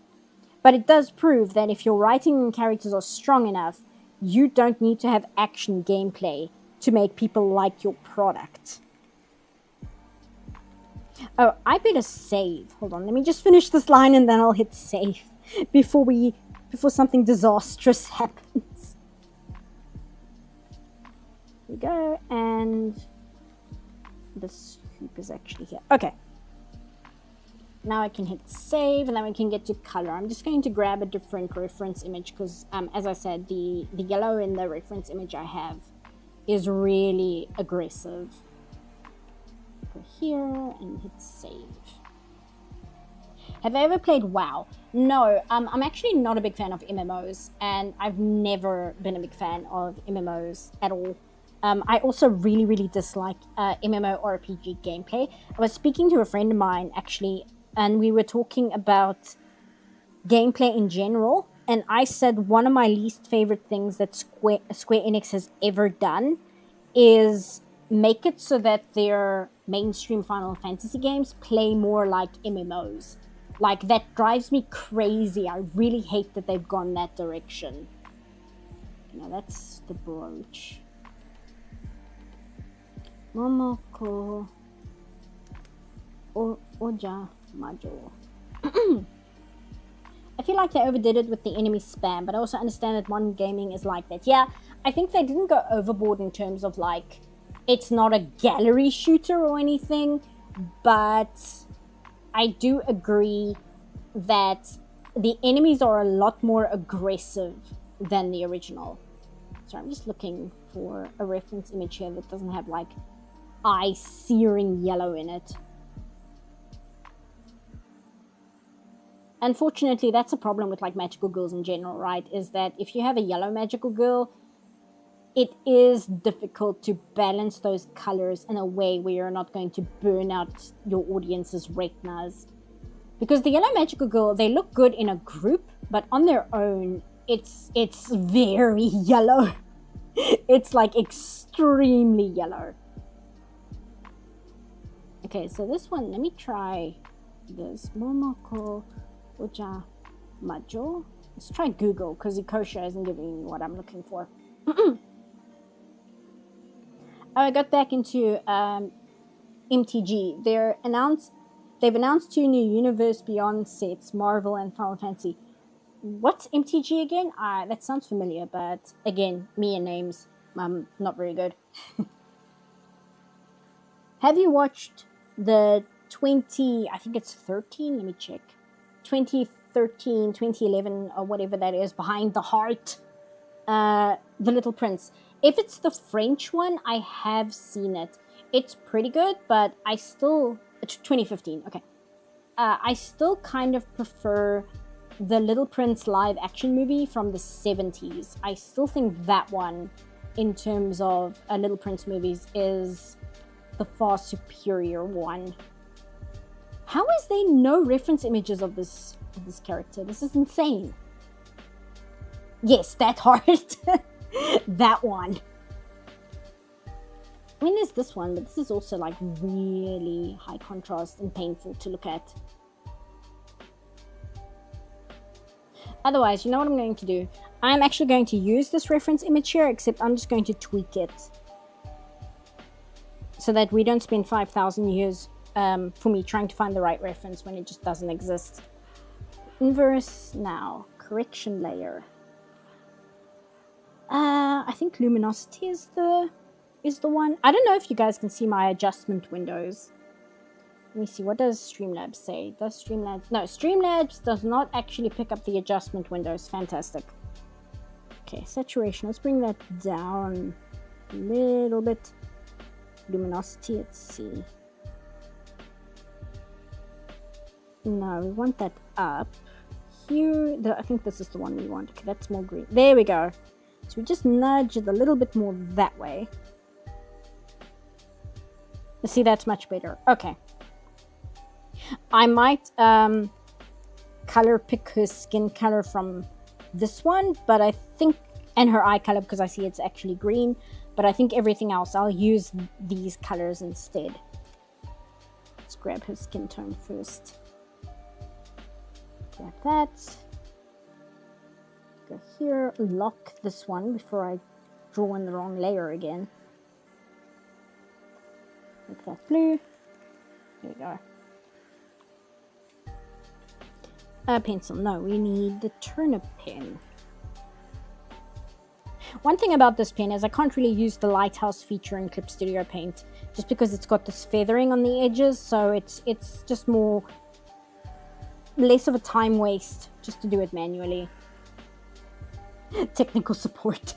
But it does prove that if your writing and characters are strong enough, you don't need to have action gameplay to make people like your product. Oh, I better save. Hold on, let me just finish this line and then I'll hit save before something disastrous happens. Here we go, and the scoop is actually here. Okay. Now I can hit save and then we can get to color. I'm just going to grab a different reference image because, as I said, the yellow in the reference image I have is really aggressive. Go here and hit save. Have I ever played WoW? No, I'm actually not a big fan of MMOs, and I've never been a big fan of MMOs at all. I also really, really dislike MMORPG gameplay. I was speaking to a friend of mine, actually, and we were talking about gameplay in general, and I said one of my least favorite things that Square Enix has ever done is make it so that their mainstream Final Fantasy games play more like MMOs. Like, that drives me crazy. I really hate that they've gone that direction. Now that's the brooch. Momoko. Oja. module. I feel like they overdid it with the enemy spam, but I also understand that modern gaming is like that. Yeah, I think they didn't go overboard in terms of like, it's not a gallery shooter or anything, but I do agree that the enemies are a lot more aggressive than the original. So I'm just looking for a reference image here that doesn't have like eye-searing yellow in it. Unfortunately, that's a problem with like magical girls in general, right? Is that if you have a yellow magical girl, it is difficult to balance those colors in a way where you're not going to burn out your audience's retinas. Because the yellow magical girl, they look good in a group, but on their own, it's very yellow. It's like extremely yellow. Okay, so this one, let me try this. Momoko Uja Majo. Let's try Google, because Ikosha isn't giving me what I'm looking for. Oh, I got back into MTG. They've announced 2 new Universe Beyond sets, Marvel and Final Fantasy. What's MTG again? That sounds familiar, but again, me and names, not very good. Have you watched the 13, let me check, 2013, 2011, or whatever that is, Behind the Heart, The Little Prince? If it's the French one, I have seen it. It's pretty good, but I still... 2015, okay. I still kind of prefer the Little Prince live action movie from the 70s. I still think that one, in terms of Little Prince movies, is the far superior one. How is there no reference images of this character? This is insane. Yes, that heart. That one. I mean, there's this one, but this is also like really high contrast and painful to look at. Otherwise, you know what I'm going to do? I'm actually going to use this reference image here, except I'm just going to tweak it so that we don't spend 5,000 years for me trying to find the right reference when it just doesn't exist. Inverse now. Correction layer. I think luminosity is the one. I don't know if you guys can see my adjustment windows. Let me see, what does Streamlabs say? Does Streamlabs... No, Streamlabs does not actually pick up the adjustment windows. Fantastic. Okay, saturation. Let's bring that down a little bit. Luminosity, let's see. No, we want that up. Here, I think this is the one we want. Okay, that's more green. There we go. So we just nudge it a little bit more that way. See, that's much better. Okay. I might color pick her skin color from this one, but I think, and her eye color, because I see it's actually green, but I think everything else I'll use these colors instead. Let's grab her skin tone first. Grab that. Go here, lock this one before I draw in the wrong layer again. Make that blue. There we go. Pencil. No, we need the turnip pen. One thing about this pen is I can't really use the lighthouse feature in Clip Studio Paint just because it's got this feathering on the edges, so it's just less of a time waste just to do it manually. Technical support.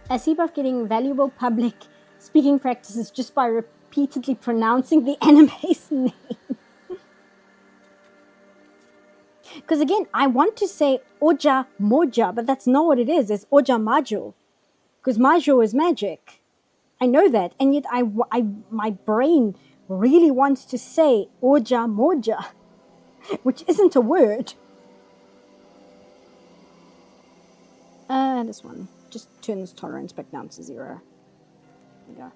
I see buff getting valuable public speaking practices just by repeatedly pronouncing the anime's name. Because again, I want to say Oja Moja, but that's not what it is. It's Oja Majo. Because Majo is magic. I know that. And yet my brain really wants to say Oja Moja, which isn't a word. This one. Just turn this tolerance back down to 0. There we go.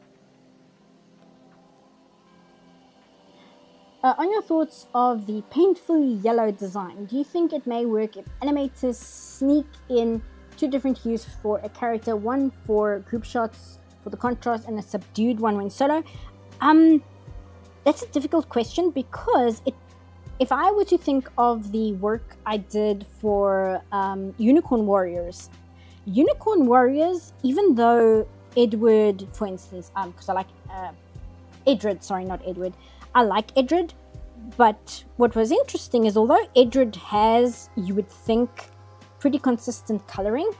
On your thoughts of the painfully yellow design, do you think it may work if animators sneak in 2 different hues for a character, one for group shots for the contrast and a subdued one when solo? That's a difficult question because if I were to think of the work I did for Unicorn Warriors, even though Edward, for instance, because I like Edred, sorry, not Edward, I like Edred, but what was interesting is although Edred has, you would think, pretty consistent coloring,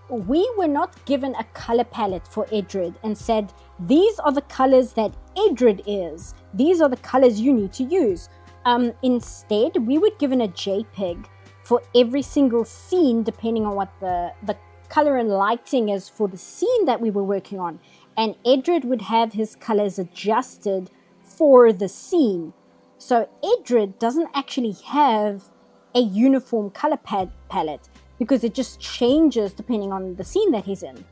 we were not given a color palette for Edred and said, these are the colors that Edred is. These are the colors you need to use. Instead, we were given a JPEG for every single scene, depending on what the color and lighting is for the scene that we were working on. And Edred would have his colors adjusted for the scene. So Edred doesn't actually have a uniform color palette, because it just changes depending on the scene that he's in.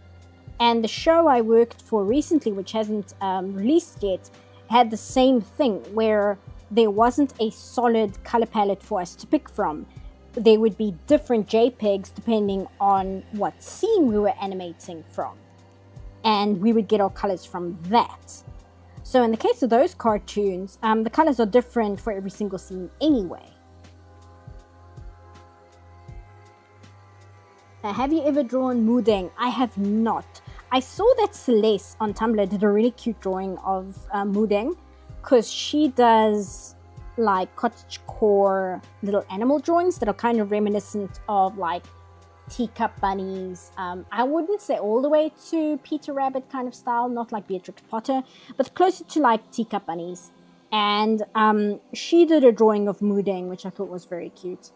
And the show I worked for recently, which hasn't released yet, had the same thing, where there wasn't a solid color palette for us to pick from. There would be different JPEGs depending on what scene we were animating from. And we would get our colors from that. So in the case of those cartoons, the colors are different for every single scene anyway. Have you ever drawn Mudeng? I have not. I saw that Celeste on Tumblr did a really cute drawing of Mudeng, because she does like cottagecore little animal drawings that are kind of reminiscent of like teacup bunnies. I wouldn't say all the way to Peter Rabbit kind of style, not like Beatrix Potter, but closer to like teacup bunnies. And she did a drawing of Mudeng, which I thought was very cute.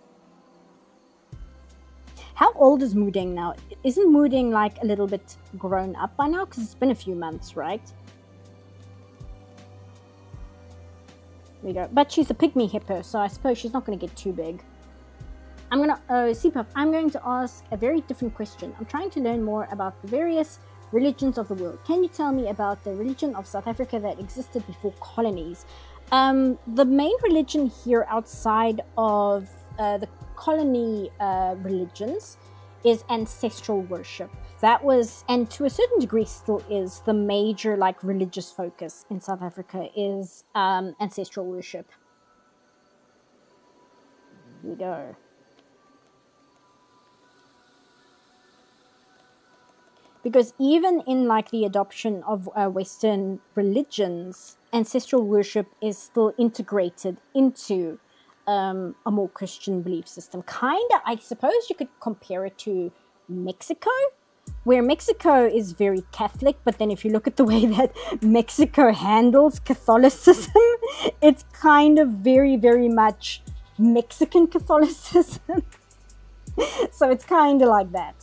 How old is Mudeng now? Isn't Mudeng like a little bit grown up by now? Because it's been a few months, right? There we go. But she's a pygmy hippo, so I suppose she's not going to get too big. I'm going to ask a very different question. I'm trying to learn more about the various religions of the world. Can you tell me about the religion of South Africa that existed before colonies? The main religion here outside of the colony religions is ancestral worship. That was, and to a certain degree still is, the major like religious focus in South Africa is ancestral worship. Here we go. Because even in like the adoption of Western religions, ancestral worship is still integrated into a more Christian belief system. Kinda, I suppose you could compare it to Mexico, where Mexico is very Catholic, but then if you look at the way that Mexico handles Catholicism, it's kind of very, very much Mexican Catholicism. So it's kind of like that.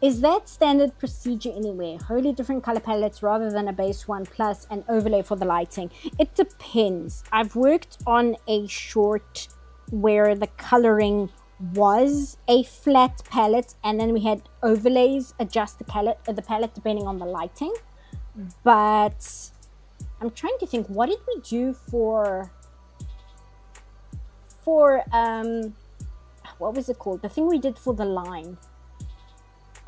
Is that standard procedure anywhere? Wholly different color palettes rather than a base one plus an overlay for the lighting? It depends. I've worked on a short where the coloring was a flat palette and then we had overlays adjust the palette depending on the lighting. But I'm trying to think, what did we do for what was it called? The thing we did for the line.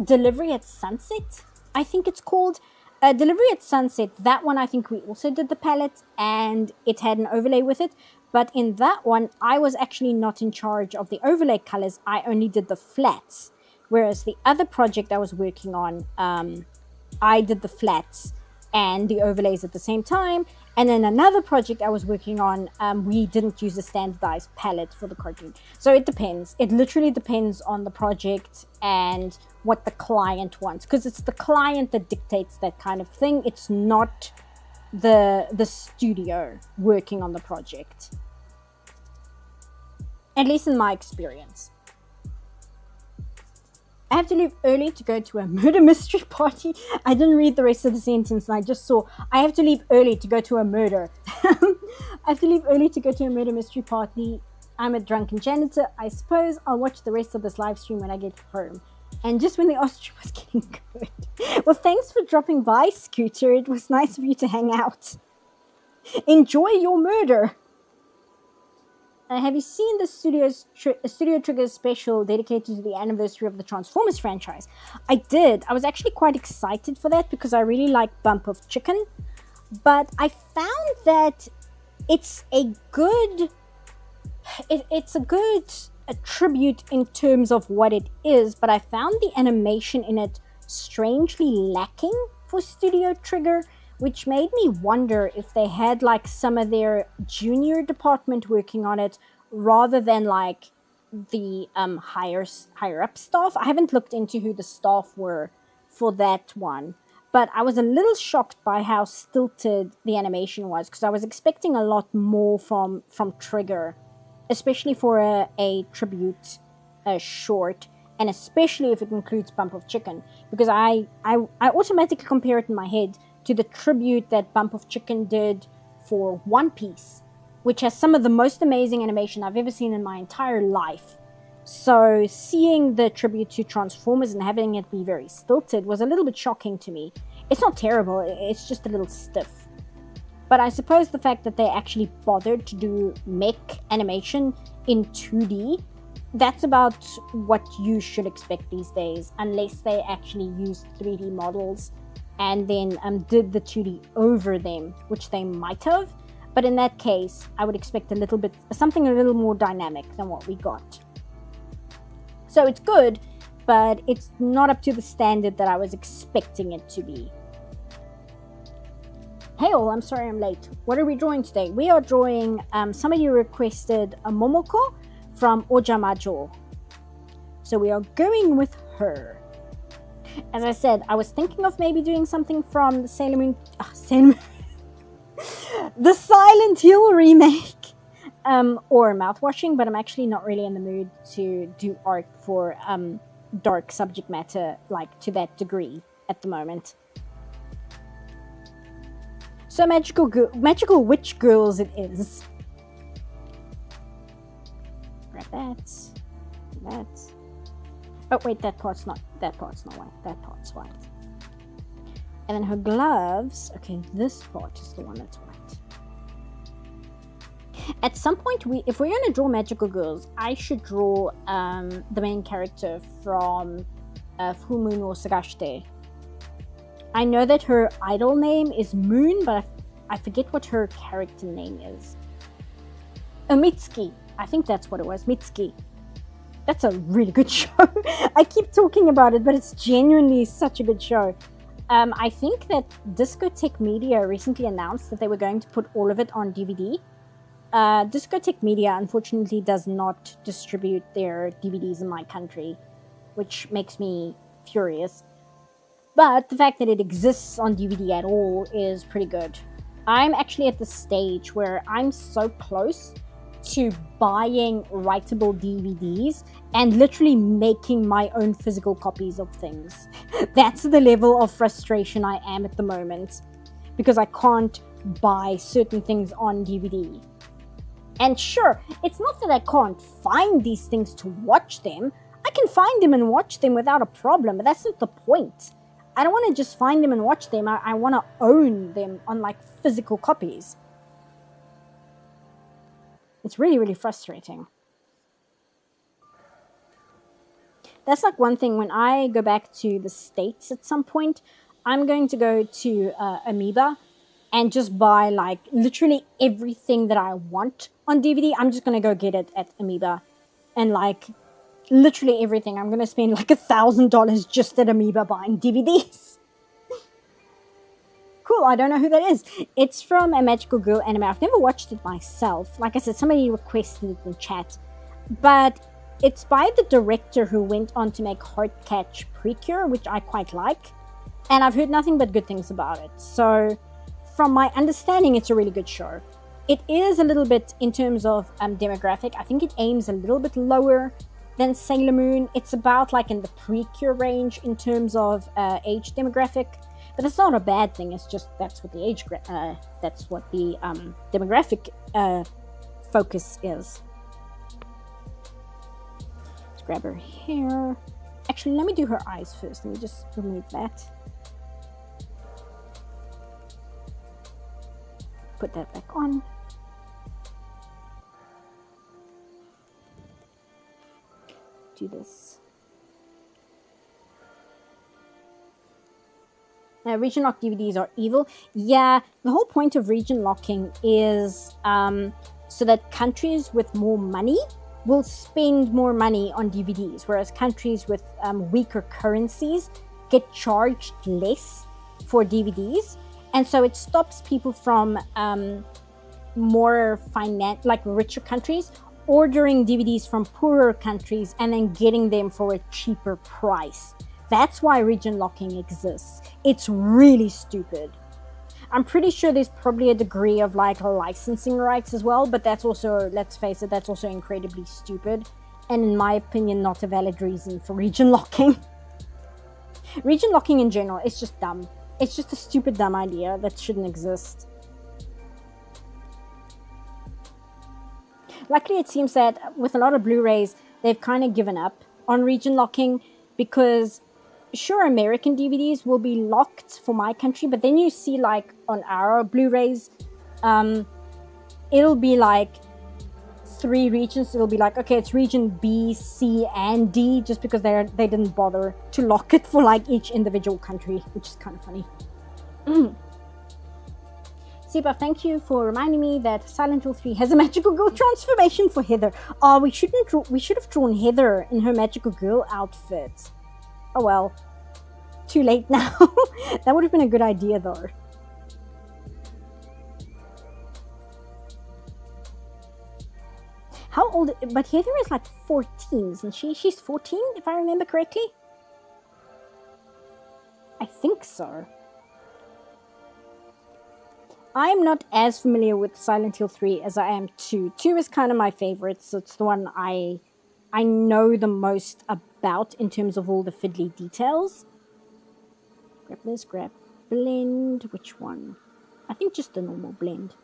Delivery at Sunset, I think it's called. Delivery at Sunset, that one I think we also did the palette and it had an overlay with it. But in that one, I was actually not in charge of the overlay colors. I only did the flats. Whereas the other project I was working on, I did the flats and the overlays at the same time. And then another project I was working on, we didn't use a standardized palette for the cartoon. So it depends. It literally depends on the project and what the client wants. Because it's the client that dictates that kind of thing. It's not the studio working on the project. At least in my experience. I have to leave early to go to a murder mystery party. I didn't read the rest of the sentence and I just saw I have to leave early to go to a murder. I have to leave early to go to a murder mystery party. I'm a drunken janitor. I suppose I'll watch the rest of this live stream when I get home. And just when the ostrich was getting good. Well, thanks for dropping by, Scooter. It was nice of you to hang out. Enjoy your murder. Have you seen the Studio Trigger special dedicated to the anniversary of the Transformers franchise? I did. I was actually quite excited for that because I really like Bump of Chicken. but I found that it's a good a tribute in terms of what it is, but I found the animation in it strangely lacking for Studio Trigger, which made me wonder if they had like some of their junior department working on it rather than like the higher up staff. I haven't looked into who the staff were for that one, but I was a little shocked by how stilted the animation was, because I was expecting a lot more from Trigger, especially for a tribute short, and especially if it includes Bump of Chicken, because I automatically compare it in my head to the tribute that Bump of Chicken did for One Piece, which has some of the most amazing animation I've ever seen in my entire life. So seeing the tribute to Transformers and having it be very stilted was a little bit shocking to me. It's not terrible, it's just a little stiff. But I suppose the fact that they actually bothered to do mech animation in 2D, that's about what you should expect these days, unless they actually used 3D models and then did the 2D over them, which they might have. But in that case, I would expect something a little more dynamic than what we got. So it's good, but it's not up to the standard that I was expecting it to be. Hey all, I'm sorry I'm late. What are we drawing today? We are drawing, somebody requested a Momoko from Ojamajo. So we are going with her. As I said, I was thinking of maybe doing something from the Sailor Moon, the Silent Hill remake, or mouthwashing, but I'm actually not really in the mood to do art for dark subject matter like to that degree at the moment. So magical witch girls it is. Grab that. That. Oh wait, that part's not white. That part's white. And then her gloves. Okay, this part is the one that's white. At some point, if we're gonna draw magical girls, I should draw the main character from Full Moon or Sagashite. I know that her idol name is Moon, but I forget what her character name is. Mitsuki. I think that's what it was. Mitsuki. That's a really good show. I keep talking about it, but it's genuinely such a good show. I think that Discotheque Media recently announced that they were going to put all of it on DVD. Discotheque Media, unfortunately, does not distribute their DVDs in my country, which makes me furious. But the fact that it exists on DVD at all is pretty good. I'm actually at the stage where I'm so close to buying writable DVDs and literally making my own physical copies of things. That's the level of frustration I am at the moment, because I can't buy certain things on DVD. And sure, it's not that I can't find these things to watch them. I can find them and watch them without a problem, but that's not the point. I don't want to just find them and watch them. I want to own them on like physical copies. It's really, really frustrating. That's like one thing. When I go back to the States at some point, I'm going to go to Amoeba and just buy like literally everything that I want on DVD. I'm just going to go get it at Amoeba, and like literally everything. I'm going to spend like $1,000 just at Amoeba buying DVDs. Cool, I don't know who that is. It's from a Magical Girl anime. I've never watched it myself. Like I said, somebody requested it in chat. But it's by the director who went on to make Heartcatch Precure, which I quite like. And I've heard nothing but good things about it. So, from my understanding, it's a really good show. It is a little bit, in terms of demographic, I think it aims a little bit lower than Sailor Moon. It's about like in the Precure range in terms of age demographic. But that's not a bad thing. It's just that's what the demographic focus is. Let's grab her hair. Actually, let me do her eyes first. Let me just remove that. Put that back on. Do this. Region lock DVDs are evil. Yeah, the whole point of region locking is so that countries with more money will spend more money on DVDs, whereas countries with weaker currencies get charged less for DVDs. And so it stops people from more richer countries ordering DVDs from poorer countries and then getting them for a cheaper price. That's why region locking exists. It's really stupid. I'm pretty sure there's probably a degree of like licensing rights as well, but that's also, let's face it, that's also incredibly stupid. And in my opinion, not a valid reason for region locking. Region locking in general is just dumb. It's just a stupid, dumb idea that shouldn't exist. Luckily, it seems that with a lot of Blu-rays, they've kind of given up on region locking because sure, American DVDs will be locked for my country, but then you see like on our Blu-rays, it'll be like 3 regions. It'll be like, okay, it's region B, C, and D, just because they didn't bother to lock it for like each individual country, which is kind of funny. Sipa, thank you for reminding me that Silent Hill 3 has a magical girl transformation for Heather. Oh, we should have drawn Heather in her magical girl outfit. Oh well, too late now. That would have been a good idea though. How old? But Heather is like 14, isn't she? She's 14, if I remember correctly. I think so. I'm not as familiar with Silent Hill 3 as I am 2. 2 is kind of my favorite, so it's the one I know the most about in terms of all the fiddly details. Grab this, grab blend. Which one? I think just the normal blend.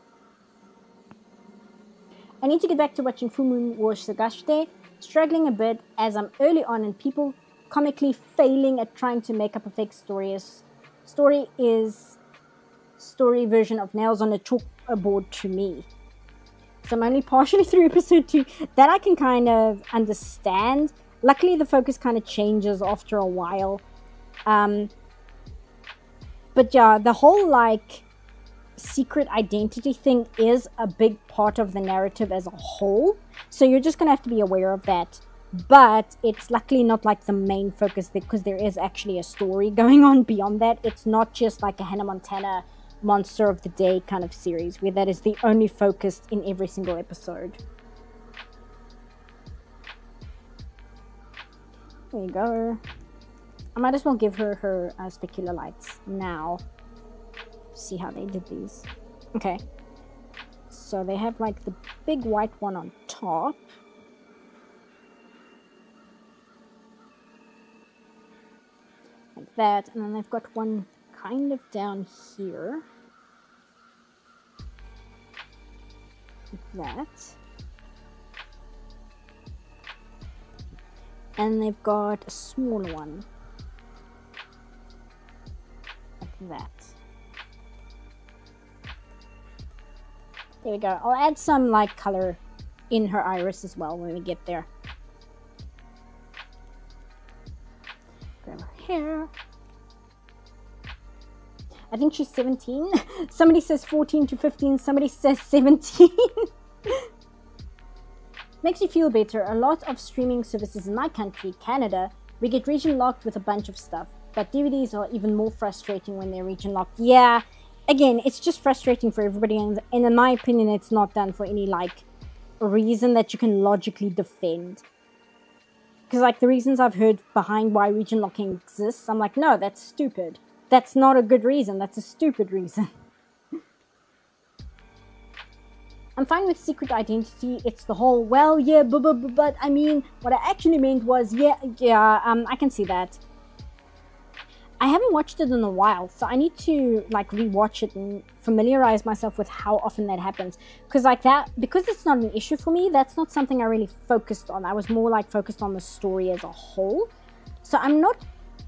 I need to get back to watching Full Moon War Sagashite. Struggling a bit as I'm early on and people comically failing at trying to make up a fake story. Story version of Nails on a Chalkboard to me. So I'm only partially through episode 2. That I can kind of understand. Luckily the focus kind of changes after a while. But yeah, the whole like secret identity thing is a big part of the narrative as a whole. So you're just going to have to be aware of that. But it's luckily not like the main focus because there is actually a story going on beyond that. It's not just like a Hannah Montana Monster of the Day kind of series where that is the only focus in every single episode. There you go. I might as well give her her specular lights now. See how they did these. Okay. So they have like the big white one on top. Like that. And then they've got one kind of down here. Like that. And they've got a smaller one. Like that. There we go. I'll add some like color in her iris as well when we get there. Grab her hair. I think she's 17. Somebody says 14 to 15. Somebody says 17. Makes you feel better. A lot of streaming services in my country, Canada, we get region locked with a bunch of stuff. But DVDs are even more frustrating when they're region locked. Yeah, again, it's just frustrating for everybody. And in my opinion, it's not done for any like reason that you can logically defend. Because like the reasons I've heard behind why region locking exists, I'm like, no, that's stupid. That's not a good reason. That's a stupid reason. I'm fine with secret identity. It's the whole, well, yeah, but I mean, what I actually meant was, I can see that. I haven't watched it in a while, so I need to like rewatch it and familiarize myself with how often that happens. Because like that, because it's not an issue for me, that's not something I really focused on. I was more like focused on the story as a whole. So I'm not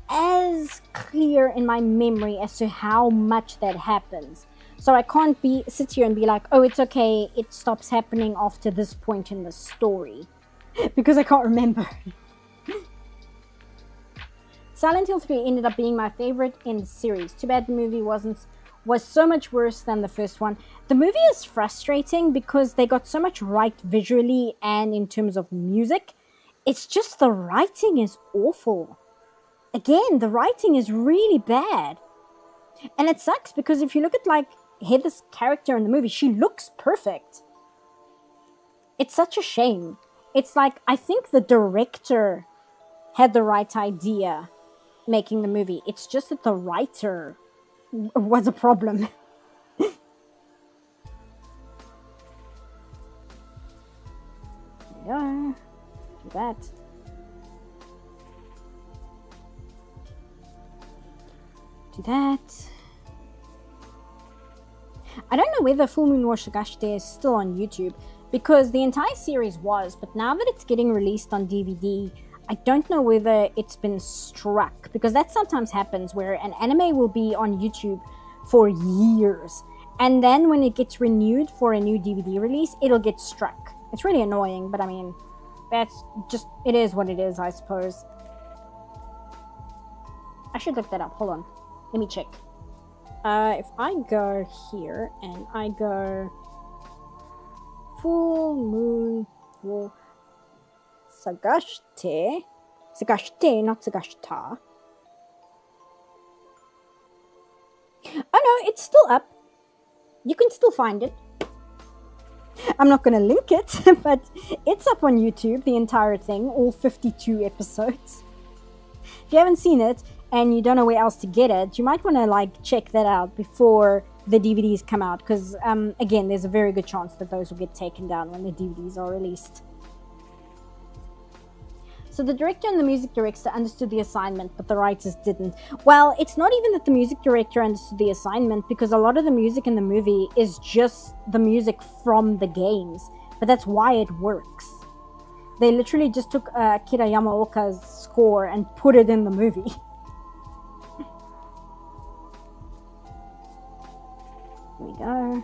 as clear in my memory as to how much that happens. So I can't sit here and be like, oh, it's okay, it stops happening after this point in the story. Because I can't remember. Silent Hill 3 ended up being my favorite in the series. Too bad the movie was so much worse than the first one. The movie is frustrating because they got so much right visually and in terms of music. It's just the writing is awful. Again, the writing is really bad. And it sucks because if you look at like Heather's character in the movie, she looks perfect. It's such a shame. It's like, I think the director had the right idea making the movie. It's just that the writer was a problem. Yeah, do that. Do that. I don't know whether Full Moon War Shigashite is still on YouTube, because the entire series was, but now that it's getting released on DVD, I don't know whether it's been struck, because that sometimes happens where an anime will be on YouTube for years, and then when it gets renewed for a new DVD release, it'll get struck. It's really annoying, but I mean, that's just, it is what it is, I suppose. I should look that up. Hold on. Let me check. If I go here and I go Full Moon War Sagashite, not Sagashita. Oh no, it's still up. You can still find it. I'm not going to link it, but it's up on YouTube, the entire thing, all 52 episodes. If you haven't seen it and you don't know where else to get it, you might want to like check that out before the DVDs come out, because again, there's a very good chance that those will get taken down when the DVDs are released. So the director and the music director understood the assignment, but the writers didn't. Well, it's not even that the music director understood the assignment, because a lot of the music in the movie is just the music from the games. But that's why it works. They literally just took Akira Yamaoka's score and put it in the movie. Here we go.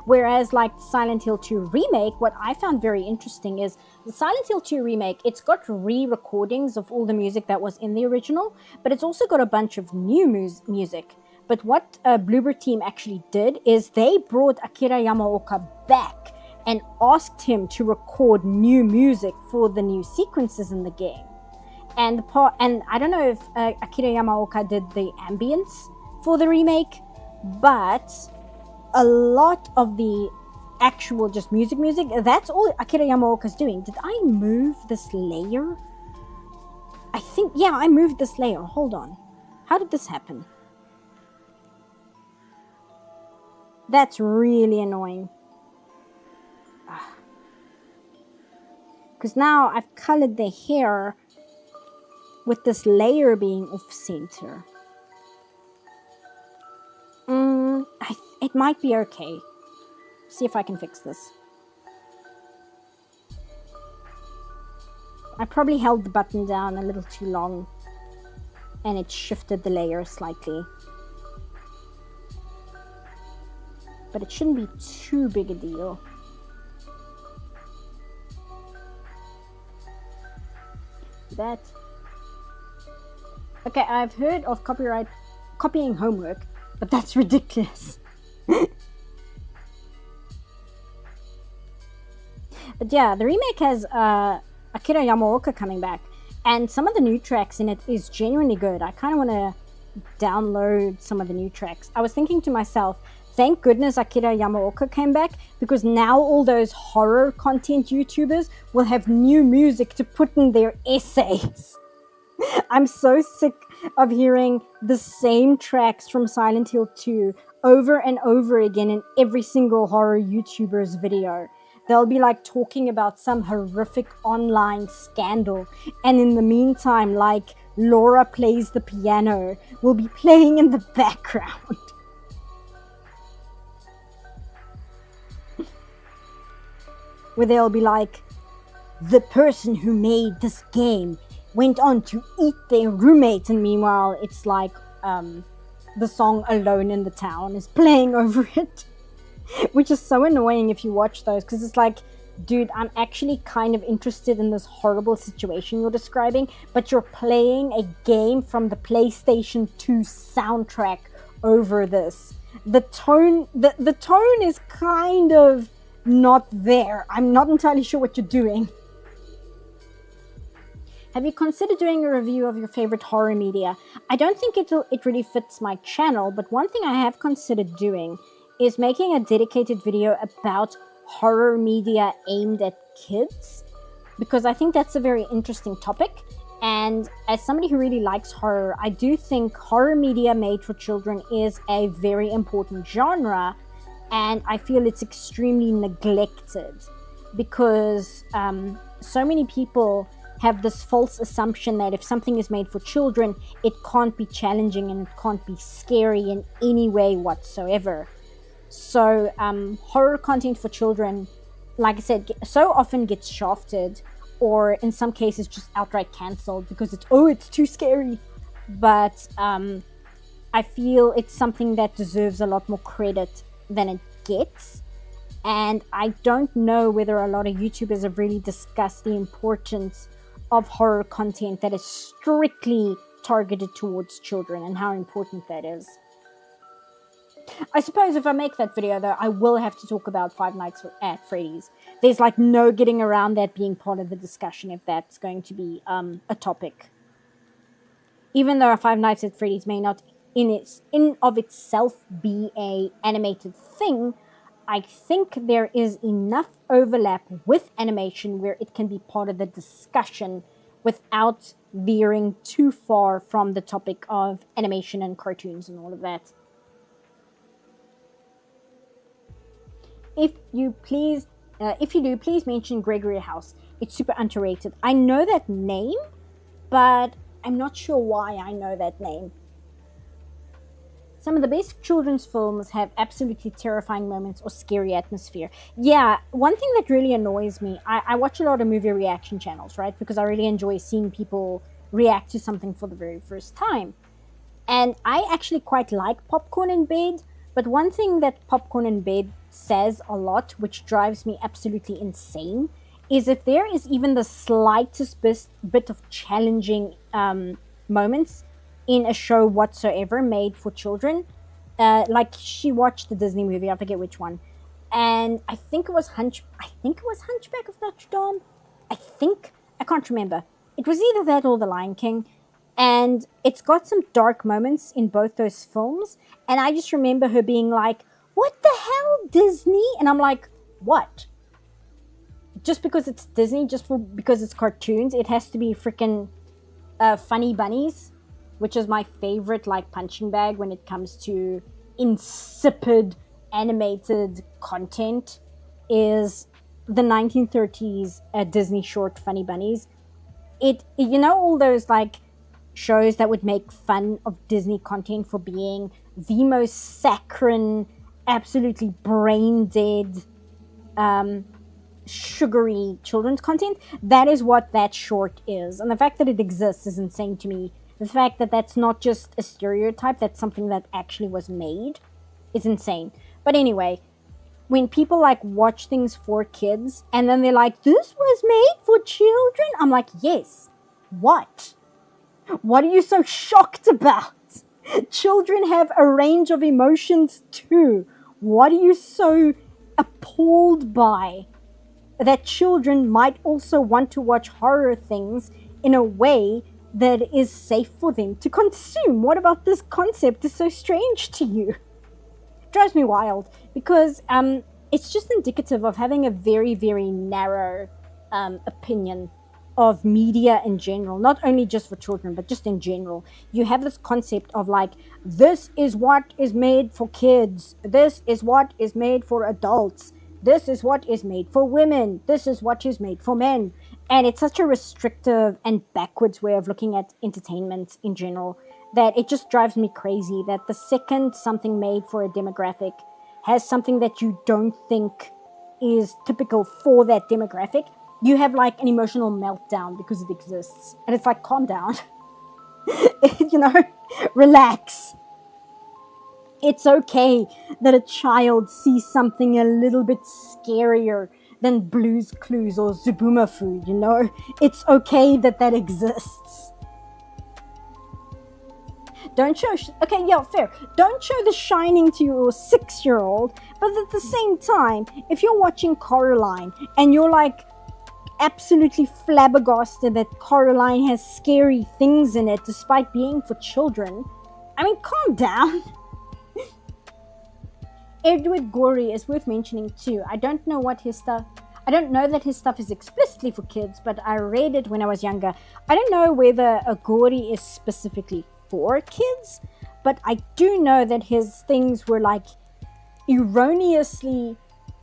Whereas like Silent Hill 2 Remake, what I found very interesting is the Silent Hill 2 Remake, it's got re-recordings of all the music that was in the original, but it's also got a bunch of new music. But what Bloober Team actually did is they brought Akira Yamaoka back and asked him to record new music for the new sequences in the game. And I don't know if Akira Yamaoka did the ambience for the remake, but a lot of the actual just music, that's all Akira Yamaoka's doing. Did I move this layer? I think, yeah, I moved this layer. Hold on. How did this happen? That's really annoying. Because now I've colored the hair with this layer being off center. It might be okay. See if I can fix this. I probably held the button down a little too long and it shifted the layer slightly. But it shouldn't be too big a deal. That. Okay, I've heard of copying homework, but that's ridiculous. But yeah, the remake has Akira Yamaoka coming back, and some of the new tracks in it is genuinely good. I kind of want to download some of the new tracks. I was thinking to myself, thank goodness Akira Yamaoka came back, because now all those horror content YouTubers will have new music to put in their essays. I'm so sick of hearing the same tracks from Silent Hill 2 over and over again in every single horror YouTuber's video. They'll be like talking about some horrific online scandal, and in the meantime, like Laura Plays the Piano will be playing in the background. Where they'll be like, the person who made this game went on to eat their roommate, and meanwhile it's like the song Alone in the Town is playing over it. Which is so annoying if you watch those, because it's like dude, I'm actually kind of interested in this horrible situation you're describing, but you're playing a game from the PlayStation 2 soundtrack over this. The tone is kind of not there. I'm not entirely sure what you're doing. Have you considered doing a review of your favorite horror media? I don't think it really fits my channel, but one thing I have considered doing is making a dedicated video about horror media aimed at kids, because I think that's a very interesting topic. And as somebody who really likes horror, I do think horror media made for children is a very important genre, and I feel it's extremely neglected because so many people have this false assumption that if something is made for children, it can't be challenging and it can't be scary in any way whatsoever. So horror content for children, like I said, so often gets shafted, or in some cases just outright cancelled because it's too scary. But I feel it's something that deserves a lot more credit than it gets. And I don't know whether a lot of YouTubers have really discussed the importance of horror content that is strictly targeted towards children and how important that is. I suppose if I make that video, though, I will have to talk about Five Nights at Freddy's. There's like no getting around that being part of the discussion if that's going to be a topic. Even though Five Nights at Freddy's may not in of itself be a animated thing, I think there is enough overlap with animation where it can be part of the discussion without veering too far from the topic of animation and cartoons and all of that. If you do, please mention Gregory House. It's super underrated. I know that name, but I'm not sure why I know that name. Some of the best children's films have absolutely terrifying moments or scary atmosphere. Yeah, one thing that really annoys me, I watch a lot of movie reaction channels, right? Because I really enjoy seeing people react to something for the very first time. And I actually quite like Popcorn in Bed, but one thing that Popcorn in Bed says a lot, which drives me absolutely insane, is if there is even the slightest bit of challenging moments in a show whatsoever made for children, like she watched the Disney movie, I forget which one, and I think it was Hunchback of Notre Dame. I can't remember. It was either that or The Lion King, and it's got some dark moments in both those films, and I just remember her being like, "What the hell, Disney?" And I'm like, "What? Just because it's Disney, because it's cartoons, it has to be freaking funny bunnies?" Which is my favorite like punching bag when it comes to insipid animated content, is the 1930s Disney short Funny Bunnies. You know, all those like shows that would make fun of Disney content for being the most saccharine, absolutely brain dead, sugary children's content. That is what that short is, and the fact that it exists is insane to me. The fact that that's not just a stereotype, that's something that actually was made, is insane. But anyway, when people like watch things for kids and then they're like, "This was made for children," I'm like, yes. What? What are you so shocked about? Children have a range of emotions too. What are you so appalled by? That children might also want to watch horror things in a way that is safe for them to consume. What about this concept is so strange to you? It drives me wild because it's just indicative of having a very, very narrow opinion of media in general, not only just for children, but just in general. You have this concept of like, this is what is made for kids, this is what is made for adults, this is what is made for women, this is what is made for men. And it's such a restrictive and backwards way of looking at entertainment in general that it just drives me crazy that the second something made for a demographic has something that you don't think is typical for that demographic, you have like an emotional meltdown because it exists. And it's like, calm down. You know, relax. It's okay that a child sees something a little bit scarier than Blue's Clues or Zubumafu, you know? It's okay that exists. Don't show... Okay, yeah, fair. Don't show The Shining to your 6-year-old, but at the same time, if you're watching Coraline and you're like absolutely flabbergasted that Coraline has scary things in it despite being for children, I mean, calm down. Edward Gorey is worth mentioning too. I don't know that his stuff is explicitly for kids, but I read it when I was younger. I don't know whether a Gorey is specifically for kids, but I do know that his things were like erroneously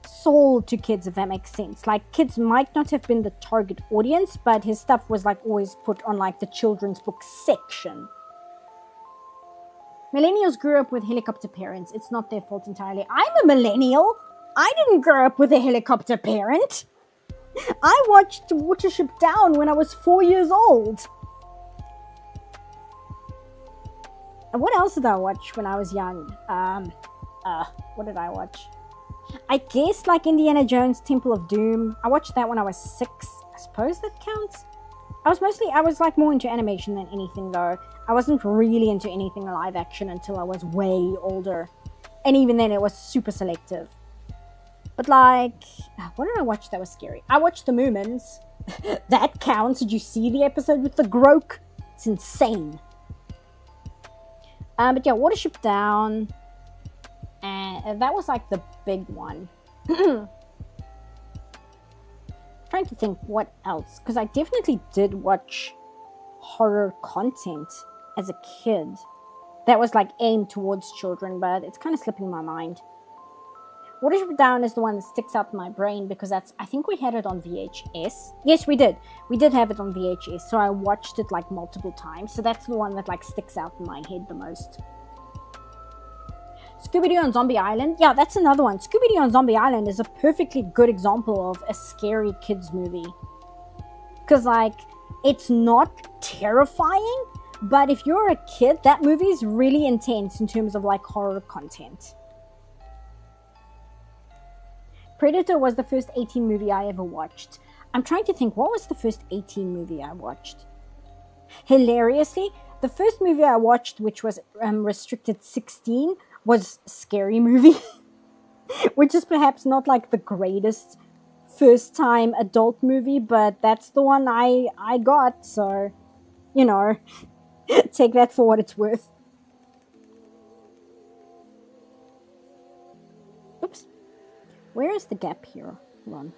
sold to kids, if that makes sense. Like, kids might not have been the target audience, but his stuff was like always put on like the children's book section. Millennials grew up with helicopter parents. It's not their fault entirely. I'm a millennial. I didn't grow up with a helicopter parent. I watched Watership Down when I was 4 years old. And what else did I watch when I was young? What did I watch? I guess like Indiana Jones Temple of Doom. I watched that when I was 6. I suppose that counts. I was like more into animation than anything though. I wasn't really into anything live action until I was way older. And even then it was super selective. But like, what did I watch that was scary? I watched The Moomins. That counts. Did you see the episode with the Groke? It's insane. But yeah, Watership Down. And that was like the big one. Trying to think what else, because I definitely did watch horror content as a kid that was like aimed towards children, but it's kind of slipping my mind. Watership Down is the one that sticks out in my brain because I think we had it on VHS. Yes, we did have it on VHS, so I watched it like multiple times, so that's the one that like sticks out in my head the most. Skibidi on Zombie Island. Yeah, that's another one. Skibidi on Zombie Island is a perfectly good example of a scary kids movie. Because, like, it's not terrifying, but if you're a kid, that movie is really intense in terms of, like, horror content. Predator was the first 18 movie I ever watched. I'm trying to think, what was the first 18 movie I watched? Hilariously, the first movie I watched, which was restricted 16, was Scary Movie, which is perhaps not like the greatest first time adult movie, but that's the one I got, so, you know, take that for what it's worth. Oops. Where is the gap here? Hold on.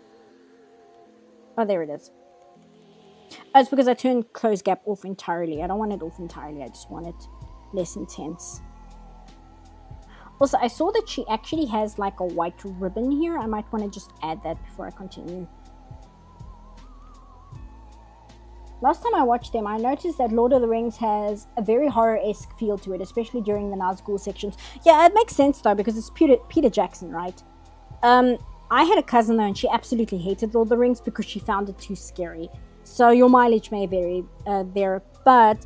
Oh, there it is. Oh, it's because I turned close gap off entirely. I don't want it off entirely, I just want it less intense. Also, I saw that she actually has like a white ribbon here. I might want to just add that before I continue. Last time I watched them, I noticed that Lord of the Rings has a very horror-esque feel to it, especially during the Nazgul sections. Yeah, it makes sense though, because it's Peter Jackson, right? I had a cousin though, and she absolutely hated Lord of the Rings because she found it too scary. So your mileage may vary there, but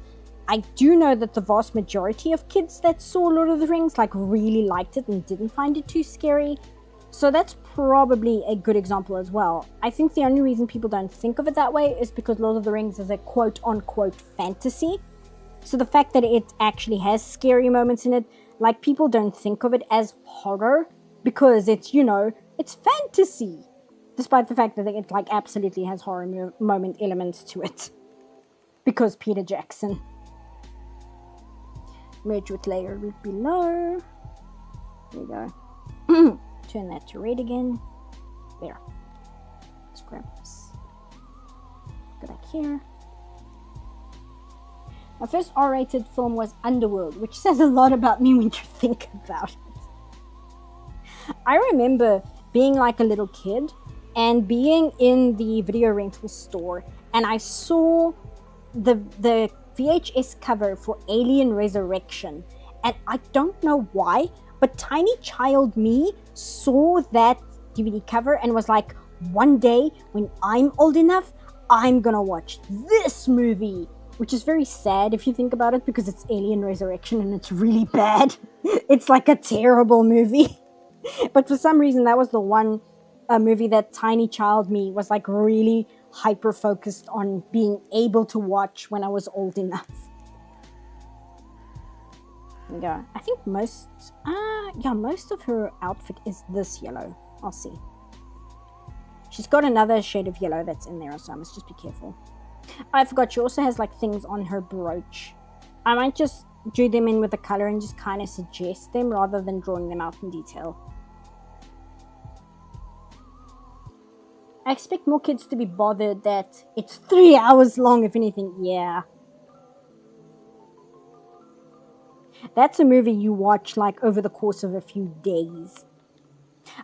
I do know that the vast majority of kids that saw Lord of the Rings like really liked it and didn't find it too scary. So that's probably a good example as well. I think the only reason people don't think of it that way is because Lord of the Rings is a quote-unquote fantasy. So the fact that it actually has scary moments in it, like people don't think of it as horror because it's, you know, it's fantasy. Despite the fact that it like absolutely has horror moment elements to it. Because Peter Jackson. Merge with layer below. There you go. Turn that to red again. There. Let's grab this. Go back here. My first R-rated film was Underworld, which says a lot about me when you think about it. I remember being like a little kid and being in the video rental store, and I saw the VHS cover for Alien Resurrection, and I don't know why, but tiny child me saw that DVD cover and was like, one day when I'm old enough, I'm gonna watch this movie, which is very sad if you think about it because it's Alien Resurrection and it's really bad. It's like a terrible movie. But for some reason that was the one a movie that tiny child me was like really hyper focused on being able to watch when I was old enough. There we go. I think most of her outfit is this yellow. I'll see. She's got another shade of yellow that's in there, so I must just be careful. I forgot she also has like things on her brooch. I might just do them in with the color and just kind of suggest them rather than drawing them out in detail. I expect more kids to be bothered that it's 3 hours long, if anything. Yeah. That's a movie you watch like over the course of a few days.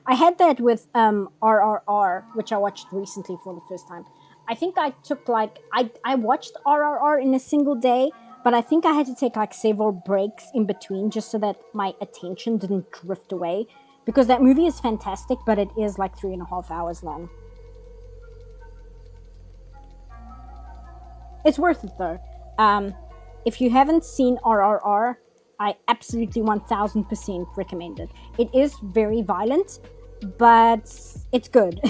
I had that with RRR, which I watched recently for the first time. I think I took like, I watched RRR in a single day, but I think I had to take like several breaks in between just so that my attention didn't drift away. Because that movie is fantastic, but it is like 3.5 hours long. It's worth it though. If you haven't seen RRR, I absolutely 1000% recommend it. It is very violent, but it's good.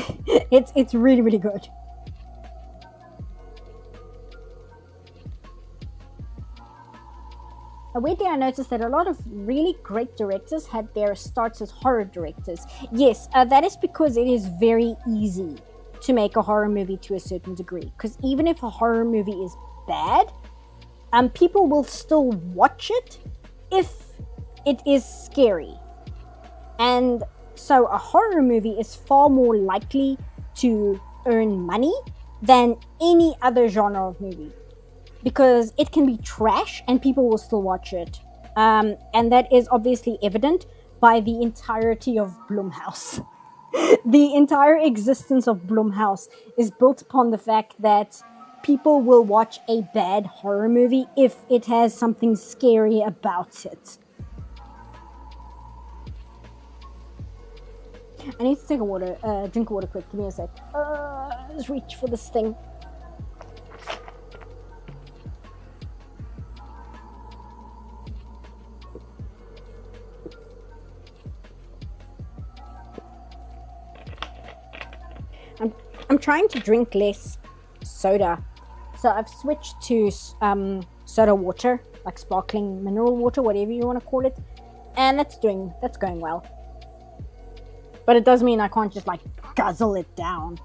it's really, really good. Weirdly, I noticed that a lot of really great directors had their starts as horror directors. Yes, that is because it is very easy to make a horror movie to a certain degree. Because even if a horror movie is bad, people will still watch it if it is scary. And so a horror movie is far more likely to earn money than any other genre of movie. Because it can be trash and people will still watch it. And that is obviously evident by the entirety of Blumhouse. The entire existence of Blumhouse is built upon the fact that people will watch a bad horror movie if it has something scary about it. I need to take a drink of water quick. Give me a sec. Let's reach for this thing. I'm trying to drink less soda. So I've switched to soda water, like sparkling mineral water, whatever you want to call it. And that's going well. But it does mean I can't just like guzzle it down.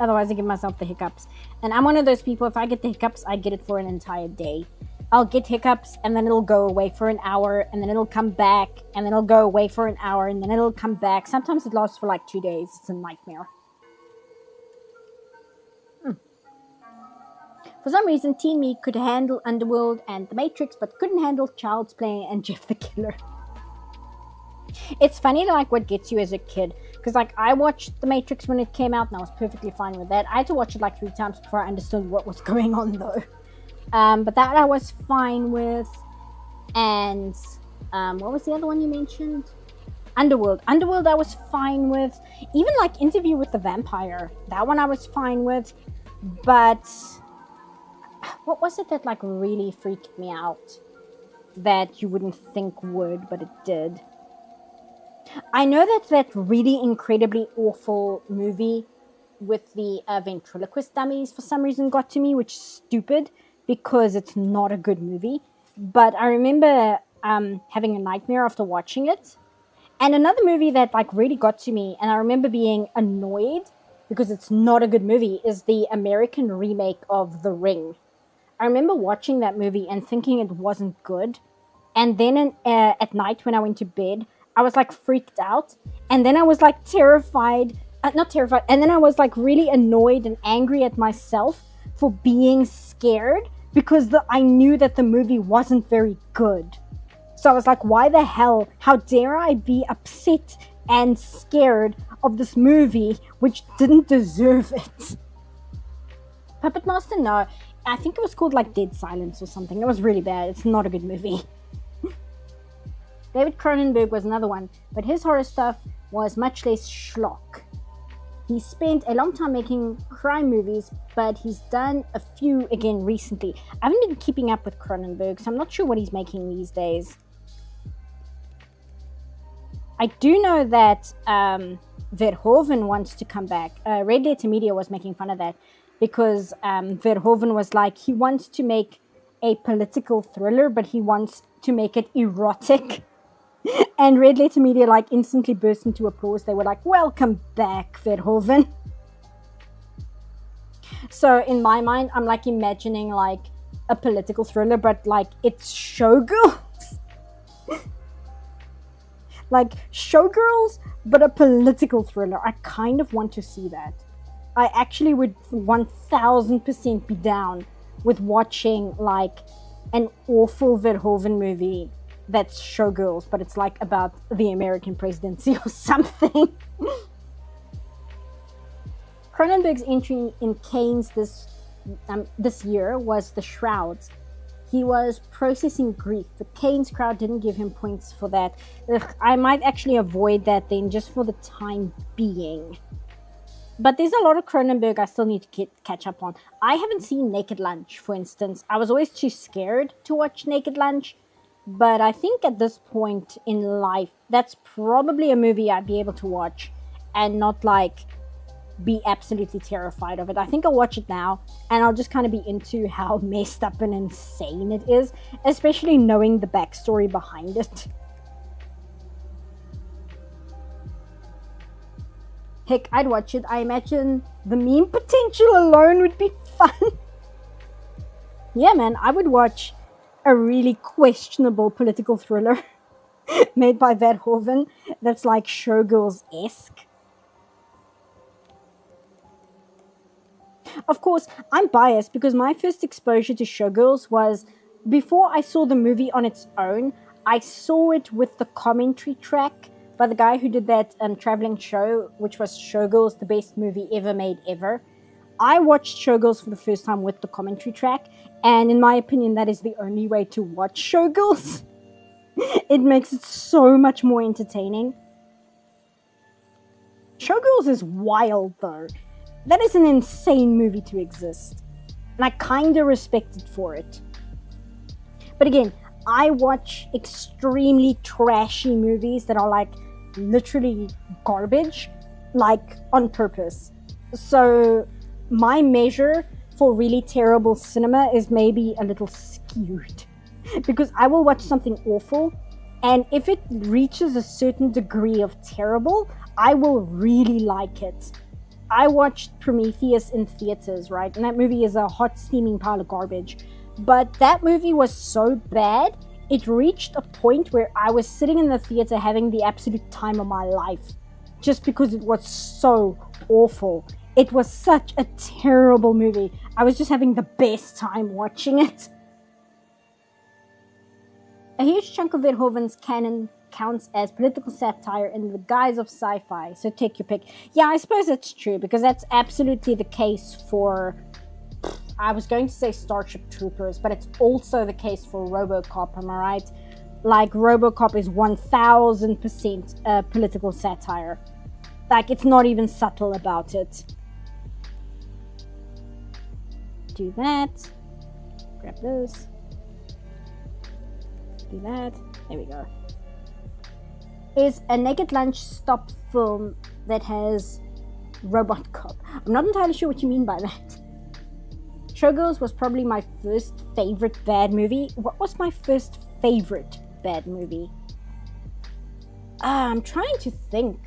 Otherwise I give myself the hiccups. And I'm one of those people, if I get the hiccups, I get it for an entire day. I'll get hiccups and then it'll go away for an hour and then it'll come back and then it'll go away for an hour and then it'll come back. Sometimes it lasts for like 2 days. It's a nightmare. For some reason, Teen Me could handle Underworld and The Matrix, but couldn't handle Child's Play and Jeff the Killer. It's funny, like, what gets you as a kid. Because, like, I watched The Matrix when it came out, and I was perfectly fine with that. I had to watch it, like, 3 times before I understood what was going on, though. But that I was fine with. And, what was the other one you mentioned? Underworld. Underworld I was fine with. Even, like, Interview with the Vampire. That one I was fine with. But what was it that like really freaked me out that you wouldn't think would, but it did? I know that really incredibly awful movie with the ventriloquist dummies for some reason got to me, which is stupid because it's not a good movie. But I remember having a nightmare after watching it. And another movie that like really got to me, and I remember being annoyed because it's not a good movie, is the American remake of The Ring. I remember watching that movie and thinking it wasn't good. And then at night when I went to bed, I was like freaked out. And then I was like terrified. Not terrified. And then I was like really annoyed and angry at myself for being scared because I knew that the movie wasn't very good. So I was like, why the hell? How dare I be upset and scared of this movie which didn't deserve it? Puppet Master, no. I think it was called like Dead Silence or something. It was really bad. It's not a good movie. David Cronenberg was another one, but his horror stuff was much less schlock. He spent a long time making crime movies, but he's done a few again recently. I haven't been keeping up with Cronenberg, so I'm not sure what he's making these days. I do know that Verhoeven wants to come back. Red Letter Media was making fun of that because Verhoeven was like, he wants to make a political thriller, but he wants to make it erotic. And Red Letter Media like instantly burst into applause. They were like, welcome back, Verhoeven. So in my mind, I'm like imagining like a political thriller, but like it's showgirls. Like showgirls, but a political thriller. I kind of want to see that. I actually would 1000% be down with watching like an awful Verhoeven movie that's showgirls, but it's like about the American presidency or something. Cronenberg's entry in Cannes this year was The Shrouds. He was processing grief. The Cannes crowd didn't give him points for that. Ugh, I might actually avoid that then, just for the time being. But there's a lot of Cronenberg I still need to catch up on. I haven't seen Naked Lunch, for instance. I was always too scared to watch Naked Lunch. But I think at this point in life, that's probably a movie I'd be able to watch and not like be absolutely terrified of it. I think I'll watch it now and I'll just kind of be into how messed up and insane it is, especially knowing the backstory behind it. Heck, I'd watch it. I imagine the meme potential alone would be fun. Yeah, man, I would watch a really questionable political thriller made by Verhoeven that's like Showgirls-esque. Of course, I'm biased because my first exposure to Showgirls was before I saw the movie on its own. I saw it with the commentary track by the guy who did that traveling show, which was Showgirls, the best movie ever made ever. I watched Showgirls for the first time with the commentary track, and in my opinion, that is the only way to watch Showgirls. It makes it so much more entertaining. Showgirls is wild, though. That is an insane movie to exist, and I kinda respect it for it. But again, I watch extremely trashy movies that are like literally garbage, like on purpose. So my measure for really terrible cinema is maybe a little skewed because I will watch something awful, and if it reaches a certain degree of terrible, I will really like it. I watched Prometheus in theaters, right? And that movie is a hot steaming pile of garbage. But that movie was so bad, it reached a point where I was sitting in the theater having the absolute time of my life just because it was so awful. It was such a terrible movie. I was just having the best time watching it. A huge chunk of Verhoeven's canon counts as political satire in the guise of sci-fi, so take your pick. Yeah, I suppose that's true, because that's absolutely the case for, I was going to say Starship Troopers, but it's also the case for RoboCop, am I right? Like, RoboCop is 1000% political satire. Like, it's not even subtle about it. Do that. Grab this. Do that. There we go. Is a Naked Lunch stop film that has robot cop. I'm not entirely sure what you mean by that. Showgirls was probably my first favorite bad movie. What was my first favorite bad movie? I'm trying to think.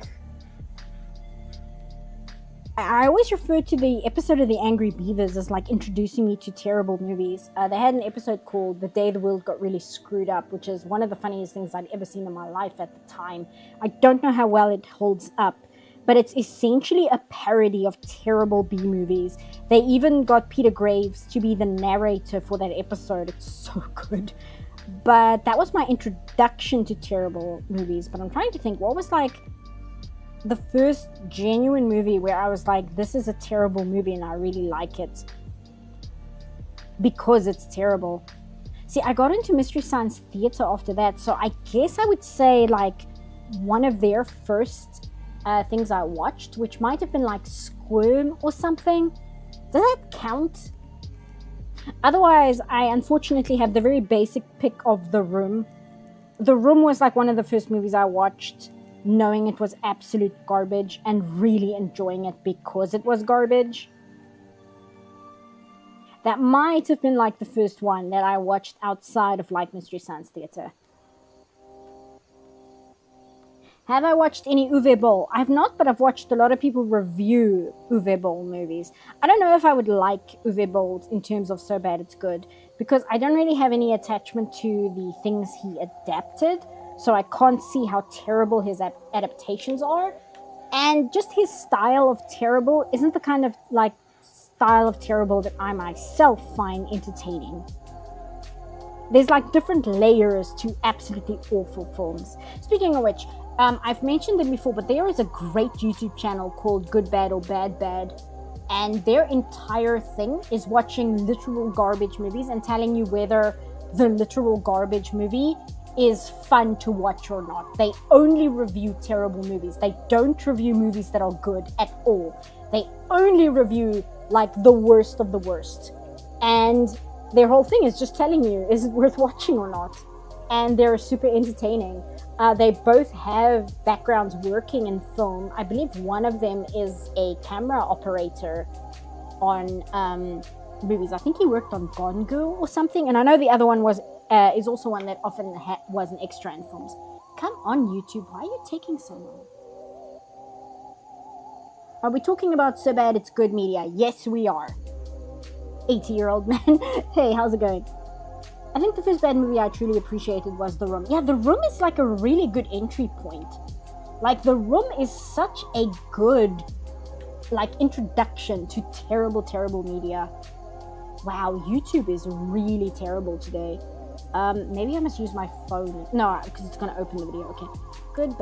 I always refer to the episode of The Angry Beavers as like introducing me to terrible movies. They had an episode called The Day the World Got Really Screwed Up, which is one of the funniest things I'd ever seen in my life at the time. I don't know how well it holds up, but it's essentially a parody of terrible B-movies. They even got Peter Graves to be the narrator for that episode. It's so good. But that was my introduction to terrible movies. But I'm trying to think, what was like the first genuine movie where I was like, this is a terrible movie and I really like it because it's terrible. See, I got into Mystery Science Theater after that, so I guess I would say like one of their first things I watched, which might have been like Squirm or something. Does that count? Otherwise, I unfortunately have the very basic pick of The Room. The Room was like one of the first movies I watched. knowing it was absolute garbage and really enjoying it because it was garbage. That might have been like the first one that I watched outside of like Mystery Science Theater. Have I watched any Uwe Boll? I have not, but I've watched a lot of people review Uwe Boll movies. I don't know if I would like Uwe Boll in terms of so bad it's good, because I don't really have any attachment to the things he adapted, so I can't see how terrible his adaptations are. And just his style of terrible isn't the kind of like style of terrible that I myself find entertaining. There's like different layers to absolutely awful films. Speaking of which, I've mentioned them before, but there is a great YouTube channel called Good Bad or Bad Bad, and their entire thing is watching literal garbage movies and telling you whether the literal garbage movie is fun to watch or not. They only review terrible movies. They don't review movies that are good at all. They only review like the worst of the worst. And their whole thing is just telling you, is it worth watching or not? And they're super entertaining. They both have backgrounds working in film. I believe one of them is a camera operator on movies. I think he worked on Gone Girl or something. And I know the other one is also one that often was an extra in films. Come on, YouTube. Why are you taking so long? Are we talking about So Bad It's Good media? Yes, we are. 80-year-old man. Hey, how's it going? I think the first bad movie I truly appreciated was The Room. Yeah, The Room is like a really good entry point. Like, The Room is such a good, like, introduction to terrible, terrible media. Wow, YouTube is really terrible today. Maybe I must use my phone. No, because it's going to open the video. Okay. Good,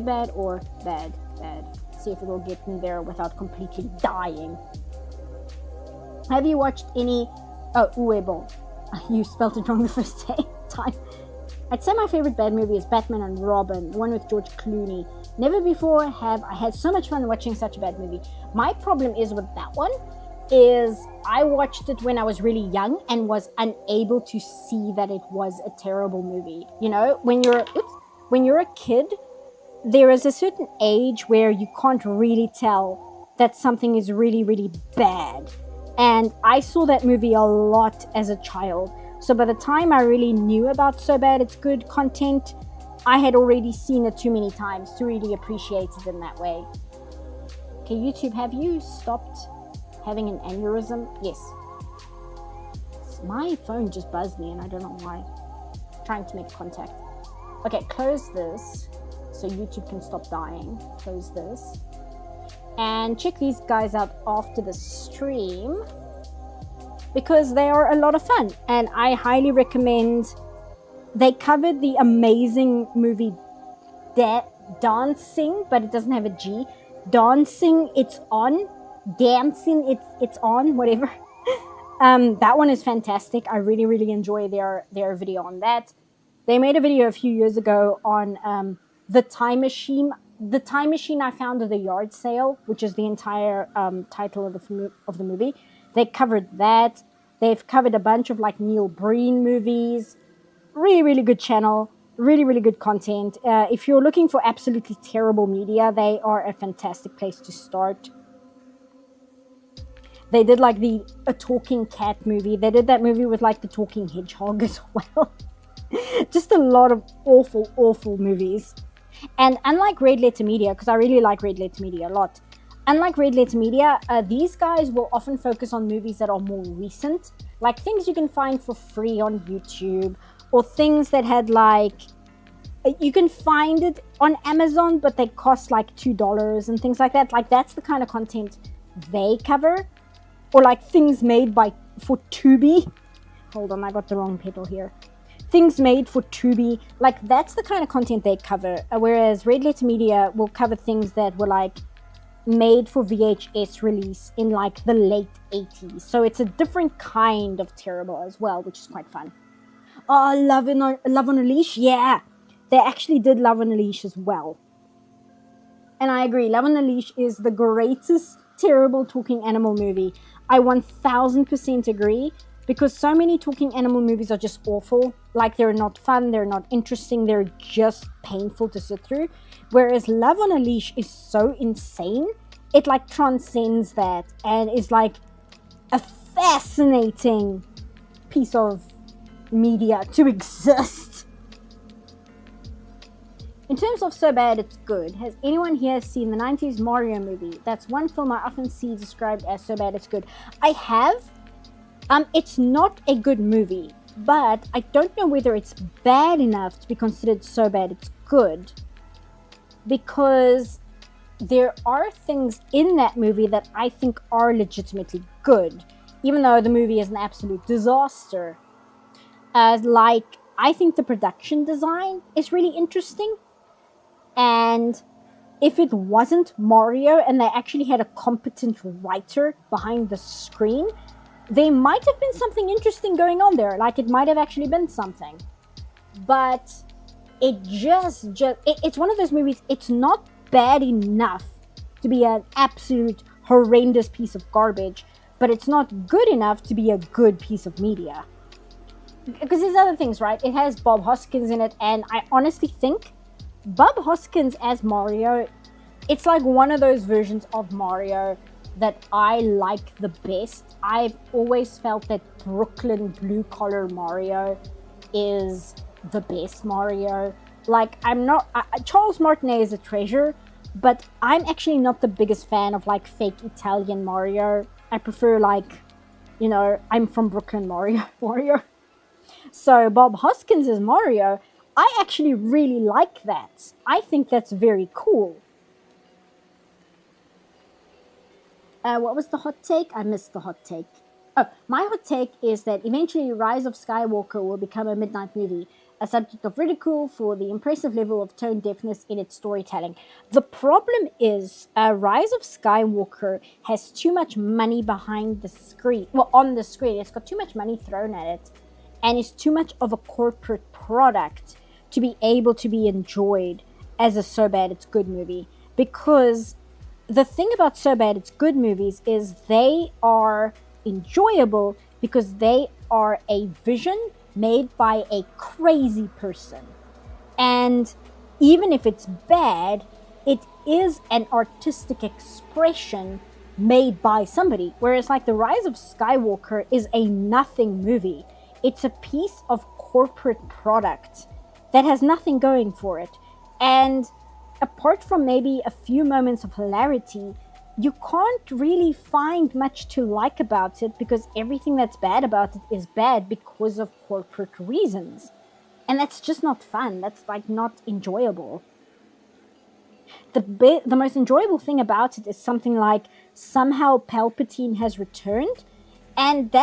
bad or bad. See if it'll get me there without completely dying. Have you watched any... Oh, Uwe Boll. You spelled it wrong the first time. I'd say my favorite bad movie is Batman and Robin, the one with George Clooney. Never before have I had so much fun watching such a bad movie. My problem is with that one is I watched it when I was really young and was unable to see that it was a terrible movie. You know, when you're a kid, there is a certain age where you can't really tell that something is really, really bad. And I saw that movie a lot as a child. So by the time I really knew about So Bad It's Good content, I had already seen it too many times to really appreciate it in that way. Okay, YouTube, have you stopped having an aneurysm? Yes. My phone just buzzed me and I don't know why. I'm trying to make contact. Okay, close this so YouTube can stop dying. Close this. And check these guys out after the stream because they are a lot of fun and I highly recommend. They covered the amazing movie Dancing, but it doesn't have a G. Dancing, It's On. Dancing, It's On, whatever. That one is fantastic. I really, really enjoy their video on that. They made a video a few years ago on The Time Machine. The Time Machine I found at the yard sale, which is the entire title of the movie. They covered that. They've covered a bunch of like Neil Breen movies. Really, really good channel. Really, really good content. If you're looking for absolutely terrible media, they are a fantastic place to start. They did like a talking cat movie. They did that movie with like the talking hedgehog as well. Just a lot of awful, awful movies. And unlike Red Letter Media, because I really like Red Letter Media a lot, unlike Red Letter Media, these guys will often focus on movies that are more recent, like things you can find for free on YouTube, or things that had like, you can find it on Amazon, but they cost like $2 and things like that. Like that's the kind of content they cover, or like things made for Tubi. Hold on, I got the wrong pedal here. Things made for Tubi, like that's the kind of content they cover, whereas Red Letter Media will cover things that were like made for VHS release in like the late 80s. So it's a different kind of terrible as well, which is quite fun. Oh, Love on a Leash, yeah, they actually did Love on a Leash as well. And I agree, Love on a Leash is the greatest terrible talking animal movie. I 1000% agree. because so many talking animal movies are just awful. Like, they're not fun, they're not interesting, they're just painful to sit through. Whereas Love on a Leash is so insane, it like transcends that and is like a fascinating piece of media to exist. In terms of so bad it's good, has anyone here seen the 90s Mario movie? That's one film I often see described as so bad it's good. I have. It's not a good movie, but I don't know whether it's bad enough to be considered so bad it's good, because there are things in that movie that I think are legitimately good, even though the movie is an absolute disaster. Like, I think the production design is really interesting, and if it wasn't Mario and they actually had a competent writer behind the screen, there might have been something interesting going on there. Like, it might have actually been something. But it's one of those movies, it's not bad enough to be an absolute horrendous piece of garbage, but it's not good enough to be a good piece of media. Because there's other things, right? It has Bob Hoskins in it, and I honestly think Bob Hoskins as Mario, it's like one of those versions of Mario that I like the best. I've always felt that Brooklyn blue collar Mario is the best Mario. Like, Charles Martinet is a treasure, but I'm actually not the biggest fan of like fake Italian Mario. I prefer like, I'm from Brooklyn Mario. So Bob Hoskins as Mario, I actually really like that. I think that's very cool. What was the hot take? I missed the hot take. Oh, my hot take is that eventually Rise of Skywalker will become a midnight movie, a subject of ridicule for the impressive level of tone deafness in its storytelling. The problem is Rise of Skywalker has too much money behind the screen. Well, on the screen, it's got too much money thrown at it, and it's too much of a corporate product to be able to be enjoyed as a so bad it's good movie. Because the thing about so bad it's good movies is they are enjoyable because they are a vision made by a crazy person. And even if it's bad, it is an artistic expression made by somebody. Whereas like The Rise of Skywalker is a nothing movie. It's a piece of corporate product that has nothing going for it. And apart from maybe a few moments of hilarity, you can't really find much to like about it, because everything that's bad about it is bad because of corporate reasons. And that's just not fun. That's like not enjoyable. The most enjoyable thing about it is something like somehow Palpatine has returned, and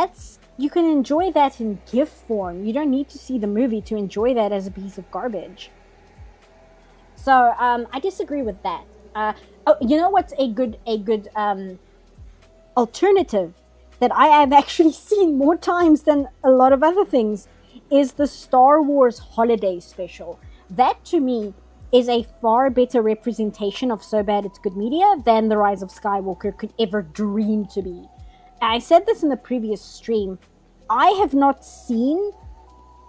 you can enjoy that in GIF form. You don't need to see the movie to enjoy that as a piece of garbage. So I disagree with that. You know what's a good alternative that I have actually seen more times than a lot of other things is the Star Wars Holiday Special. That to me is a far better representation of so bad it's good media than The Rise of Skywalker could ever dream to be. I said this in the previous stream. I have not seen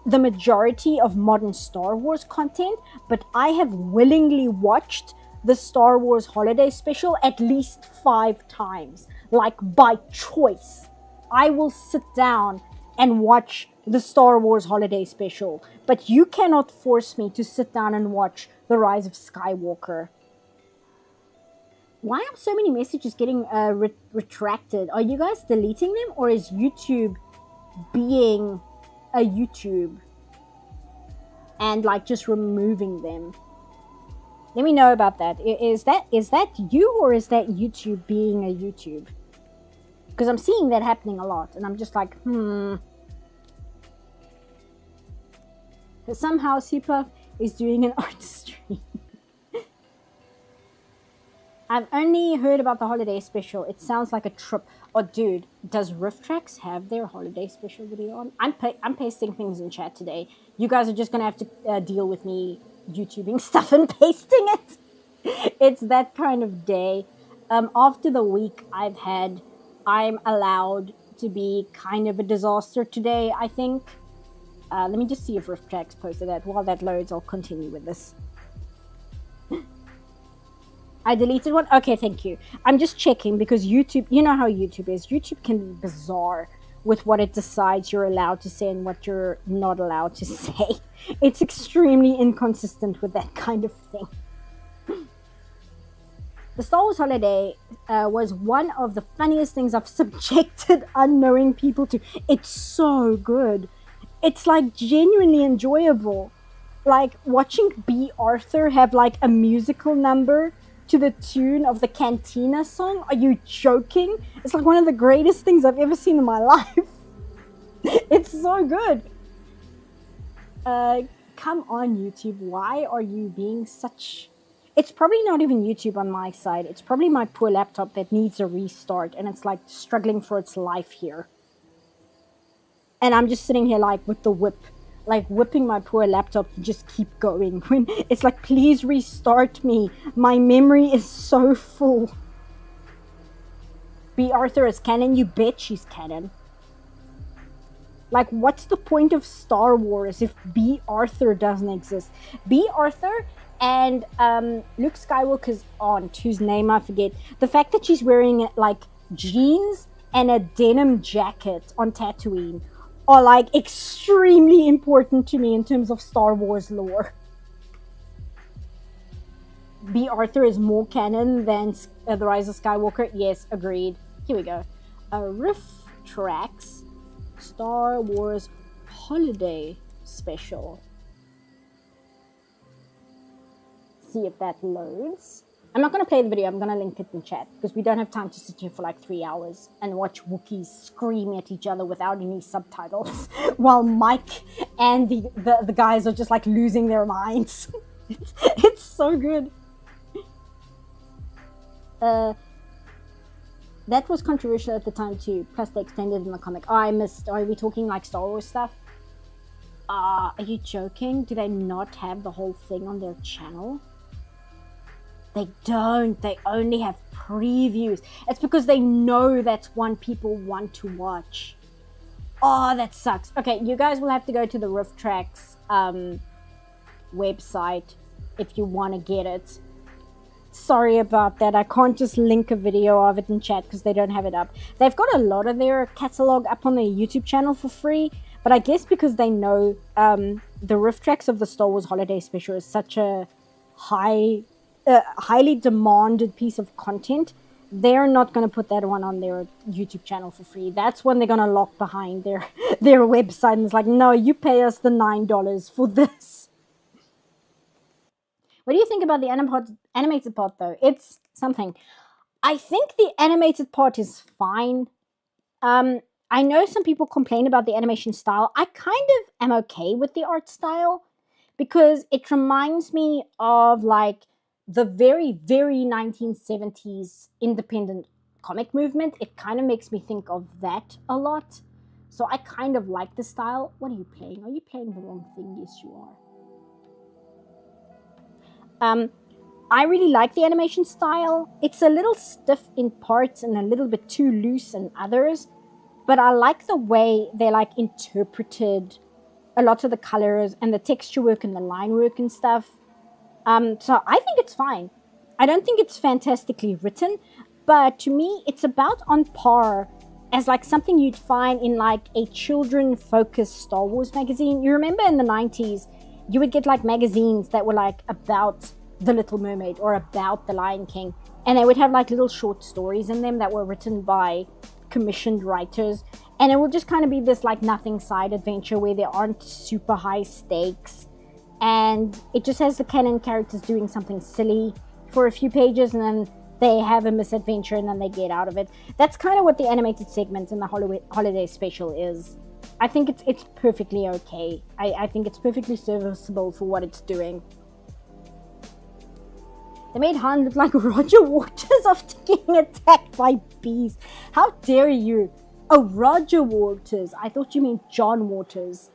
the majority of modern Star Wars content, but I have willingly watched the Star Wars Holiday Special at least 5 times, like by choice. I will sit down and watch the Star Wars Holiday Special, but you cannot force me to sit down and watch The Rise of Skywalker. Why are so many messages getting retracted? Are you guys deleting them, or is YouTube being a YouTube and like just removing them? Let me know about that. Is that you, or is that YouTube being a YouTube? Because I'm seeing that happening a lot, and I'm just like, Somehow Cpuff is doing an art stream. I've only heard about the holiday special. It sounds like a trip. Oh, dude, does Riff Tracks have their holiday special video on? I'm pasting things in chat today. You guys are just gonna have to deal with me YouTubing stuff and pasting it. It's that kind of day. After the week I've had, I'm allowed to be kind of a disaster today, I think. Let me just see if Rift Tracks posted that. While that loads, I'll continue with this. I deleted one? Okay, thank you. I'm just checking because YouTube, you know how YouTube is. YouTube can be bizarre with what it decides you're allowed to say and what you're not allowed to say. It's extremely inconsistent with that kind of thing. The Star Wars holiday was one of the funniest things I've subjected unknowing people to. It's so good. It's like genuinely enjoyable. Like watching B. Arthur have like a musical number to the tune of the Cantina song. Are you joking? It's like one of the greatest things I've ever seen in my life. It's so good. Come on, YouTube. Why are you being such... It's probably not even YouTube on my side. It's probably my poor laptop that needs a restart and it's like struggling for its life here. And I'm just sitting here like with the whip, like whipping my poor laptop to just keep going. When it's like, please restart me. My memory is so full. B. Arthur is canon? You bet she's canon. Like, what's the point of Star Wars if B. Arthur doesn't exist? B. Arthur and Luke Skywalker's aunt, whose name I forget, the fact that she's wearing like jeans and a denim jacket on Tatooine are like extremely important to me in terms of Star Wars lore. B. Arthur is more canon than The Rise of Skywalker. Yes, agreed. Here we go. Rift Tracks Star Wars Holiday Special. See if that loads. I'm not going to play the video, I'm going to link it in chat because we don't have time to sit here for like 3 hours and watch Wookiees scream at each other without any subtitles while Mike and the guys are just like losing their minds. It's so good. That was controversial at the time too, plus they extended in the comic. Oh, I missed. Are we talking like Star Wars stuff? Are you joking? Do they not have the whole thing on their channel? They don't. They only have previews. It's because they know that's one people want to watch. Oh, that sucks. Okay, you guys will have to go to the Rift Tracks website if you want to get it. Sorry about that. I can't just link a video of it in chat because they don't have it up. They've got a lot of their catalog up on their YouTube channel for free, but I guess because they know the Rift Tracks of the Star Wars Holiday Special is such a highly demanded piece of content, they're not going to put that one on their YouTube channel for free. That's when they're going to lock behind their website and it's like, no, you pay us the $9 for this. What do you think about the animated part though? It's something. I think the animated part is fine. I know some people complain about the animation style. I kind of am okay with the art style because it reminds me of like the very, very 1970s independent comic movement. It kind of makes me think of that a lot. So I kind of like the style. What are you playing? Are you playing the wrong thing? Yes, you are. I really like the animation style. It's a little stiff in parts and a little bit too loose in others. But I like the way they like interpreted a lot of the colors and the texture work and the line work and stuff. So I think it's fine. I don't think it's fantastically written, but to me, it's about on par as like something you'd find in like a children-focused Star Wars magazine. You remember in the 90s, you would get like magazines that were like about The Little Mermaid or about The Lion King, and they would have like little short stories in them that were written by commissioned writers, and it will just kind of be this like nothing side adventure where there aren't super high stakes. And it just has the canon characters doing something silly for a few pages and then they have a misadventure and then they get out of it. That's kind of what the animated segment in the holiday special is. I think it's perfectly okay. I think it's perfectly serviceable for what it's doing. They made Han look like Roger Waters after getting attacked by bees. How dare you? Oh, Roger Waters. I thought you meant John Waters.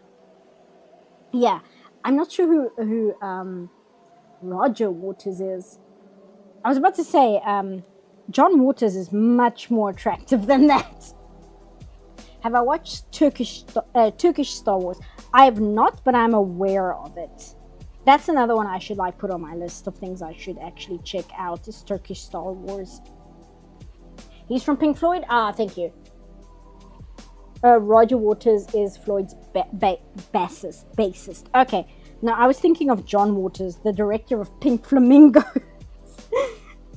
Yeah. I'm not sure who Roger Waters is. I was about to say, John Waters is much more attractive than that. Have I watched Turkish Star Wars? I have not, but I'm aware of it. That's another one I should like put on my list of things I should actually check out, is Turkish Star Wars. He's from Pink Floyd? Ah, thank you. Roger Waters is Floyd's bassist. Okay, now I was thinking of John Waters, the director of Pink Flamingos.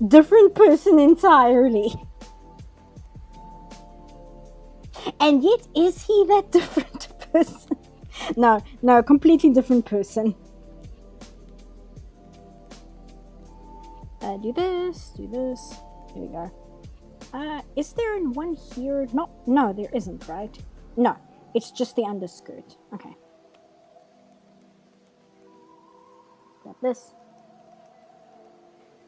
Different person entirely. And yet, is he that different person? No, completely different person. Do this. Here we go. Is there one here? No, there isn't, right? No, it's just the underskirt. Okay. Got this.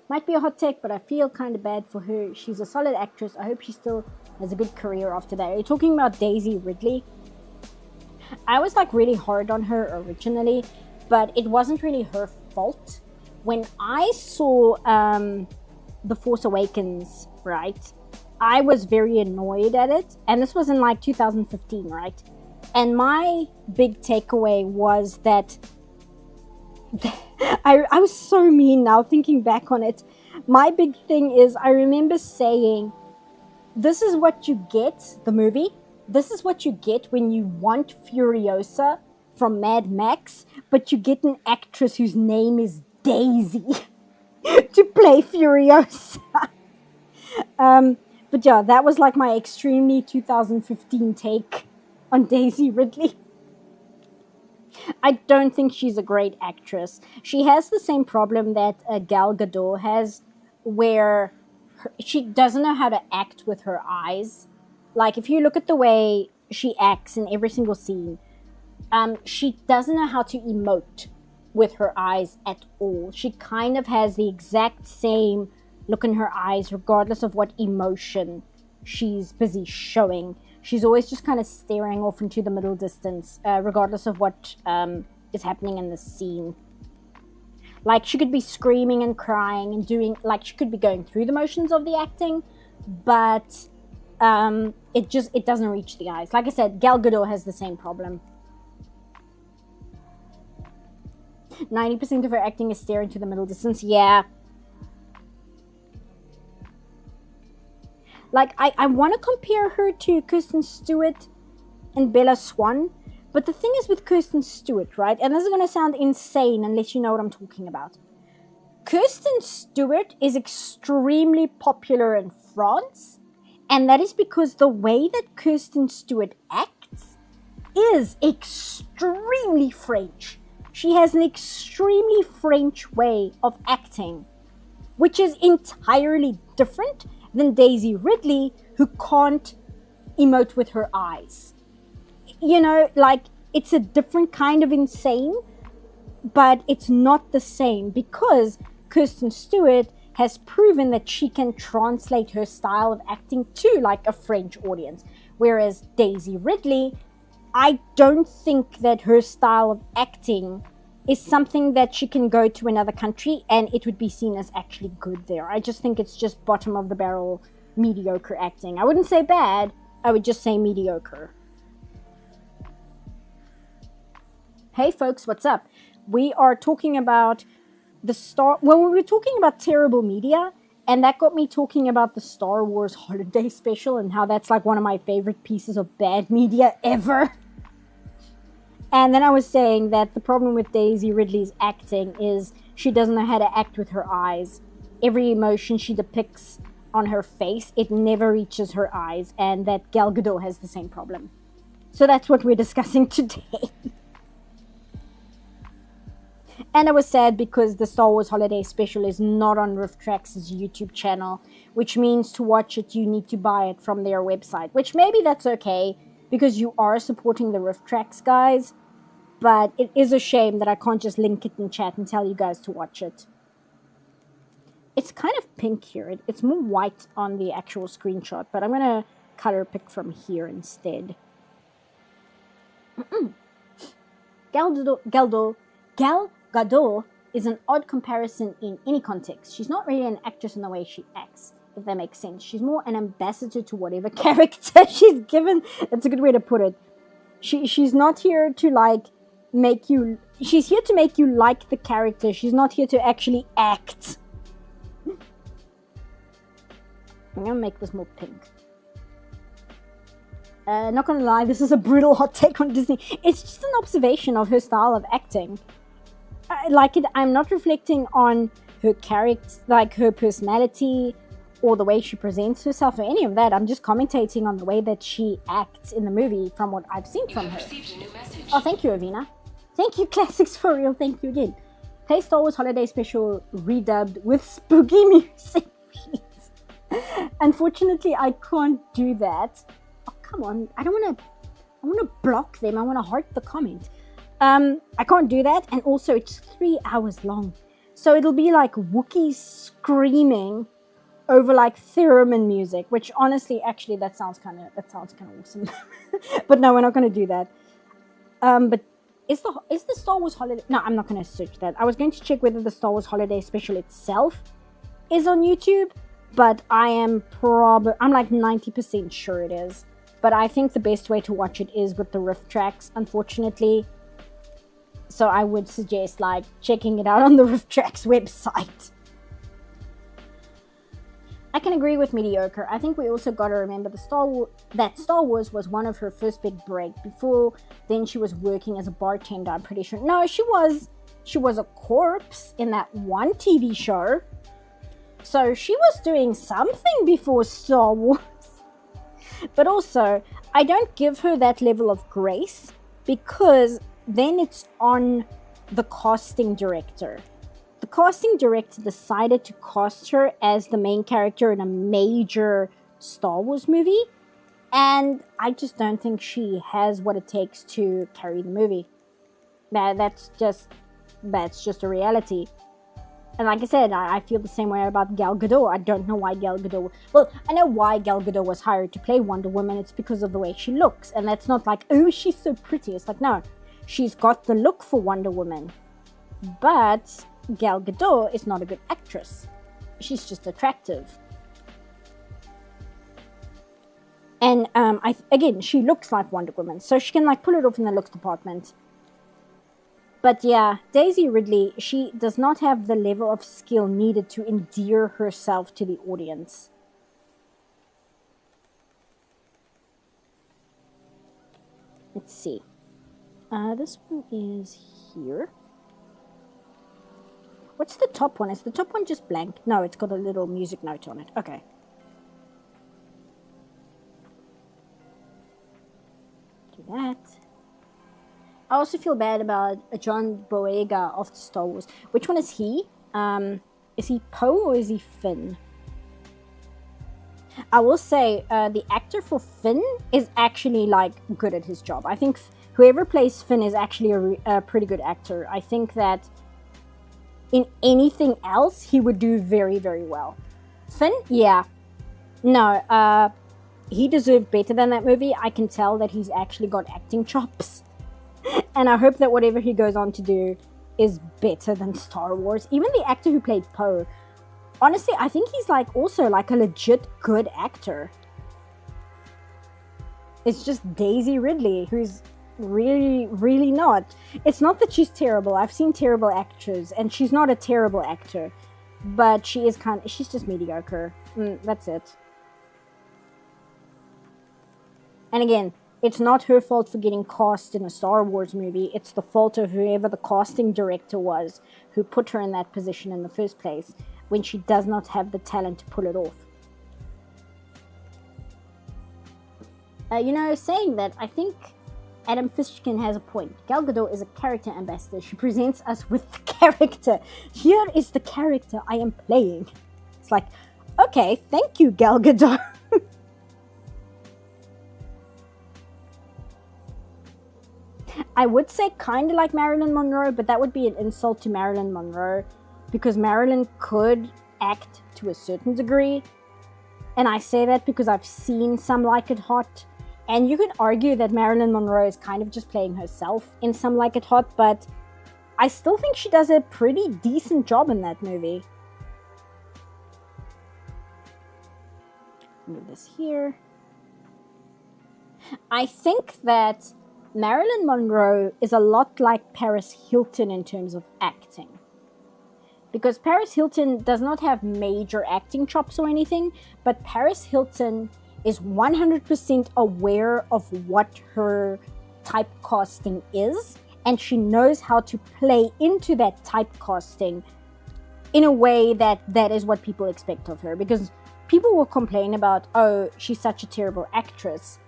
Might be a hot take, but I feel kind of bad for her. She's a solid actress. I hope she still has a good career after that. Are you talking about Daisy Ridley? I was like really hard on her originally, but it wasn't really her fault. When I saw The Force Awakens, right, I was very annoyed at it. And this was in like 2015, right? And my big takeaway was that I was so mean now thinking back on it. My big thing is, I remember saying, this is what you get, the movie, this is what you get when you want Furiosa from Mad Max, but you get an actress whose name is Daisy to play Furiosa. But yeah, that was like my extremely 2015 take on Daisy Ridley. I don't think she's a great actress. She has the same problem that Gal Gadot has, where she doesn't know how to act with her eyes. Like, if you look at the way she acts in every single scene, she doesn't know how to emote with her eyes at all. She kind of has the exact same look in her eyes, regardless of what emotion she's busy showing. She's always just kind of staring off into the middle distance, regardless of what is happening in the scene. Like, she could be screaming and crying and doing, like, she could be going through the motions of the acting, but it doesn't reach the eyes. Like I said, Gal Gadot has the same problem. 90% of her acting is staring to the middle distance. Yeah. Like, I want to compare her to Kristen Stewart and Bella Swan. But the thing is with Kristen Stewart, right? And this is going to sound insane unless you know what I'm talking about. Kristen Stewart is extremely popular in France. And that is because the way that Kristen Stewart acts is extremely French. She has an extremely French way of acting, which is entirely different than Daisy Ridley, who can't emote with her eyes. You know, like, it's a different kind of insane, but it's not the same, because Kristen Stewart has proven that she can translate her style of acting to, like, a French audience. Whereas Daisy Ridley, I don't think that her style of acting is something that she can go to another country and it would be seen as actually good there. I just think it's just bottom of the barrel, mediocre acting. I wouldn't say bad, I would just say mediocre. Hey folks, what's up? We are talking about we were talking about terrible media, and that got me talking about the Star Wars holiday special and how that's like one of my favorite pieces of bad media ever. And then I was saying that the problem with Daisy Ridley's acting is she doesn't know how to act with her eyes. Every emotion she depicts on her face, it never reaches her eyes, and that Gal Gadot has the same problem. So that's what we're discussing today. And I was sad because the Star Wars Holiday Special is not on RiffTrax' YouTube channel, which means to watch it you need to buy it from their website, which maybe that's okay because you are supporting the RiffTrax guys. But it is a shame that I can't just link it in chat and tell you guys to watch it. It's kind of pink here. It's more white on the actual screenshot, but I'm going to color pick from here instead. Gal Gadot is an odd comparison in any context. She's not really an actress in the way she acts. if that makes sense. She's more an ambassador to whatever character she's given. That's a good way to put it. She's not here to like make you... She's here to make you like the character. She's not here to actually act. I'm gonna make this more pink. Not gonna lie, this is a brutal hot take on Disney. It's just an observation of her style of acting. I like it. I'm not reflecting on her character, like her personality, or the way she presents herself, or any of that. I'm just commentating on the way that she acts in the movie from what I've seen from her. Oh, thank you, Avina. Thank you, Classics for Real. Thank you again. Play Star Wars Holiday Special redubbed with spooky music, please. Unfortunately, I can't do that. Oh, come on. I want to block them. I want to heart the comment. I can't do that. And also, it's 3 hours long. So it'll be like Wookiees screaming over like theremin music, which honestly, actually, that sounds kind of awesome. But no, we're not going to do that. But is the Star Wars Holiday... No, I'm not going to search that. I was going to check whether the Star Wars Holiday Special itself is on YouTube, but I'm like 90% sure it is. But I think the best way to watch it is with the riff tracks, unfortunately. So I would suggest like checking it out on the riff tracks website. I can agree with mediocre. I think we also got to remember that Star Wars was one of her first big break. Before then, she was working as a bartender, I'm pretty sure. No, she was a corpse in that one TV show. So she was doing something before Star Wars. But also, I don't give her that level of grace because then it's on the casting director. The casting director decided to cast her as the main character in a major Star Wars movie, and I just don't think she has what it takes to carry the movie. That's just a reality. And like I said, I feel the same way about Gal Gadot. I don't know why Gal Gadot... Well, I know why Gal Gadot was hired to play Wonder Woman. It's because of the way she looks, and that's not like, oh, she's so pretty. It's like, no, she's got the look for Wonder Woman, but Gal Gadot is not a good actress. She's just attractive. And again, she looks like Wonder Woman, so she can like pull it off in the looks department. But yeah, Daisy Ridley, she does not have the level of skill needed to endear herself to the audience. Let's see. This one is here. What's the top one? Is the top one just blank? No, it's got a little music note on it. Okay. Do that. I also feel bad about John Boyega of Star Wars. Which one is he? Is he Poe or is he Finn? I will say the actor for Finn is actually like good at his job. I think whoever plays Finn is actually a pretty good actor. I think that in anything else, he would do very, very well. Finn? Yeah. No, he deserved better than that movie. I can tell that he's actually got acting chops. And I hope that whatever he goes on to do is better than Star Wars. Even the actor who played Poe. Honestly, I think he's like also like a legit good actor. It's just Daisy Ridley, who's really, really not. It's not that she's terrible. I've seen terrible actors, and she's not a terrible actor. But she is she's just mediocre. That's it. And again, it's not her fault for getting cast in a Star Wars movie. It's the fault of whoever the casting director was who put her in that position in the first place when she does not have the talent to pull it off. Saying that, I think Adam Fishkin has a point. Gal Gadot is a character ambassador. She presents us with the character. Here is the character I am playing. It's like, okay, thank you, Gal Gadot. I would say kind of like Marilyn Monroe, but that would be an insult to Marilyn Monroe because Marilyn could act to a certain degree. And I say that because I've seen Some Like It Hot. And you could argue that Marilyn Monroe is kind of just playing herself in Some Like It Hot, but I still think she does a pretty decent job in that movie. Move this here. I think that Marilyn Monroe is a lot like Paris Hilton in terms of acting. Because Paris Hilton does not have major acting chops or anything, but Paris Hilton is 100% aware of what her typecasting is, and she knows how to play into that typecasting in a way that is what people expect of her. Because people will complain about, oh, she's such a terrible actress.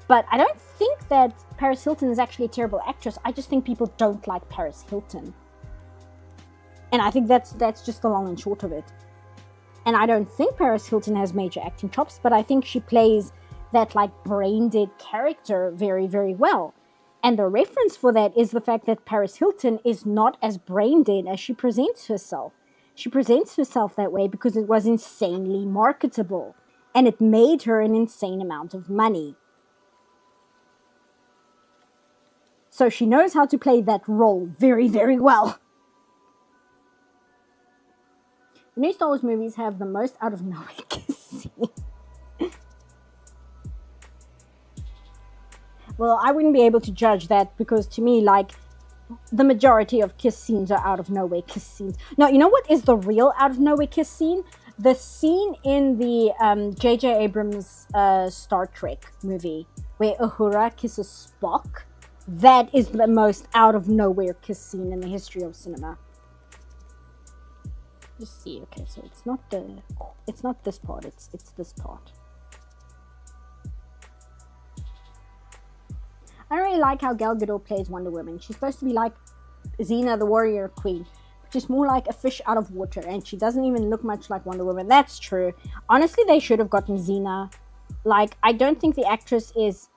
But I don't think that Paris Hilton is actually a terrible actress. I just think people don't like Paris Hilton. And I think that's just the long and short of it. And I don't think Paris Hilton has major acting chops, but I think she plays that like brain-dead character very, very well. And the reference for that is the fact that Paris Hilton is not as brain-dead as she presents herself. She presents herself that way because it was insanely marketable. And it made her an insane amount of money. So she knows how to play that role very, very well. The new Star Wars movies have the most out of nowhere kiss scene. Well, I wouldn't be able to judge that because to me, like, the majority of kiss scenes are out of nowhere kiss scenes. No, you know what is the real out of nowhere kiss scene? The scene in the J.J. Abrams Star Trek movie where Uhura kisses Spock. That is the most out of nowhere kiss scene in the history of cinema. Just see, okay, so it's not this part, it's this part. I don't really like how Gal Gadot plays Wonder Woman. She's supposed to be like Xena the Warrior Queen, which is more like a fish out of water, and she doesn't even look much like Wonder Woman. That's true. Honestly, they should have gotten Xena. Like, I don't think the actress is,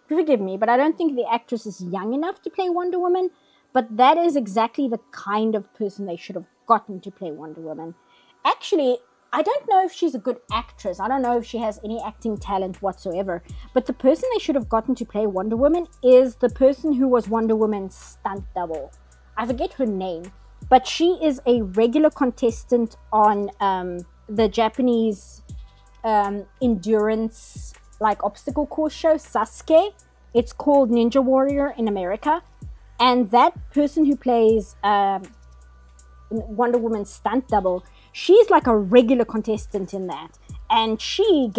forgive me, but I don't think the actress is young enough to play Wonder Woman, but that is exactly the kind of person they should have gotten to play Wonder Woman. Actually, I don't know if she's a good actress. I don't know if she has any acting talent whatsoever. But the person they should have gotten to play Wonder Woman is the person who was Wonder Woman's stunt double. I forget her name, but she is a regular contestant on the Japanese endurance like obstacle course show, Sasuke. It's called Ninja Warrior in America. And that person who plays Wonder Woman's stunt double, she's like a regular contestant in that, and she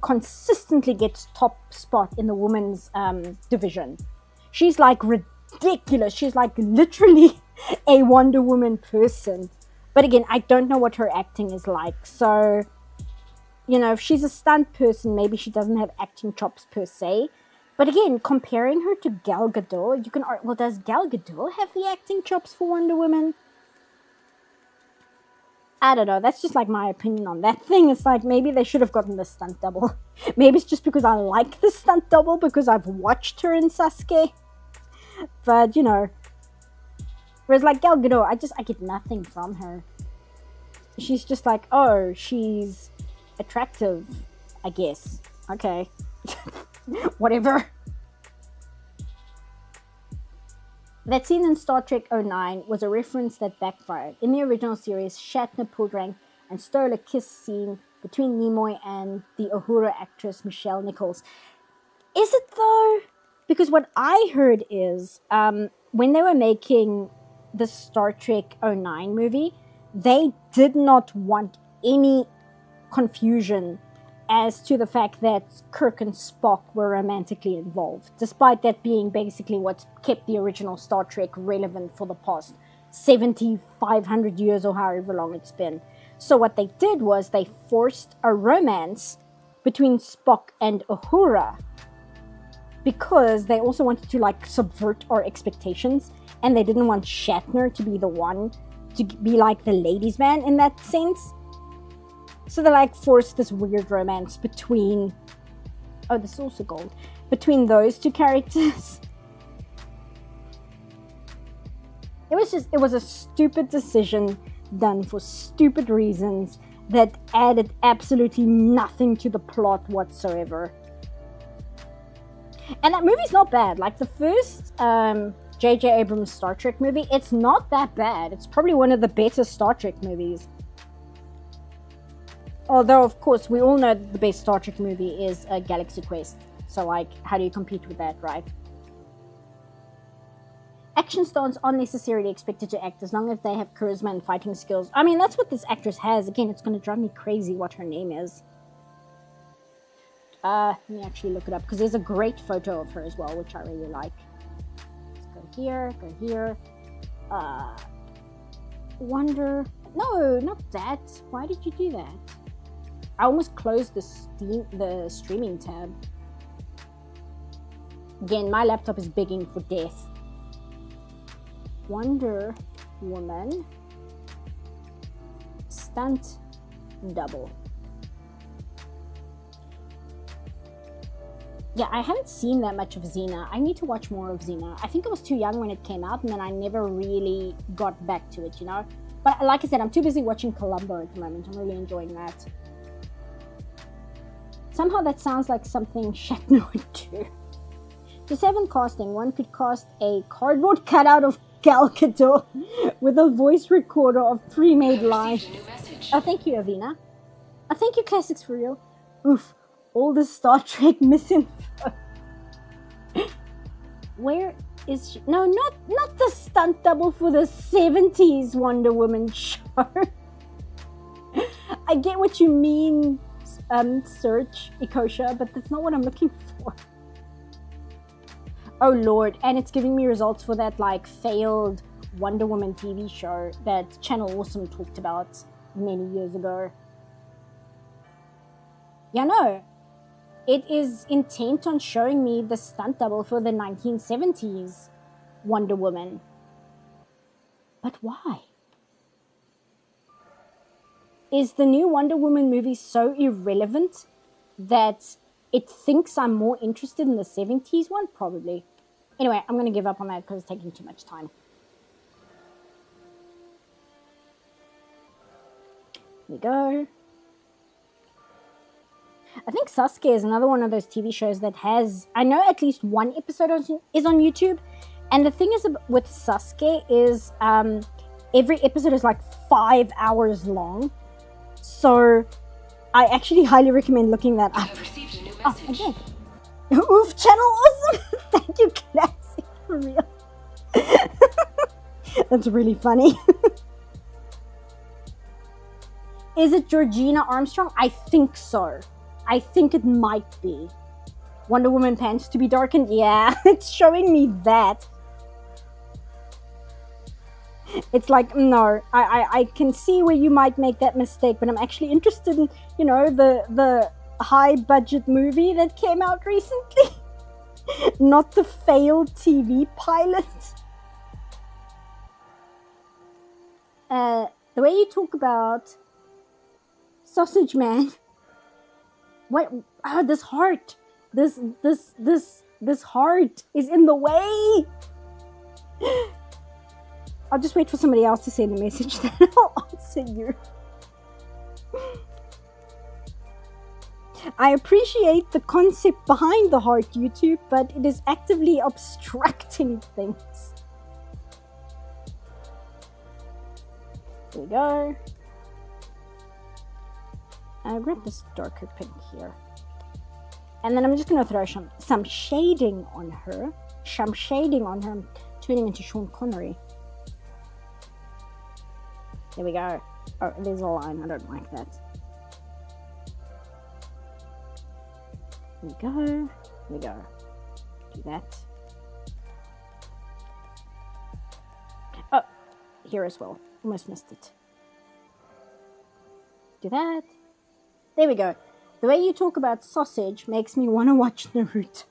consistently gets top spot in the women's division. She's like ridiculous. She's like literally a Wonder Woman person. But again, I don't know what her acting is like, so you know, if she's a stunt person, maybe she doesn't have acting chops per se. But again, comparing her to Gal Gadot, you can argue, well, does Gal Gadot have the acting chops for Wonder Woman? I don't know. That's just like my opinion on that thing. It's like maybe they should have gotten the stunt double. Maybe it's just because I like the stunt double because I've watched her in Sasuke. But, you know. Whereas like Gal Gadot, I get nothing from her. She's just like, oh, she's attractive, I guess. Okay. Whatever. That scene in Star Trek 09 was a reference that backfired. In the original series, Shatner pulled rank and stole a kiss scene between Nimoy and the Uhura actress Michelle Nichols. Is it though? Because what I heard is when they were making the Star Trek 09 movie, they did not want any confusion as to the fact that Kirk and Spock were romantically involved, despite that being basically what kept the original Star Trek relevant for the past 7,500 years or however long it's been. So what they did was they forced a romance between Spock and Uhura because they also wanted to like subvert our expectations, and they didn't want Shatner to be the one to be like the ladies' man in that sense. So they like forced this weird romance between, oh, this is also gold, between those two characters. It was a stupid decision done for stupid reasons that added absolutely nothing to the plot whatsoever. And that movie's not bad. Like the first J.J. Abrams Star Trek movie, it's not that bad. It's probably one of the better Star Trek movies. Although, of course, we all know that the best Star Trek movie is a Galaxy Quest. So, like, how do you compete with that, right? Action stars aren't necessarily expected to act as long as they have charisma and fighting skills. I mean, that's what this actress has. Again, it's going to drive me crazy what her name is. Let me actually look it up, because there's a great photo of her as well, which I really like. Let's go here, go here. Wonder... No, not that. Why did you do that? I almost closed the streaming tab. Again, my laptop is begging for death. Wonder Woman stunt double. Yeah, I haven't seen that much of Xena. I need to watch more of Xena. I think I was too young when it came out, and then I never really got back to it, you know? But like I said, I'm too busy watching Columbo at the moment. I'm really enjoying that. Somehow that sounds like something Shatner would do. To 7 casting, one could cast a cardboard cutout of Gal Gadot with a voice recorder of pre-made lines. Oh, thank you, Avina. Oh, thank you, Classics for Real. Oof, all the Star Trek misinfo. Where is she? No, not the stunt double for the 70s Wonder Woman show. I get what you mean, Search Ikosha, but that's not what I'm looking for. Oh lord, and it's giving me results for that like failed Wonder Woman TV show that Channel Awesome talked about many years ago. Yeah, no. It is intent on showing me the stunt double for the 1970s Wonder Woman. But why? Is the new Wonder Woman movie so irrelevant that it thinks I'm more interested in the 70s one? Probably. Anyway, I'm going to give up on that because it's taking too much time. Here we go. I think Sasuke is another one of those TV shows that has, I know at least one episode is on YouTube. And the thing is with Sasuke is every episode is like 5 hours long. So I actually highly recommend looking that up. Oh, okay. Oof, Channel Awesome! Thank you, Classic, for real. That's really funny. Is it Georgina Armstrong? I think so. I think it might be. Wonder Woman pants to be darkened? Yeah, it's showing me that. It's like, no, I can see where you might make that mistake, but I'm actually interested in, you know, the high budget movie that came out recently. Not the failed TV pilot. The way you talk about Sausage Man. What? Oh, this heart. This heart is in the way. I'll just wait for somebody else to send a message, then I'll answer you. I appreciate the concept behind the heart, YouTube, but it is actively obstructing things. Here we go. I'll grab this darker pink here. And then I'm just going to throw some shading on her. Some shading on her. I'm turning into Sean Connery. There we go. Oh, there's a line. I don't like that. Here we go. Here we go. Do that. Oh, here as well. Almost missed it. Do that. There we go. The way you talk about sausage makes me want to watch Naruto.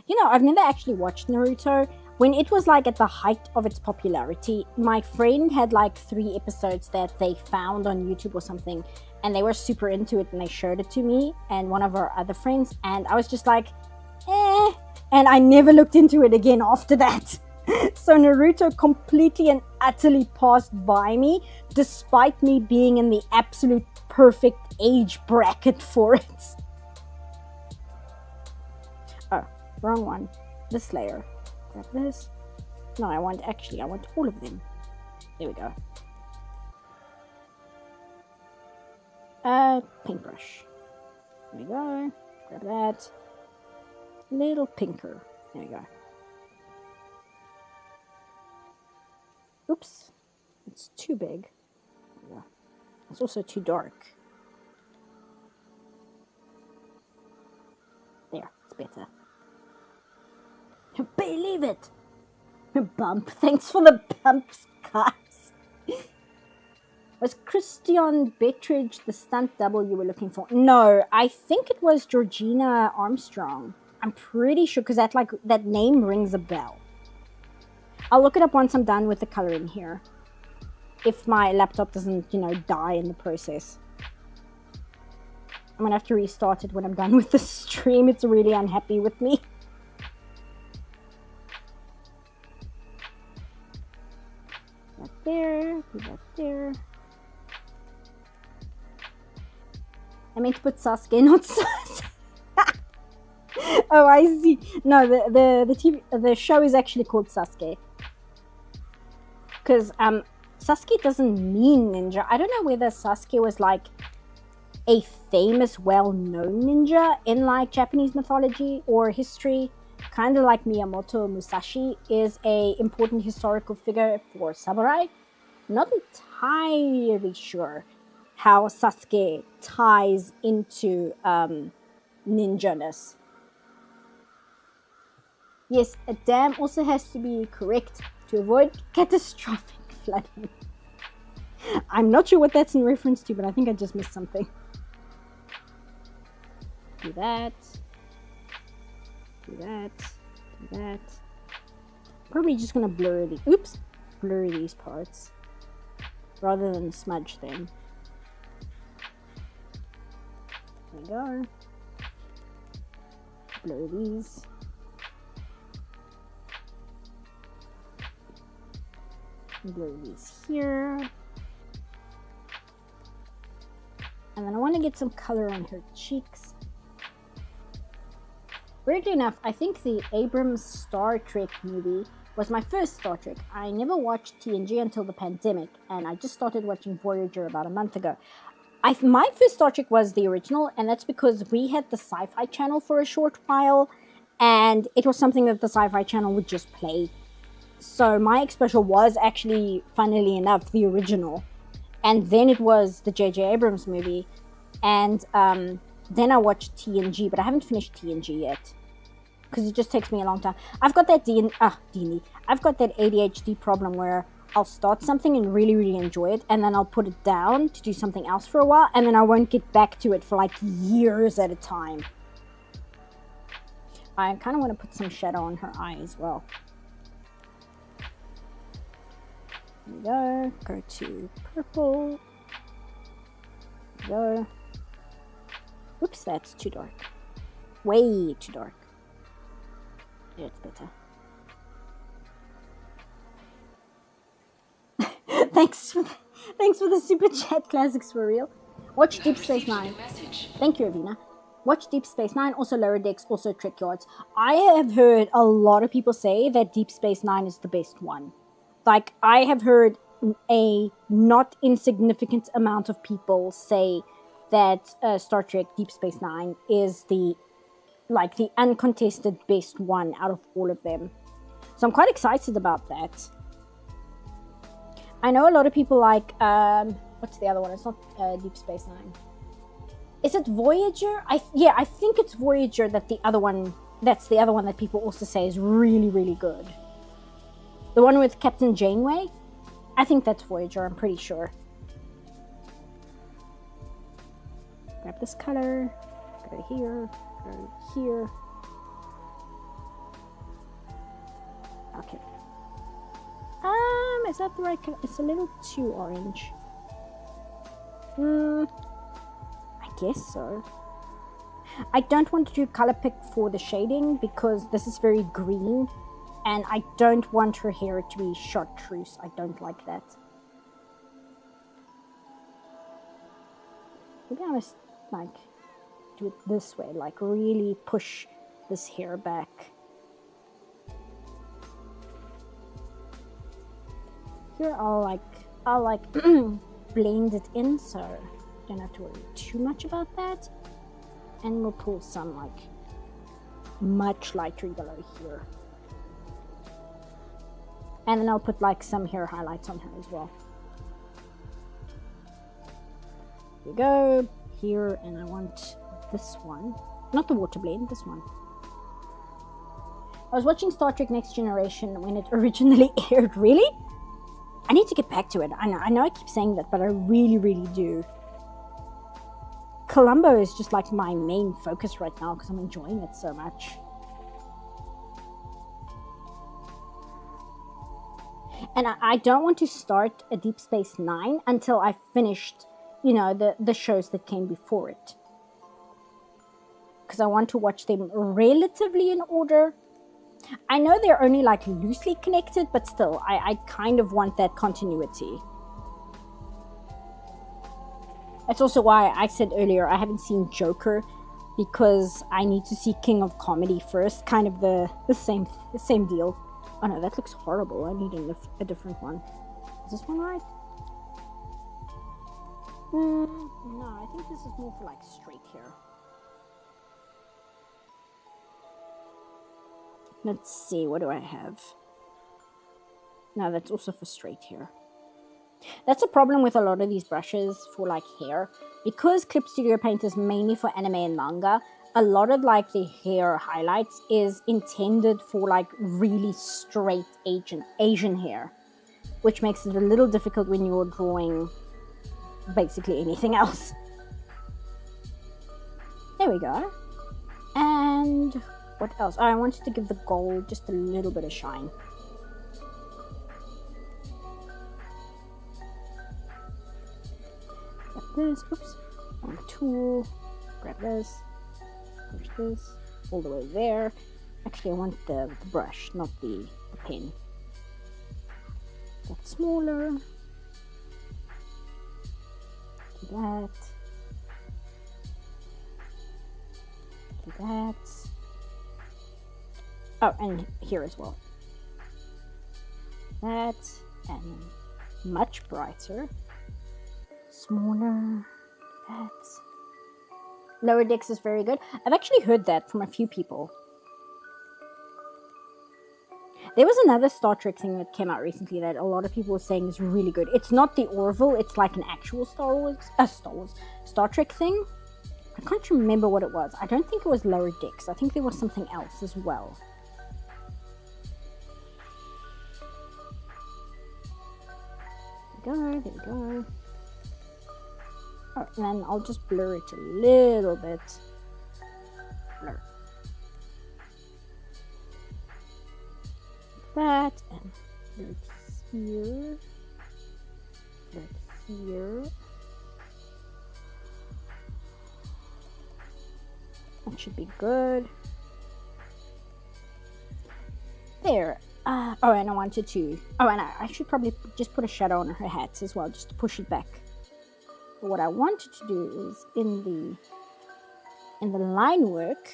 You know, I've never actually watched Naruto. When it was like at the height of its popularity, my friend had like 3 episodes that they found on YouTube or something, and they were super into it and they showed it to me and one of our other friends, and I was just like, eh, and I never looked into it again after that. So Naruto completely and utterly passed by me, despite me being in the absolute perfect age bracket for it. Oh, wrong one. This layer. Grab this. No, I want all of them. There we go. Paintbrush. There we go. Grab that. Little pinker. There we go. Oops. It's too big. There we go. It's also too dark. There, it's better. Believe it! Bump. Thanks for the bumps, guys. Was Christian Bettridge the stunt double you were looking for? No, I think it was Georgina Armstrong. I'm pretty sure, because that name rings a bell. I'll look it up once I'm done with the coloring here. If my laptop doesn't, die in the process. I'm gonna have to restart it when I'm done with the stream. It's really unhappy with me. That there, put that there. I meant to put Sasuke, not Sasuke. Oh, I see. No, the show is actually called Sasuke. Because Sasuke doesn't mean ninja. I don't know whether Sasuke was like a famous, well-known ninja in like Japanese mythology or history. Kind of like Miyamoto Musashi is a important historical figure for samurai. Not entirely sure how Sasuke ties into ninja-ness. Yes, a dam also has to be correct to avoid catastrophic flooding. I'm not sure what that's in reference to, but I think I just missed something. Do that. Do that. Do that. Probably just gonna blur these parts rather than smudge them. There we go. Blur these. Blur these here. And then I want to get some color on her cheeks. Weirdly enough, I think the Abrams Star Trek movie was my first Star Trek. I never watched TNG until the pandemic, and I just started watching Voyager about a month ago. My first Star Trek was the original, and that's because we had the Sci-Fi Channel for a short while, and it was something that the Sci-Fi Channel would just play. So my exposure was actually, funnily enough, the original. And then it was the J.J. Abrams movie. And then I watched TNG, but I haven't finished TNG yet. Because it just takes me a long time. I've got that I've got that ADHD problem where I'll start something and really, really enjoy it. And then I'll put it down to do something else for a while. And then I won't get back to it for like years at a time. I kind of want to put some shadow on her eye as well. There we go. Go to purple. There we go. Oops, that's too dark. Way too dark. Yeah, it's better. Thanks for the super chat, classics for real. Watch Deep Space Nine. Thank you, Avina. Watch Deep Space Nine, also Lower Decks, also Trek Yards. I have heard a lot of people say that Deep Space Nine is the best one. Like, I have heard a not insignificant amount of people say that Star Trek Deep Space Nine is the uncontested best one out of all of them. So I'm quite excited about that. I know a lot of people like, what's the other one? It's not Deep Space Nine. Is it Voyager? I think it's Voyager that's the other one that people also say is really, really good. The one with Captain Janeway? I think that's Voyager, I'm pretty sure. Grab this color, go here, go here. Okay. Is that the right color? It's a little too orange. I guess so. I don't want to do color pick for the shading because this is very green. And I don't want her hair to be chartreuse. I don't like that. Maybe I must, do it this way. Really push this hair back. Here I'll blend it in so I don't have to worry too much about that. And we'll pull some like much lighter yellow here. And then I'll put like some hair highlights on her as well. Here we go, here, and I want this one. Not the water blade, this one. I was watching Star Trek Next Generation when it originally aired. Really? I need to get back to it. I know I keep saying that, but I really, really do. Columbo is just like my main focus right now because I'm enjoying it so much. And I don't want to start a Deep Space Nine until I've finished, you know, the shows that came before it. Because I want to watch them relatively in order. I know they're only like loosely connected, but still, I kind of want that continuity. That's also why I said earlier I haven't seen Joker, because I need to see King of Comedy first. Kind of the same deal. Oh no, that looks horrible. I need a different one. Is this one right? No, I think this is more for like straight hair. Let's see, what do I have? No, that's also for straight hair. That's a problem with a lot of these brushes for like hair. Because Clip Studio Paint is mainly for anime and manga, a lot of like the hair highlights is intended for like really straight Asian hair, which makes it a little difficult when you're drawing basically anything else. There we go. And what else? Oh, I wanted to give the gold just a little bit of shine. Grab this, oops, on the tool, grab this, push this, all the way there. Actually, I want the brush, not the pen. Get smaller. Do that. Do that. Oh, and here as well. That, and much brighter. Smaller. That. Lower Decks is very good. I've actually heard that from a few people. There was another Star Trek thing that came out recently that a lot of people were saying is really good. It's not the Orville, it's like an actual Star Trek thing. I can't remember what it was. I don't think it was Lower Decks. I think there was something else as well. There we go. Oh, and then I'll just blur it a little bit. Blur. That, and blur it here. Blur it here. That should be good. There. Oh, and I wanted to... Oh, and I should probably just put a shadow on her hat as well, just to push it back. But what I wanted to do is in the line work,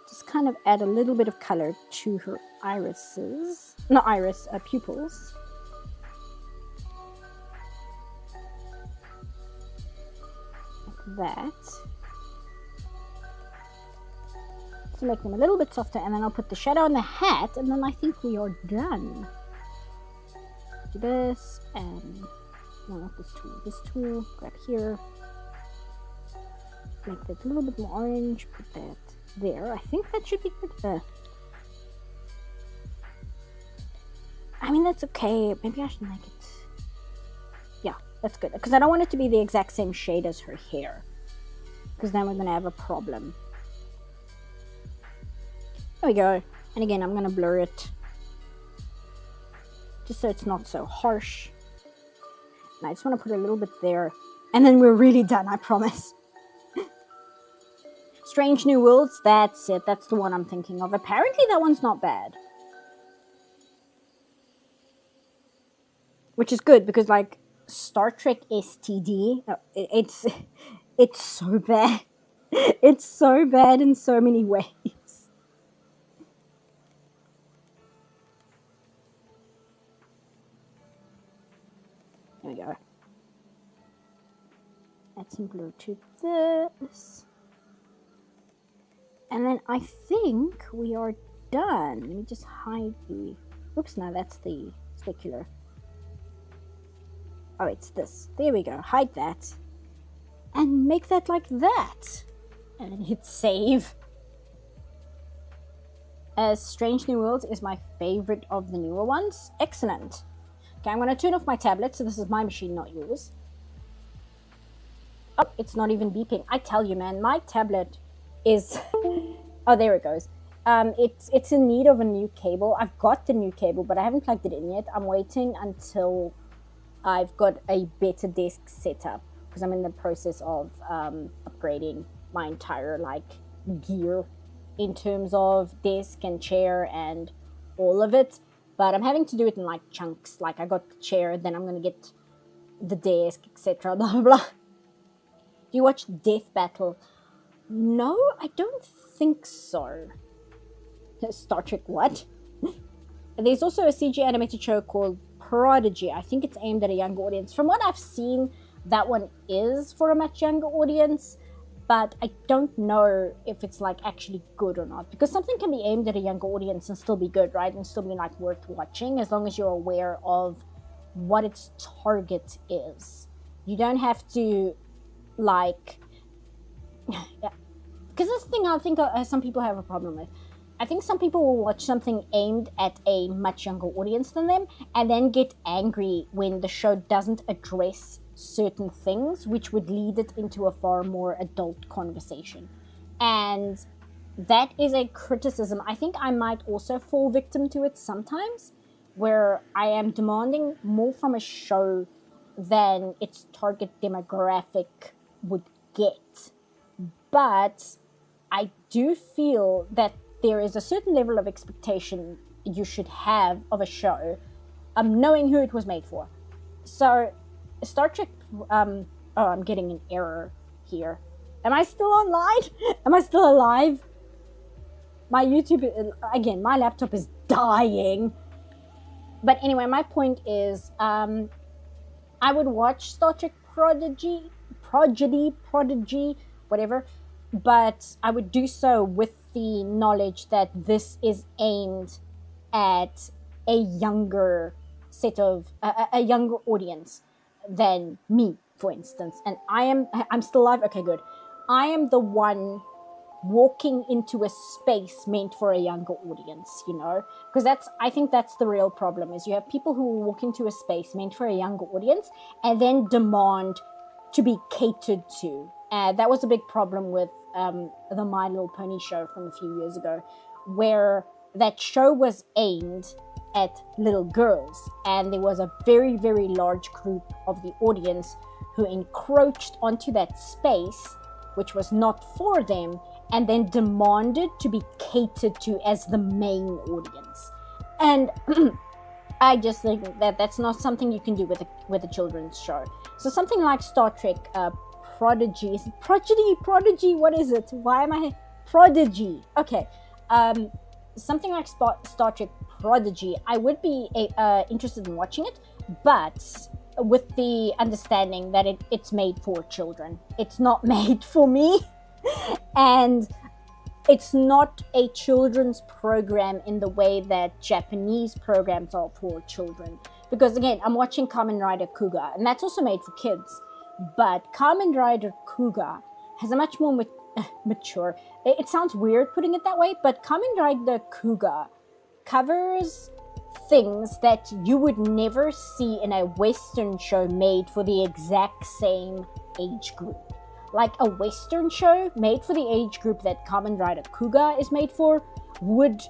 just kind of add a little bit of color to her irises. Not iris, pupils. Like that. To make them a little bit softer, and then I'll put the shadow on the hat, and then I think we are done. Do this, and no, not this tool. This tool, grab here. Make that a little bit more orange. Put that there. I think that should be good. I mean, that's okay. Maybe I should make it. Yeah, that's good. Because I don't want it to be the exact same shade as her hair. Because then we're going to have a problem. There we go. And again, I'm going to blur it. Just so it's not so harsh. And I just want to put a little bit there. And then we're really done, I promise. Strange New Worlds, that's it. That's the one I'm thinking of. Apparently that one's not bad. Which is good, because like Star Trek STD, it's so bad. It's so bad in so many ways. There we go. add some blur to this. And then I think we are done. Let me just hide the... Oops, no, that's the specular. Oh, it's this. There we go. Hide that. And make that like that. And then hit save. Strange New Worlds is my favorite of the newer ones. Excellent. Okay, I'm going to turn off my tablet. So this is my machine, not yours. Oh, it's not even beeping. I tell you, man, my tablet is... Oh, there it goes. It's in need of a new cable. I've got the new cable, but I haven't plugged it in yet. I'm waiting until I've got a better desk setup, because I'm in the process of upgrading my entire gear in terms of desk and chair and all of it. But I'm having to do it in chunks. Like, I got the chair, then I'm going to get the desk, etc. Blah, blah, blah. Do you watch Death Battle? No, I don't think so. Star Trek what? There's also a CG animated show called Prodigy. I think it's aimed at a younger audience. From what I've seen, that one is for a much younger audience, but I don't know if it's actually good or not, because something can be aimed at a younger audience and still be good, right? And still be worth watching, as long as you're aware of what its target is. You don't have to yeah. Because that's the thing I think some people have a problem with. I think some people will watch something aimed at a much younger audience than them and then get angry when the show doesn't address certain things, which would lead it into a far more adult conversation. And that is a criticism. I think I might also fall victim to it sometimes, where I am demanding more from a show than its target demographic would get. But I do feel that there is a certain level of expectation you should have of a show, knowing who it was made for. So, Star Trek, oh, I'm getting an error here. Am I still online? Am I still alive? My YouTube, again, my laptop is dying. But anyway, my point is, I would watch Star Trek Prodigy, whatever, but I would do so with the knowledge that this is aimed at a younger set of a younger audience than me, for instance. And I'm still alive. Okay, good. I am the one walking into a space meant for a younger audience, because I think that's the real problem, is you have people who walk into a space meant for a younger audience and then demand to be catered to. That was a big problem with the My Little Pony show from a few years ago, where that show was aimed at little girls, and there was a very, very large group of the audience who encroached onto that space, which was not for them, and then demanded to be catered to as the main audience. And I just think that that's not something you can do with a children's show. So something like Star Trek Prodigy. Is it Prodigy? What is it? Why am I... Prodigy. Okay. Something like Star Trek Prodigy, I would be interested in watching it, but with the understanding that it's made for children. It's not made for me. And it's not a children's program in the way that Japanese programs are for children. Because again, I'm watching Kamen Rider Kuga, and that's also made for kids. But Kamen Rider Kuga has a much more mature... It sounds weird putting it that way, but Kamen Rider Kuga covers things that you would never see in a Western show made for the exact same age group. Like a Western show made for the age group that Kamen Rider Kuga is made for would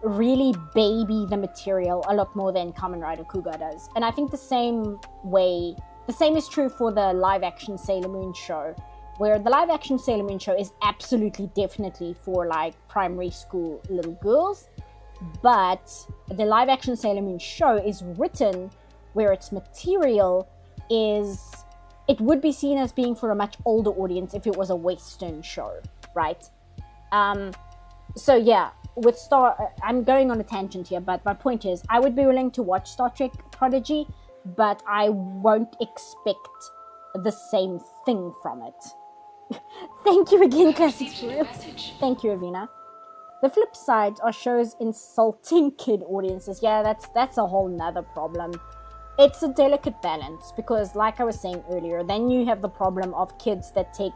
really baby the material a lot more than Kamen Rider Kuga does. And I think the same is true for the live-action Sailor Moon show, where the live-action Sailor Moon show is absolutely definitely for primary school little girls, but the live-action Sailor Moon show is written where its material is... It would be seen as being for a much older audience if it was a Western show, right? So yeah, I'm going on a tangent here, but my point is, I would be willing to watch Star Trek Prodigy, but I won't expect the same thing from it. Thank you again, Classic Received a new Real. message. Thank you, Avina. The flip side are shows insulting kid audiences. Yeah, that's a whole nother problem. It's a delicate balance because, like I was saying earlier, then you have the problem of kids that take...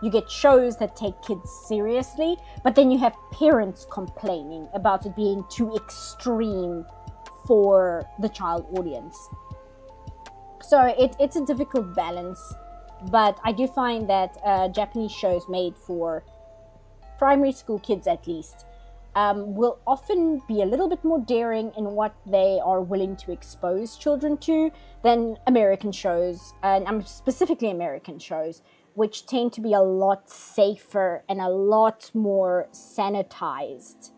you get shows that take kids seriously, but then you have parents complaining about it being too extreme for the child audience. So it's a difficult balance, but I do find that Japanese shows made for primary school kids at least will often be a little bit more daring in what they are willing to expose children to than American shows, and I'm specifically American shows, which tend to be a lot safer and a lot more sanitized.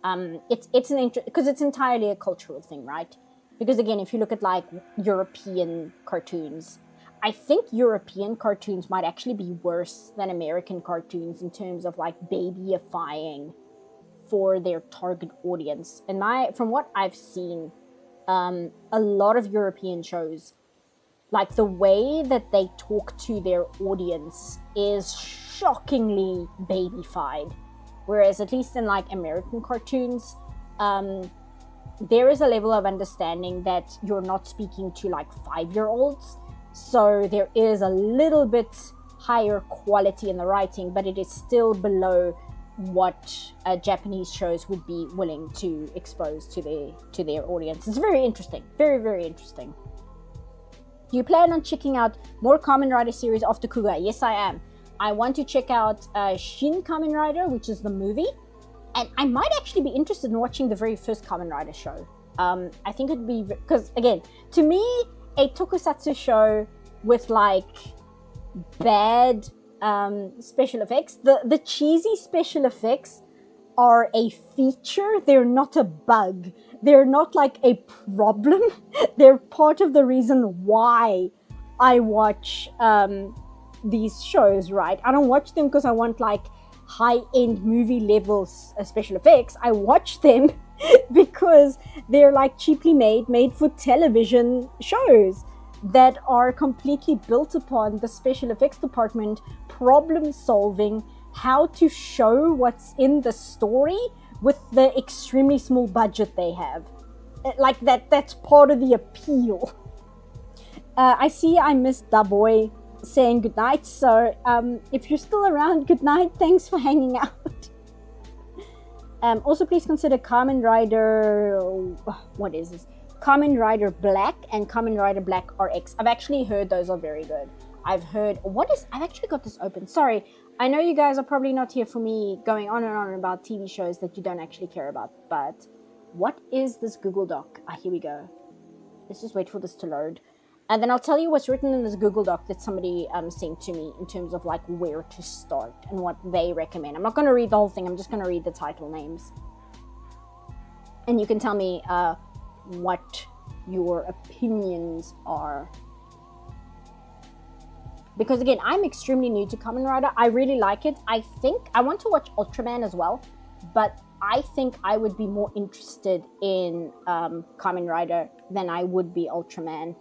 Because it's entirely a cultural thing, right? Because again, if you look at like European cartoons, I think European cartoons might actually be worse than American cartoons in terms of like babyifying for their target audience. And from what I've seen, a lot of European shows, like the way that they talk to their audience is shockingly babyfied. Whereas at least in like American cartoons, there is a level of understanding that you're not speaking to like 5-year-olds. So there is a little bit higher quality in the writing, but it is still below what Japanese shows would be willing to expose to their audience. It's very interesting. Very, very interesting. Do you plan on checking out more Kamen Rider series after Kuga? Yes, I am. I want to check out Shin Kamen Rider, which is the movie. And I might actually be interested in watching the very first Kamen Rider show. I think it'd be... Because, again, to me, a tokusatsu show with, like, bad special effects. The cheesy special effects are a feature. They're not a bug. They're not, like, a problem. They're part of the reason why I watch these shows, right? I don't watch them because I want, like, high-end movie levels special effects. I watch them because they're like cheaply made for television shows that are completely built upon the special effects department problem solving how to show what's in the story with the extremely small budget they have. Like that's part of the appeal. I see I missed Da Boy saying goodnight, so if you're still around, good night. Thanks for hanging out. Also, please consider Kamen Rider... What is this? Kamen Rider Black and Kamen Rider Black RX. I've actually heard those are very good. I've actually got this open. Sorry, I know you guys are probably not here for me going on and on about TV shows that you don't actually care about, but what is this Google Doc? Here we go. Let's just wait for this to load. And then I'll tell you what's written in this Google Doc that somebody sent to me in terms of like where to start and what they recommend. I'm not going to read the whole thing. I'm just going to read the title names. And you can tell me what your opinions are. Because again, I'm extremely new to Kamen Rider. I really like it. I think I want to watch Ultraman as well. But I think I would be more interested in Kamen Rider than I would be Ultraman.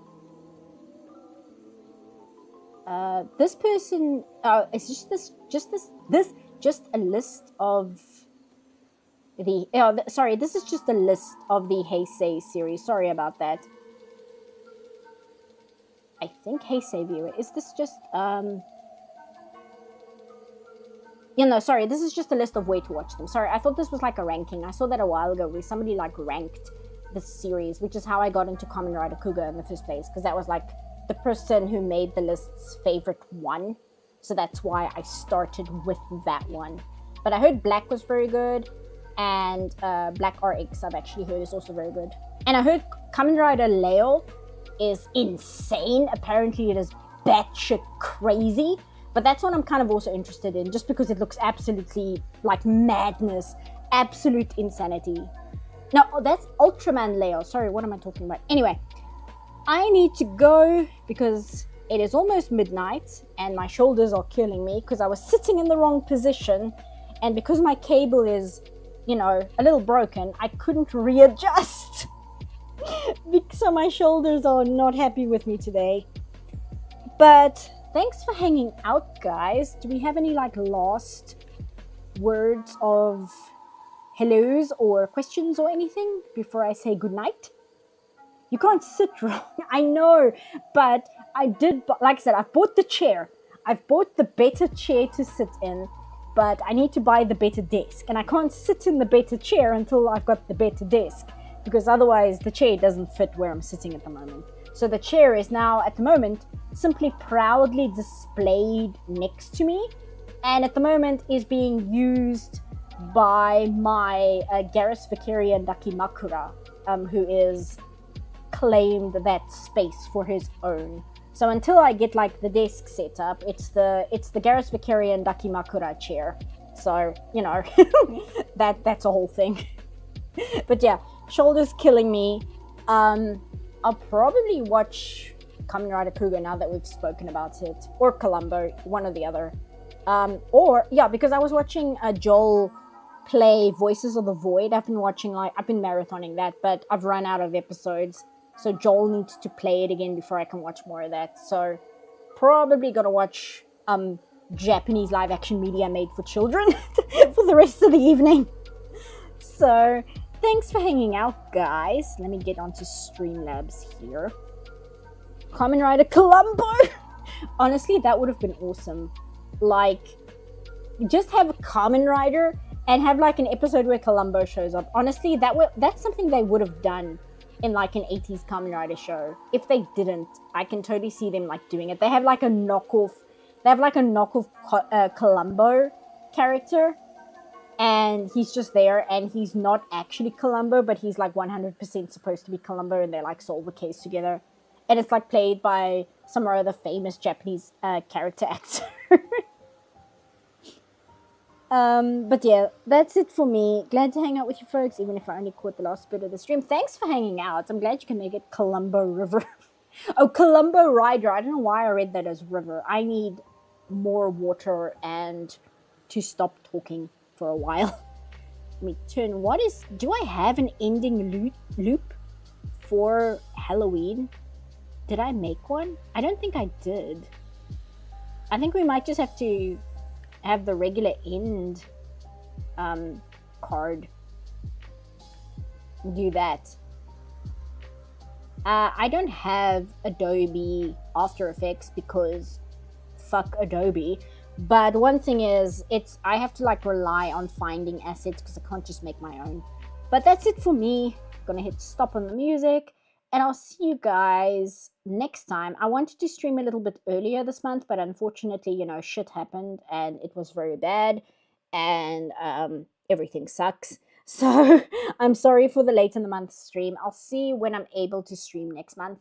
This person, it's just a list of the, sorry, this is just a list of the Heisei series. Sorry about that. I think Heisei viewer, is this just, sorry, this is just a list of way to watch them. Sorry, I thought this was like a ranking. I saw that a while ago where somebody like ranked the series, which is how I got into Kamen Rider Kuga in the first place, because that was like the person who made the list's favorite one. So that's why I started with that one. But I heard Black was very good, and Black RX I've actually heard is also very good. And I heard Kamen Rider Leo is insane. Apparently it is batshit crazy. But that's what I'm kind of also interested in, just because it looks absolutely like madness, absolute insanity. No, that's Ultraman Leo. Sorry, what am I talking about? Anyway, I need to go because it is almost midnight and my shoulders are killing me because I was sitting in the wrong position, and because my cable is, a little broken, I couldn't readjust. So my shoulders are not happy with me today. But thanks for hanging out, guys. Do we have any like last words of hellos or questions or anything before I say goodnight? You can't sit wrong. I know, but I did, like I said, I've bought the chair. I've bought the better chair to sit in, but I need to buy the better desk. And I can't sit in the better chair until I've got the better desk, because otherwise the chair doesn't fit where I'm sitting at the moment. So the chair is now, at the moment, simply proudly displayed next to me. And at the moment is being used by my Garrus Vicarian Dakimakura, who is claimed that space for his own. So until I get like the desk set up, it's the Garrus Vicarian Dakimakura chair. So, you know, that's a whole thing. But yeah, shoulders killing me. I'll probably watch Kamen Rider Kuga now that we've spoken about it, or Columbo, one or the other. Or yeah, because I was watching Joel play Voices of the Void. I've been marathoning that, but I've run out of episodes. So Joel needs to play it again before I can watch more of that. So probably gonna watch Japanese live action media made for children for the rest of the evening. So thanks for hanging out, guys. Let me get onto Streamlabs here. Kamen Rider Columbo! Honestly, that would have been awesome. Like, just have a Kamen Rider and have like an episode where Columbo shows up. Honestly, that's something they would have done in like an 80s Kamen Rider show. If they didn't, I can totally see them like doing it. They have like a knockoff Columbo character, and he's just there, and he's not actually Columbo, but he's like 100% supposed to be Columbo, and they like solve a case together. And it's like played by some other famous Japanese character actor. But yeah, that's it for me. Glad to hang out with you folks, even if I only caught the last bit of the stream. Thanks for hanging out. I'm glad you can make it Columbo River. Oh, Columbo Rider. I don't know why I read that as river. I need more water and to stop talking for a while. Let me turn. Do I have an ending loop for Halloween? Did I make one? I don't think I did. I think we might just have to have the regular end card. Do that. I don't have Adobe After Effects because fuck Adobe. But one thing is, I have to like rely on finding assets because I can't just make my own. But that's it for me. Gonna hit stop on the music, and I'll see you guys next time. I wanted to stream a little bit earlier this month, but unfortunately, you know, shit happened and it was very bad, and everything sucks. So I'm sorry for the late in the month stream. I'll see when I'm able to stream next month.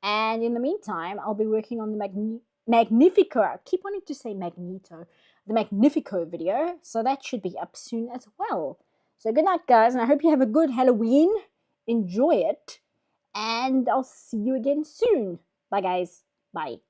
And in the meantime, I'll be working on the Magnifico. I keep wanting to say Magneto. The Magnifico video. So that should be up soon as well. So good night, guys. And I hope you have a good Halloween. Enjoy it. And I'll see you again soon. Bye, guys. Bye.